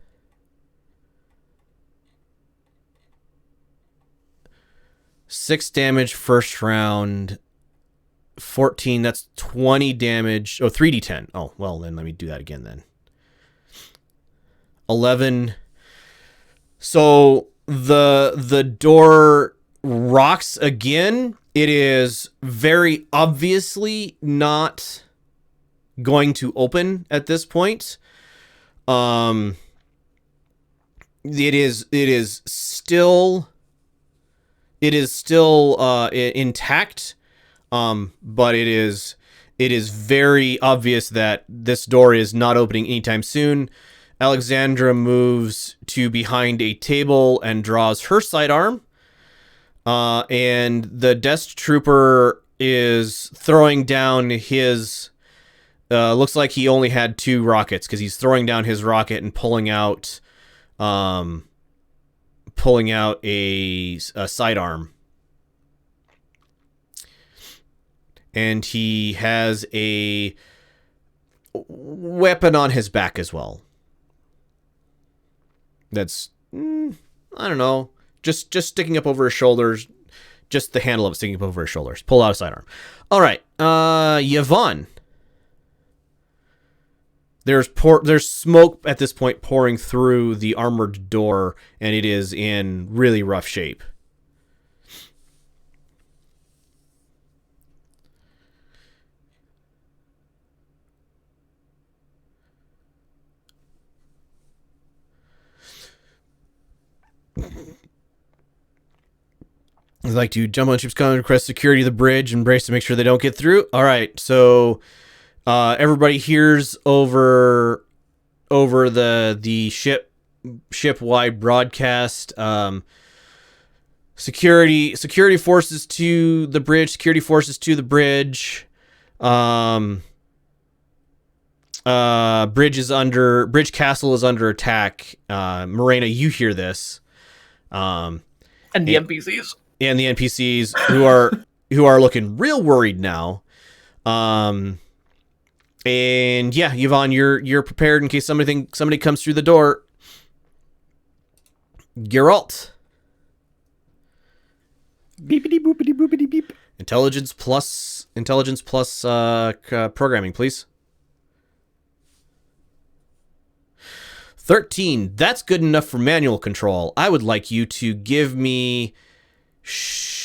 6 damage first round. 14, that's 20 damage. Oh, 3d10. Oh, well, then let me do that again then. 11. So the door rocks again. It is very obviously not going to open at this point. It is still intact. But it is very obvious that this door is not opening anytime soon. Alexandra moves to behind a table and draws her sidearm. And the desk trooper is throwing down his... looks like he only had 2 rockets, because he's throwing down his rocket and pulling out a sidearm. And he has a weapon on his back as well. That's, I don't know, just sticking up over his shoulders. Just the handle of it sticking up over his shoulders. Pull out a sidearm. All right, Yvonne. There's smoke at this point pouring through the armored door, and it is in really rough shape. I'd like to jump on ship's command, request security of the bridge, and brace to make sure they don't get through. All right, so everybody hears over the ship-wide broadcast. Security forces to the bridge. Security forces to the bridge. Bridge castle is under attack. Morena, you hear this. And the NPCs. And the NPCs who are looking real worried now. And yeah, Yvonne, you're prepared in case somebody comes through the door. Geralt. Beepity boopity boopity beep. Intelligence plus programming, please. 13. That's good enough for manual control. I would like you to give me shoot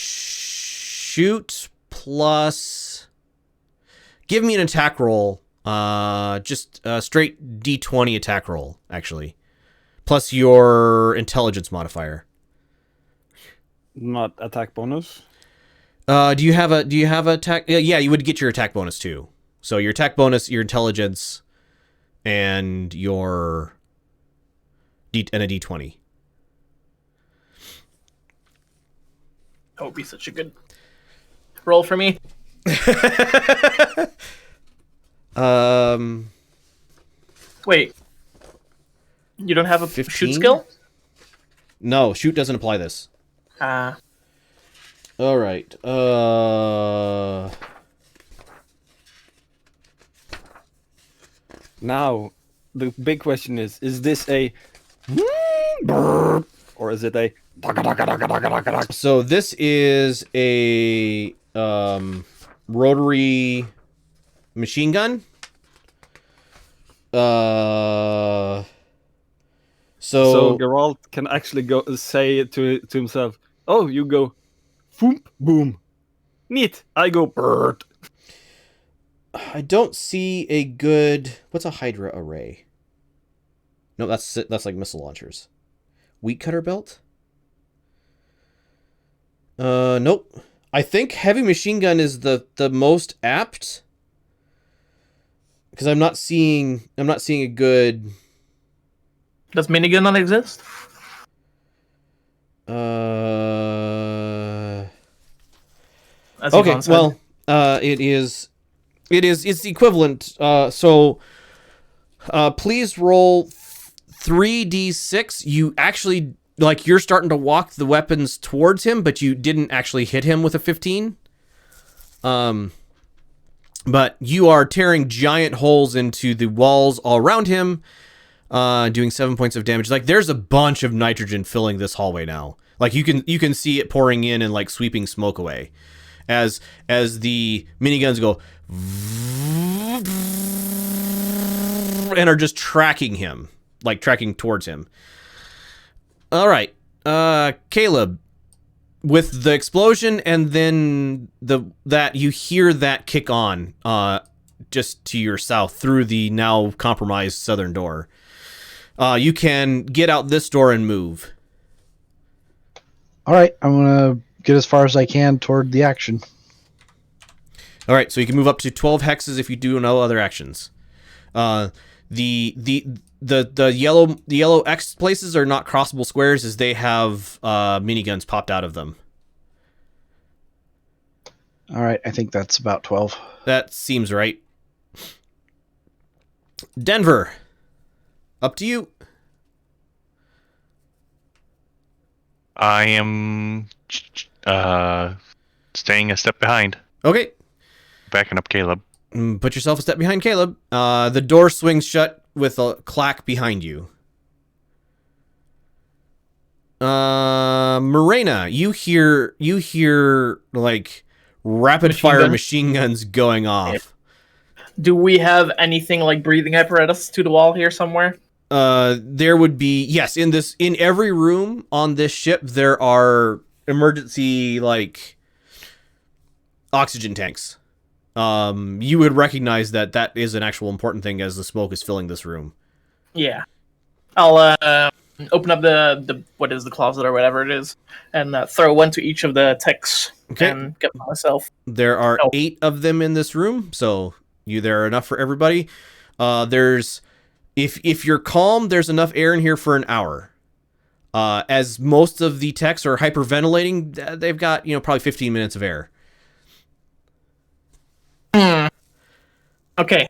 plus... Give me an attack roll. Just a straight D20 attack roll, actually. Plus your intelligence modifier. Not attack bonus. Do you have attack? Yeah, you would get your attack bonus too. So your attack bonus, your intelligence, and your a D20. That would be such a good roll for me. Wait. You don't have a 15? shoot skill? No, shoot doesn't apply this. All right. Now, the big question is this a or is it a So this is a rotary machine gun. So Geralt can actually go say it to himself. Oh, you go, foom, boom, neat. I go bird. I don't see a good. What's a Hydra array? No, that's like missile launchers. Wheat cutter belt. Nope. I think heavy machine gun is the most apt. Because I'm not seeing a good. Does minigun not exist? As Okay, Yvonne said. well, it's the equivalent. So please roll 3d6. You actually, like, you're starting to walk the weapons towards him, but you didn't actually hit him with a 15. But you are tearing giant holes into the walls all around him, doing 7 points of damage. Like, there's a bunch of nitrogen filling this hallway now. Like, you can see it pouring in and like sweeping smoke away as the miniguns go and are just tracking him, like tracking towards him. All right, Caleb, with the explosion and then that you hear that kick on just to your south through the now compromised southern door. You can get out this door and move. All right, I'm gonna get as far as I can toward the action. All right, so you can move up to 12 hexes if you do no other actions. The yellow X places are not crossable squares, as they have miniguns popped out of them. All right, I think that's about 12. That seems right. Denver, up to you. I am staying a step behind, Okay, backing up Caleb. put yourself a step behind Caleb. The door swings shut with a clack behind you. Morena, you hear like rapid fire machine guns going off. Do we have anything like breathing apparatus to the wall here somewhere? There would be, yes, in every room on this ship there are emergency like oxygen tanks. You would recognize that is an actual important thing as the smoke is filling this room. Yeah. I'll open up the what is the closet or whatever it is, and throw one to each of the techs. Okay. And get myself. There are 8 of them in this room, so there are enough for everybody. There's if you're calm, there's enough air in here for an hour. As most of the techs are hyperventilating, they've got probably 15 minutes of air. Okay.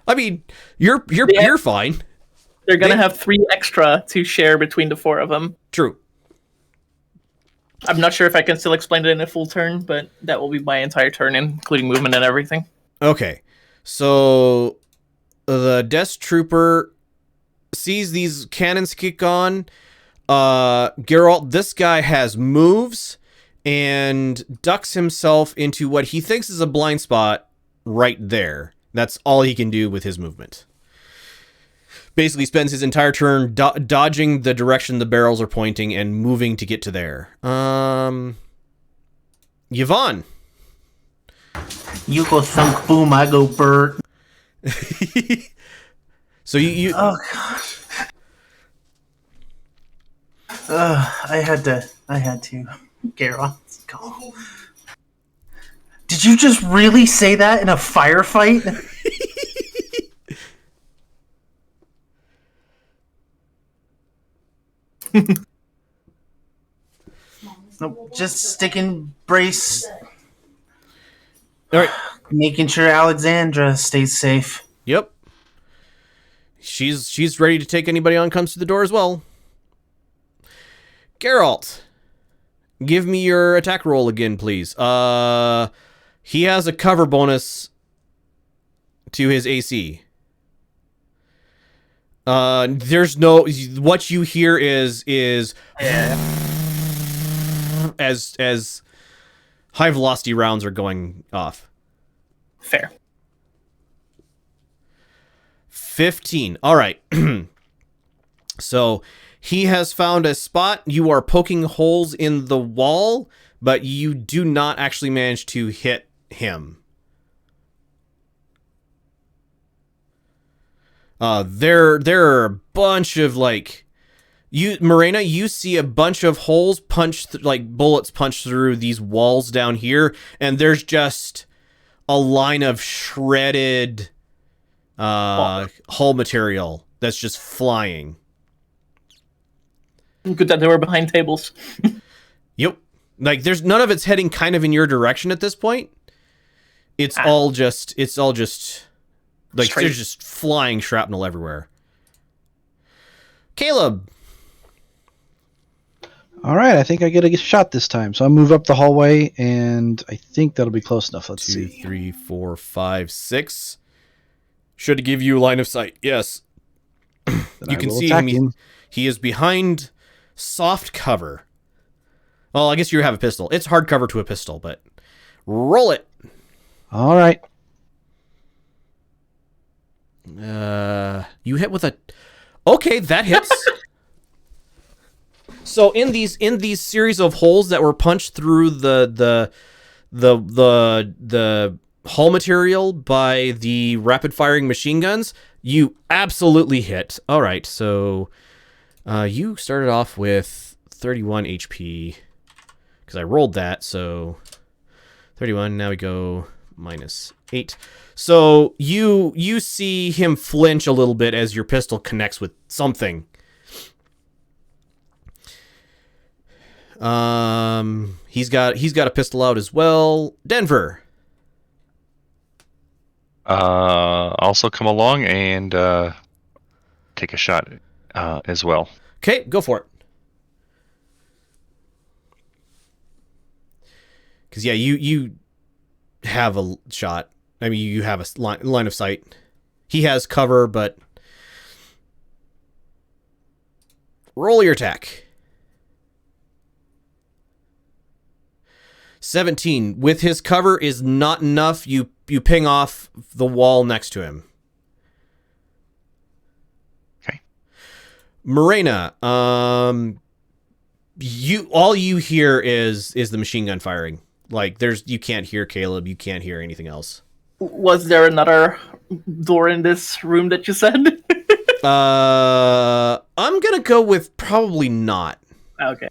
I mean, you're fine. They're gonna have 3 extra to share between the 4 of them. True. I'm not sure if I can still explain it in a full turn, but that will be my entire turn, including movement and everything. Okay, so the desk trooper sees these cannons kick on. Geralt, this guy has moves and ducks himself into what he thinks is a blind spot right there. That's all he can do with his movement. Basically spends his entire turn dodging the direction the barrels are pointing and moving to get to there. Yvonne. You go thunk boom, I go Bert. So you Oh gosh. I had to. Geralt, go. Did you just really say that in a firefight? Nope, just sticking brace. all right. Making sure Alexandra stays safe. Yep. She's ready to take anybody on comes to the door as well. Geralt, give me your attack roll again, please. He has a cover bonus to his AC. There's no, what you hear is as high velocity rounds are going off. Fair. 15. All right. So he has found a spot. You are poking holes in the wall, but you do not actually manage to hit him. There are a bunch of Morena, you see a bunch of holes punched, bullets punched through these walls down here, and there's just a line of shredded hull material that's just flying. Good that they were behind tables. Yep. Like there's none of it's heading kind of in your direction at this point. It's all just like Straight. there's just flying shrapnel everywhere. Caleb. All right, I think I get a shot this time. So I move up the hallway, and I think that'll be close enough. Let's 2, see. 3, 4, 5, 6. Should give you line of sight. Yes. Then You I can will see attack him. He is behind soft cover. Well, I guess you have a pistol. It's hard cover to a pistol, but roll it. All right. You hit with a. Okay, that hits. So in these series of holes that were punched through the hull material by the rapid firing machine guns, you absolutely hit. All right, so you started off with 31 HP because I rolled that. So 31. Now we go -8. So you see him flinch a little bit as your pistol connects with something. He's got a pistol out as well. Denver. Also come along and take a shot as well. Okay, go for it. Because yeah, you have a shot. I mean, you have a line of sight. He has cover, but roll your attack. 17. With his cover is not enough. You ping off the wall next to him. Okay. Morena, all you hear is the machine gun firing. Like you can't hear Caleb, you can't hear anything else. Was there another door in this room that you said? I'm gonna go with probably not. Okay.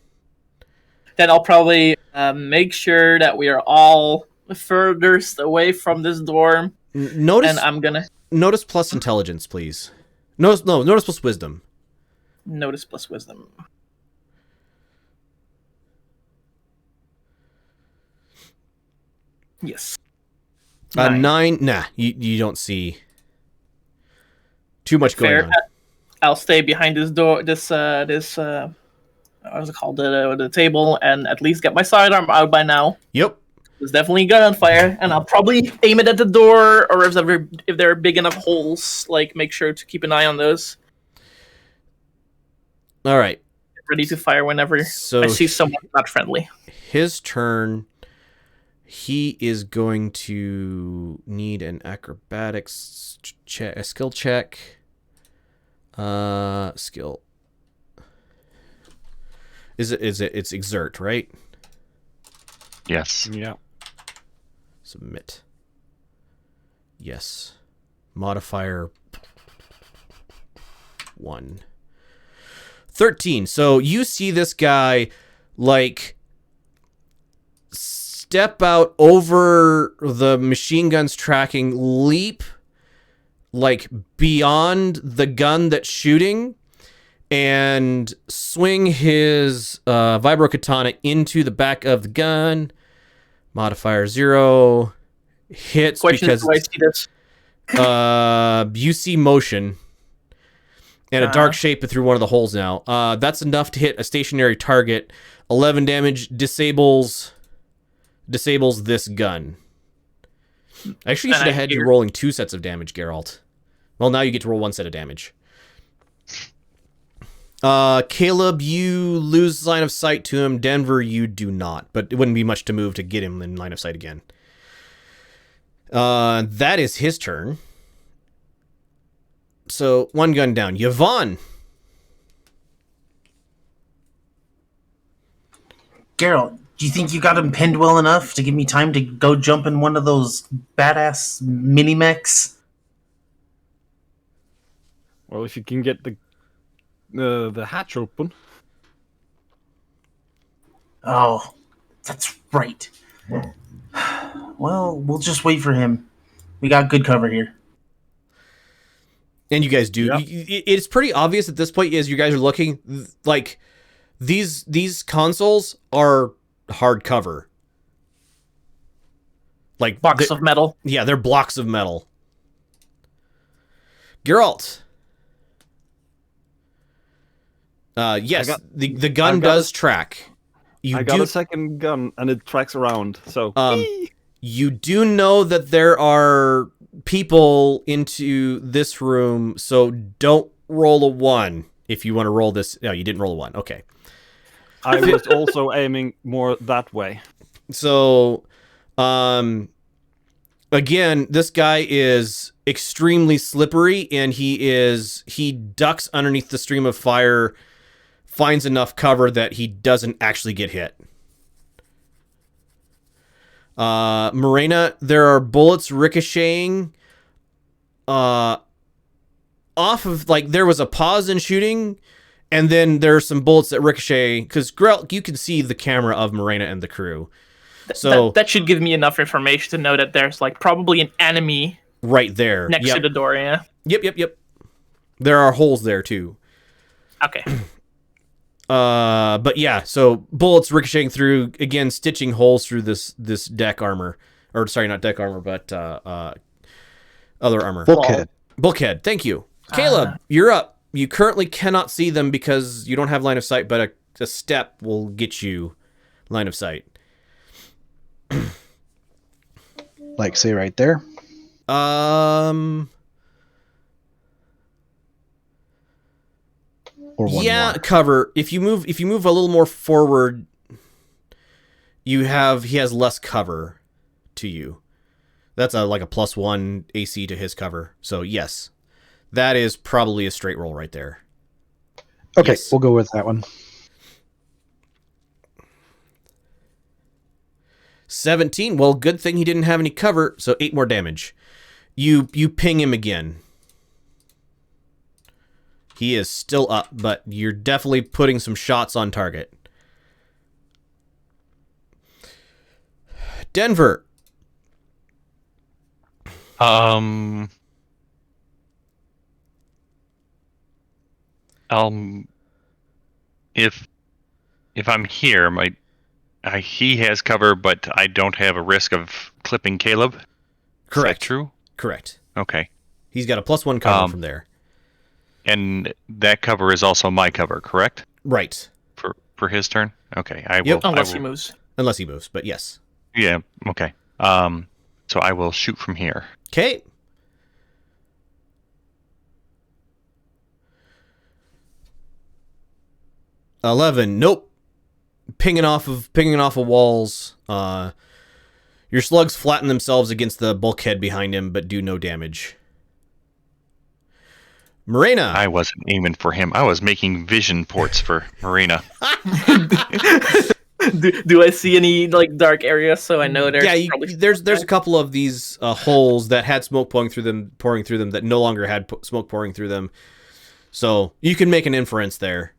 Then I'll probably make sure that we are all furthest away from this door. Notice, and I'm gonna notice plus intelligence, please. Notice plus wisdom. notice plus wisdom. Yes. 9. Nah, you don't see too much Fair. going on. I'll stay behind this door. This what was it called? The table, and at least get my sidearm out by now. Yep. There's definitely a gun on fire, and I'll probably aim it at the door, or if there are big enough holes, like make sure to keep an eye on those. All right. Ready to fire whenever So I see someone not friendly. his turn. He is going to need an acrobatics check, a skill check. Skill. It's exert, right? Yes. Yeah. Submit. Yes. Modifier 1. 13. So you see this guy like step out over the machine gun's tracking, leap like beyond the gun that's shooting, and swing his vibro katana into the back of the gun. Modifier 0. Hits Question because is, do I see this? you see motion and a dark shape through one of the holes now. That's enough to hit a stationary target. 11 damage, disables this gun. Actually, you should have had you rolling 2 sets of damage, Geralt. Well, now you get to roll 1 set of damage. Caleb, you lose line of sight to him. Denver, you do not. But it wouldn't be much to move to get him in line of sight again. That is his turn. So, 1 gun down. Yvonne. Geralt, do you think you got him pinned well enough to give me time to go jump in one of those badass mini mechs? Well, if you can get the hatch open. Oh, that's right. Well, we'll just wait for him. We got good cover here. And you guys do. Yeah. It's pretty obvious at this point as you guys are looking, like these consoles are hardcover. Like Box of metal. yeah, they're blocks of metal. Geralt. Yes, the gun I've got does track. I got a second gun and it tracks around. So you do know that there are people into this room, so don't roll a 1 if you want to roll this. No, you didn't roll a 1. Okay. I was also aiming more that way. So, again, this guy is extremely slippery, and he ducks underneath the stream of fire, finds enough cover that he doesn't actually get hit. Morena, there are bullets ricocheting off of, like, there was a pause in shooting, and then there are some bullets that ricochet, because Grell, you can see the camera of Morena and the crew. So that should give me enough information to know that there's like probably an enemy right there next to the door. Yeah. Yep. There are holes there too. Okay. But yeah, so bullets ricocheting through, again, stitching holes through this deck armor, or sorry, not deck armor, but other armor. Bulkhead. Thank you, Caleb. You're up. You currently cannot see them because you don't have line of sight, but a step will get you line of sight. Like, say right there. Or one yeah, more. cover. If you move a little more forward, he has less cover to you. That's like a +1 AC to his cover. So yes, that is probably a straight roll right there. Okay, Yes. we'll go with that one. 17. Well, good thing he didn't have any cover, so 8 more damage. You ping him again. He is still up, but you're definitely putting some shots on target. Denver. If I'm here, he has cover, but I don't have a risk of clipping Caleb. Correct. Is that true? Correct. Okay. He's got a +1 cover from there. And that cover is also my cover, correct? Right. For his turn? Okay. I Yep. will. Unless he moves. Unless he moves, but yes. Yeah, okay. So I will shoot from here. Okay. $11. Nope. Pinging off of walls. Your slugs flatten themselves against the bulkhead behind him, but do no damage. Morena. I wasn't aiming for him. I was making vision ports for Marina. Do I see any like dark areas so I know there's there's a couple of these holes that had smoke pouring through them that no longer had smoke pouring through them. So you can make an inference there.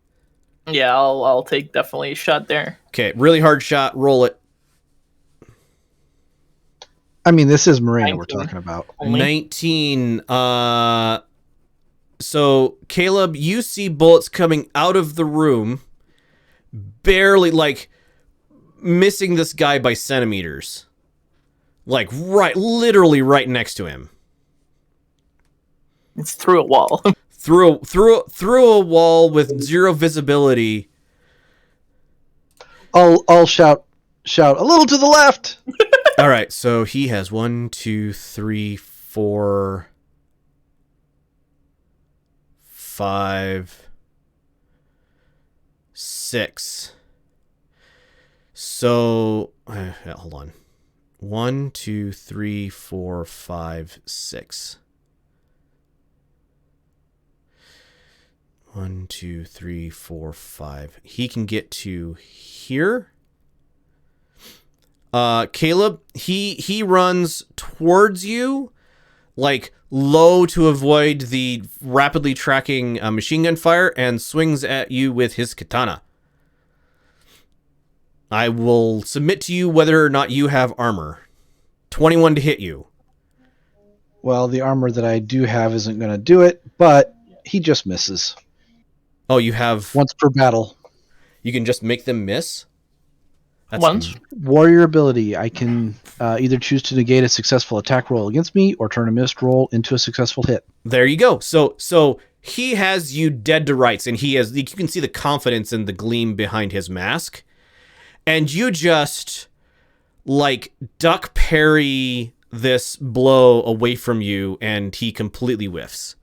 Yeah, I'll take definitely a shot there. Okay, really hard shot. Roll it. I mean, this is Marina 19. we're talking about. Only. 19. So Caleb, you see bullets coming out of the room, barely, like, missing this guy by centimeters. Like, literally right next to him. It's through a wall. Through a wall with zero visibility. I'll shout a little to the left. All right, so he has 1, 2, 3, 4, 5, 6. So hold on. 1, 2, 3, 4, 5, 6. 1, 2, 3, 4, 5. He can get to here. Caleb, he runs towards you, like low to avoid the rapidly tracking machine gun fire, and swings at you with his katana. I will submit to you whether or not you have armor. 21 to hit you. Well, the armor that I do have isn't going to do it, but he just misses Oh, you have. once per battle. You can just make them miss? That's Once. Warrior ability. I can either choose to negate a successful attack roll against me or turn a missed roll into a successful hit. There you go. So he has you dead to rights, and you can see the confidence in the gleam behind his mask. And you just, like, duck parry this blow away from you, and he completely whiffs.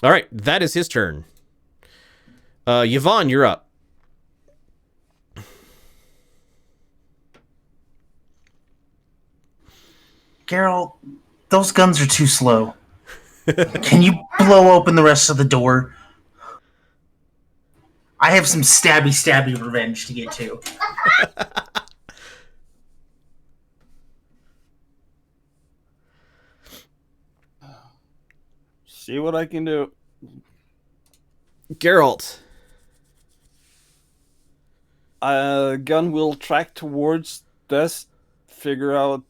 All right, that is his turn. Yvonne, you're up. Geralt, those guns are too slow. Can you blow open the rest of the door? I have some stabby revenge to get to. See what I can do. Geralt. Gun will track towards this, figure out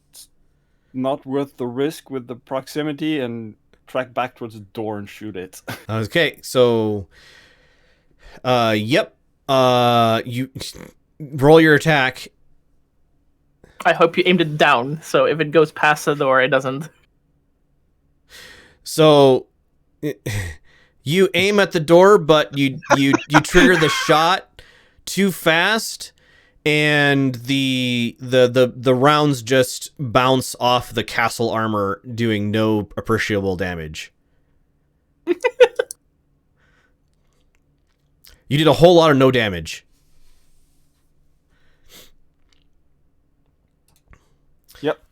not worth the risk with the proximity, and track back towards the door and shoot it. Okay, so... yep. You roll your attack. I hope you aimed it down, so if it goes past the door, it doesn't. So... You aim at the door, but you trigger the shot too fast, and the rounds just bounce off the castle armor, doing no appreciable damage. You did a whole lot of no damage. Yep.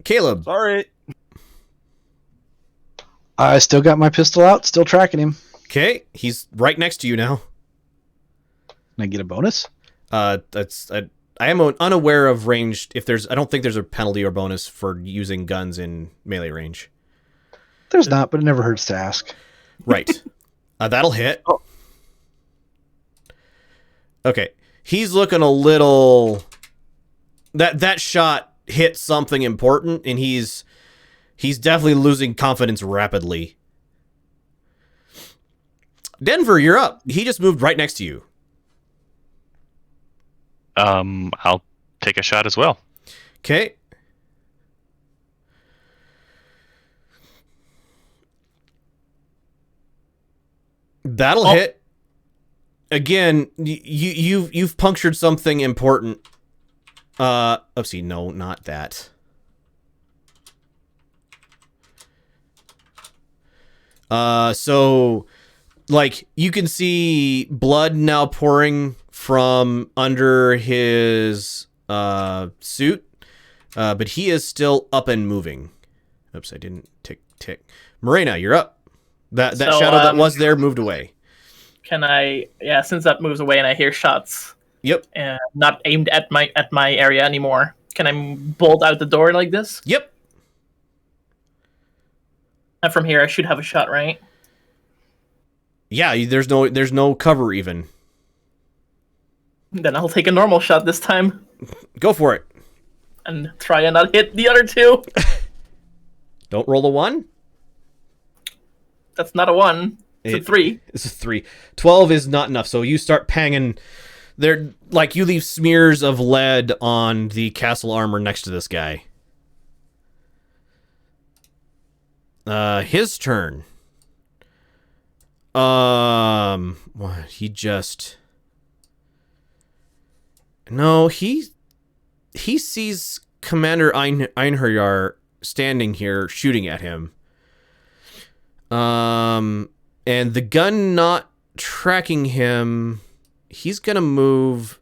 Caleb. Sorry. I still got my pistol out, still tracking him. Okay, he's right next to you now. Can I get a bonus? I am unaware of ranged. I don't think there's a penalty or bonus for using guns in melee range. There's not, but it never hurts to ask. Right. That'll hit. Okay, he's looking a little. That shot hit something important, and he's definitely losing confidence rapidly. Denver, you're up. He just moved right next to you. I'll take a shot as well. Okay. That'll hit. Again, you've punctured something important. Oopsie, no, not that. So, like, you can see blood now pouring from under his suit, but he is still up and moving. Oops, I didn't tick. Morena, you're up. That shadow that was there moved away. Can I? Yeah, since that moves away and I hear shots. Yep. And not aimed at my area anymore. Can I bolt out the door like this? Yep. And from here, I should have a shot, right? Yeah, there's no cover even. Then I'll take a normal shot this time. Go for it. And try and not hit the other two. Don't roll a 1. That's not a 1. It's a 3. It's a 3. 12 is not enough, so you start panging. There, like, you leave smears of lead on the castle armor next to this guy. His turn. What, he just... No, he sees Commander Einherjar standing here shooting at him. And the gun not tracking him, he's gonna move.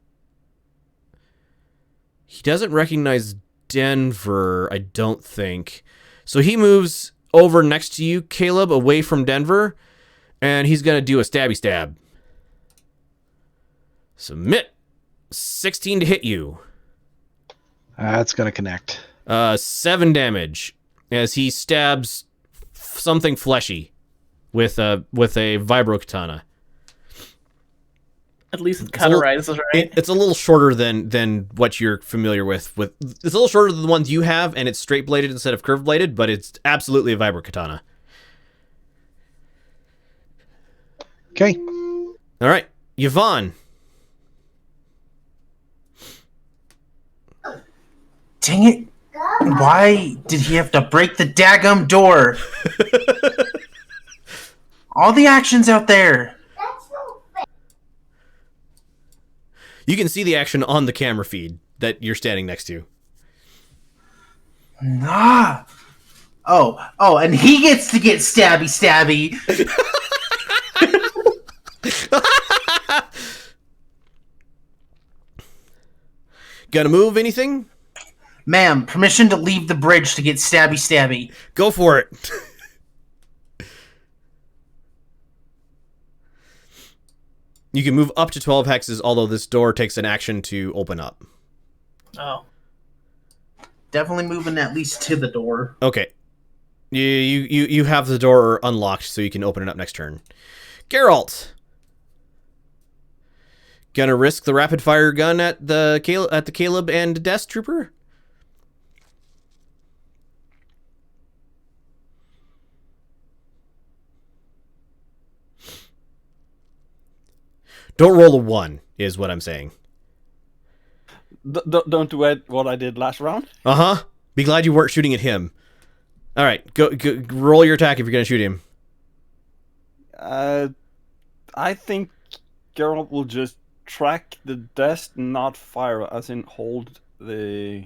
He doesn't recognize Denver, I don't think. So he moves over next to you, Caleb, away from Denver, and he's gonna do a stabby stab. Submit. 16 to hit you. That's going to connect. 7 damage as he stabs something fleshy with a vibro katana. At least it It's a little- cauterizes, right? It's a little shorter than what you're familiar with. It's a little shorter than the ones you have, and it's straight bladed instead of curved bladed, but it's absolutely a vibro katana. Okay. All right, Yvonne. Dang it! Why did he have to break the daggum door? All the action's out there. You can see the action on the camera feed that you're standing next to. Ah. Oh, and he gets to get stabby. Gonna move anything? Ma'am, permission to leave the bridge to get stabby. Go for it. You can move up to 12 hexes, although this door takes an action to open up. Oh. Definitely moving at least to the door. Okay. You have the door unlocked, so you can open it up next turn. Geralt. Gonna risk the rapid fire gun at the Caleb and Death Trooper? Don't roll a 1, is what I'm saying. Don't do what I did last round. Uh-huh. Be glad you weren't shooting at him. All right, go roll your attack if you're gonna shoot him. I think Geralt will just track the desk, not fire, as in hold the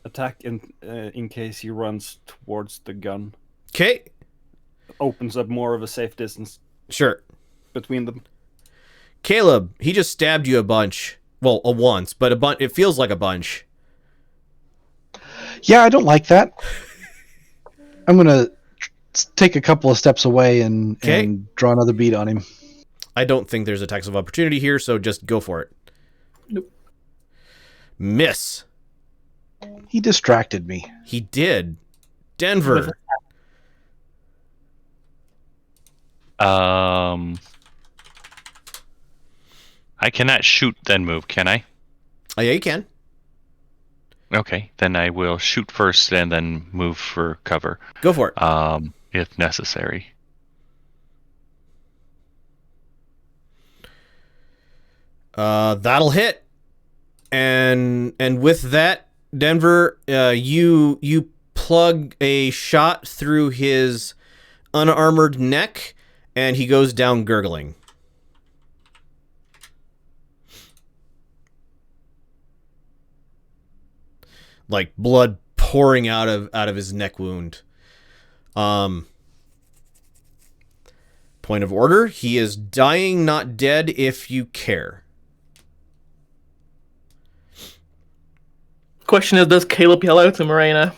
attack in case he runs towards the gun. Okay. Opens up more of a safe distance Sure. between them. Caleb, he just stabbed you a bunch. Well, once, but it feels like a bunch. Yeah, I don't like that. I'm gonna take a couple of steps away and draw another bead on him. I don't think there's attacks of opportunity here, so just go for it. Nope. Miss. He distracted me. He did. Denver. I cannot shoot then move, can I? Oh, yeah, you can. Okay, then I will shoot first and then move for cover. Go for it. If necessary. That'll hit. And with that, Denver, you plug a shot through his unarmored neck, and he goes down gurgling. Like blood pouring out of his neck wound. Point of order, he is dying, not dead, if you care. Question is, does Caleb yell out to Morena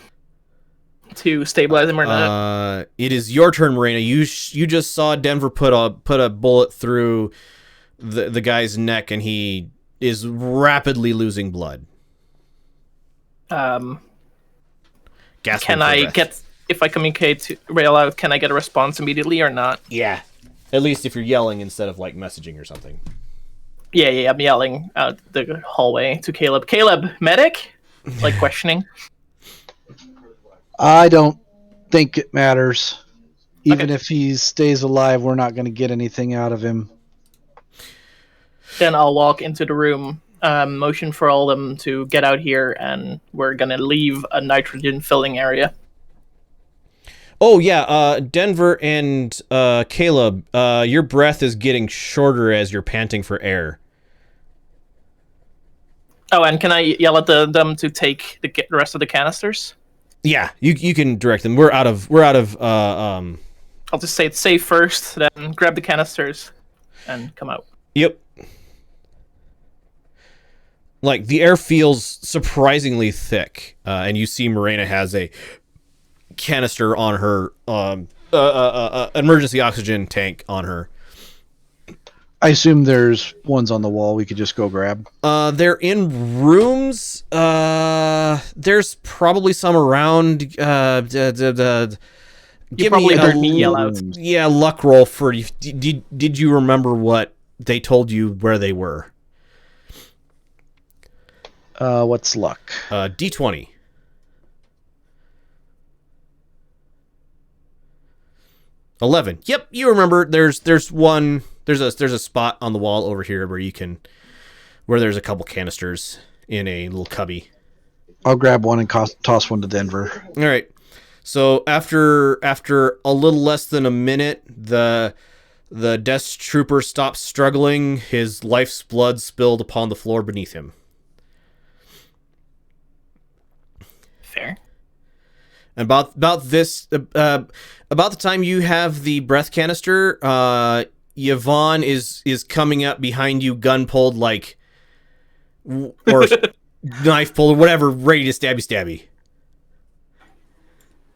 to stabilize him or not? It is your turn, Morena. You just saw Denver put a bullet through the guy's neck, and he is rapidly losing blood. Can Gasping for I breath. get, if I communicate to rail out, can I get a response immediately or not? Yeah. At least if you're yelling instead of like messaging or something. Yeah, I'm yelling out the hallway to Caleb. Caleb, medic? Like questioning. I don't think it matters. Even if he stays alive, we're not going to get anything out of him. Then I'll walk into the room, motion for all of them to get out here, and we're gonna leave a nitrogen filling area. Oh yeah, Denver and Caleb, your breath is getting shorter as you're panting for air. Oh, and can I yell at them to take the rest of the canisters? Yeah, you can direct them. We're out of I'll just say it's safe first, then grab the canisters and come out. Yep. Like, the air feels surprisingly thick, and you see Morena has a canister on her, emergency oxygen tank on her. I assume there's ones on the wall we could just go grab. They're in rooms. There's probably some around. You probably heard me yell out. Yeah, luck roll for you. Did you remember what they told you where they were. What's luck? D20. $11. Yep, you remember. There's a spot on the wall over here where there's a couple canisters in a little cubby. I'll grab one and toss one to Denver. All right. So after a little less than a minute, the desk trooper stops struggling. His life's blood spilled upon the floor beneath him. Fair. And about the time you have the breath canister, Yvonne is coming up behind you, gun pulled, like, or knife pulled, or whatever, ready to stabby.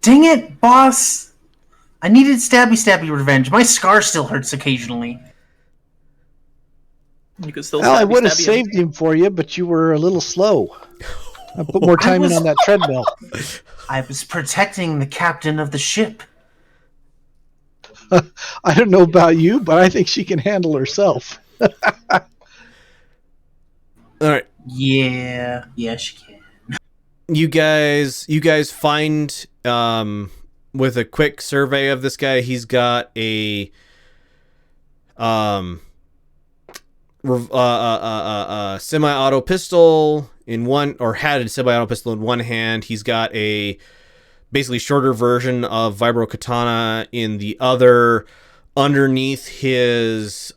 Dang it, boss! I needed stabby revenge. My scar still hurts occasionally. You could still. Well, I stabby would have stabby saved him for you, but you were a little slow. I put more time in on that treadmill. I was protecting the captain of the ship. I don't know about you, but I think she can handle herself. All right. Yeah, she can. You guys find, with a quick survey of this guy, he's got a semi-auto pistol in one, or had a semi-auto pistol in one hand. He's got a basically shorter version of vibro katana in the other. Underneath his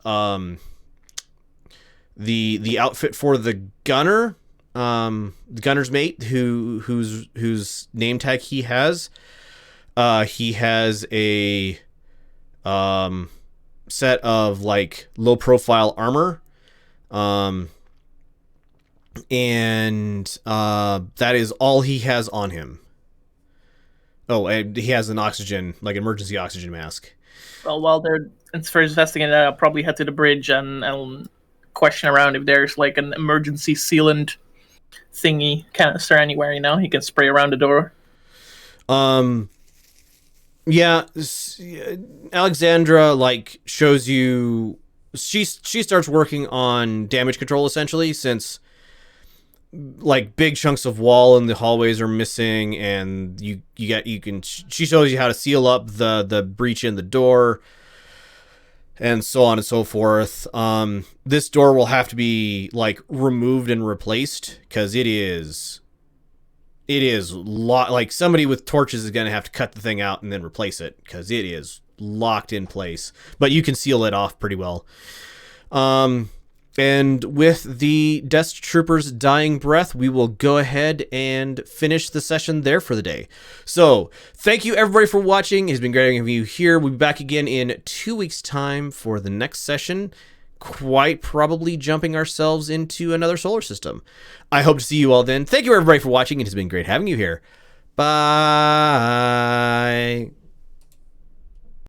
the outfit for the gunner, the gunner's mate, whose name tag he has a set of like low profile armor, and that is all he has on him. Oh, and he has an emergency oxygen mask. Well, while they're investigating that, I'll probably head to the bridge and I'll question around if there's like an emergency sealant thingy canister anywhere. He can spray around the door. Yeah, Alexandra shows you. She starts working on damage control essentially, since big chunks of wall in the hallways are missing, and she shows you how to seal up the breach in the door, and so on and so forth. This door will have to be removed and replaced, because it is somebody with torches is going to have to cut the thing out and then replace it, because it is locked in place, but you can seal it off pretty well. And with the desk trooper's dying breath, we will go ahead and finish the session there for the day. So, thank you everybody for watching. It's been great having you here. We'll be back again in 2 weeks' time for the next session, quite probably jumping ourselves into another solar system. I hope to see you all then. Thank you everybody for watching. It has been great having you here. Bye.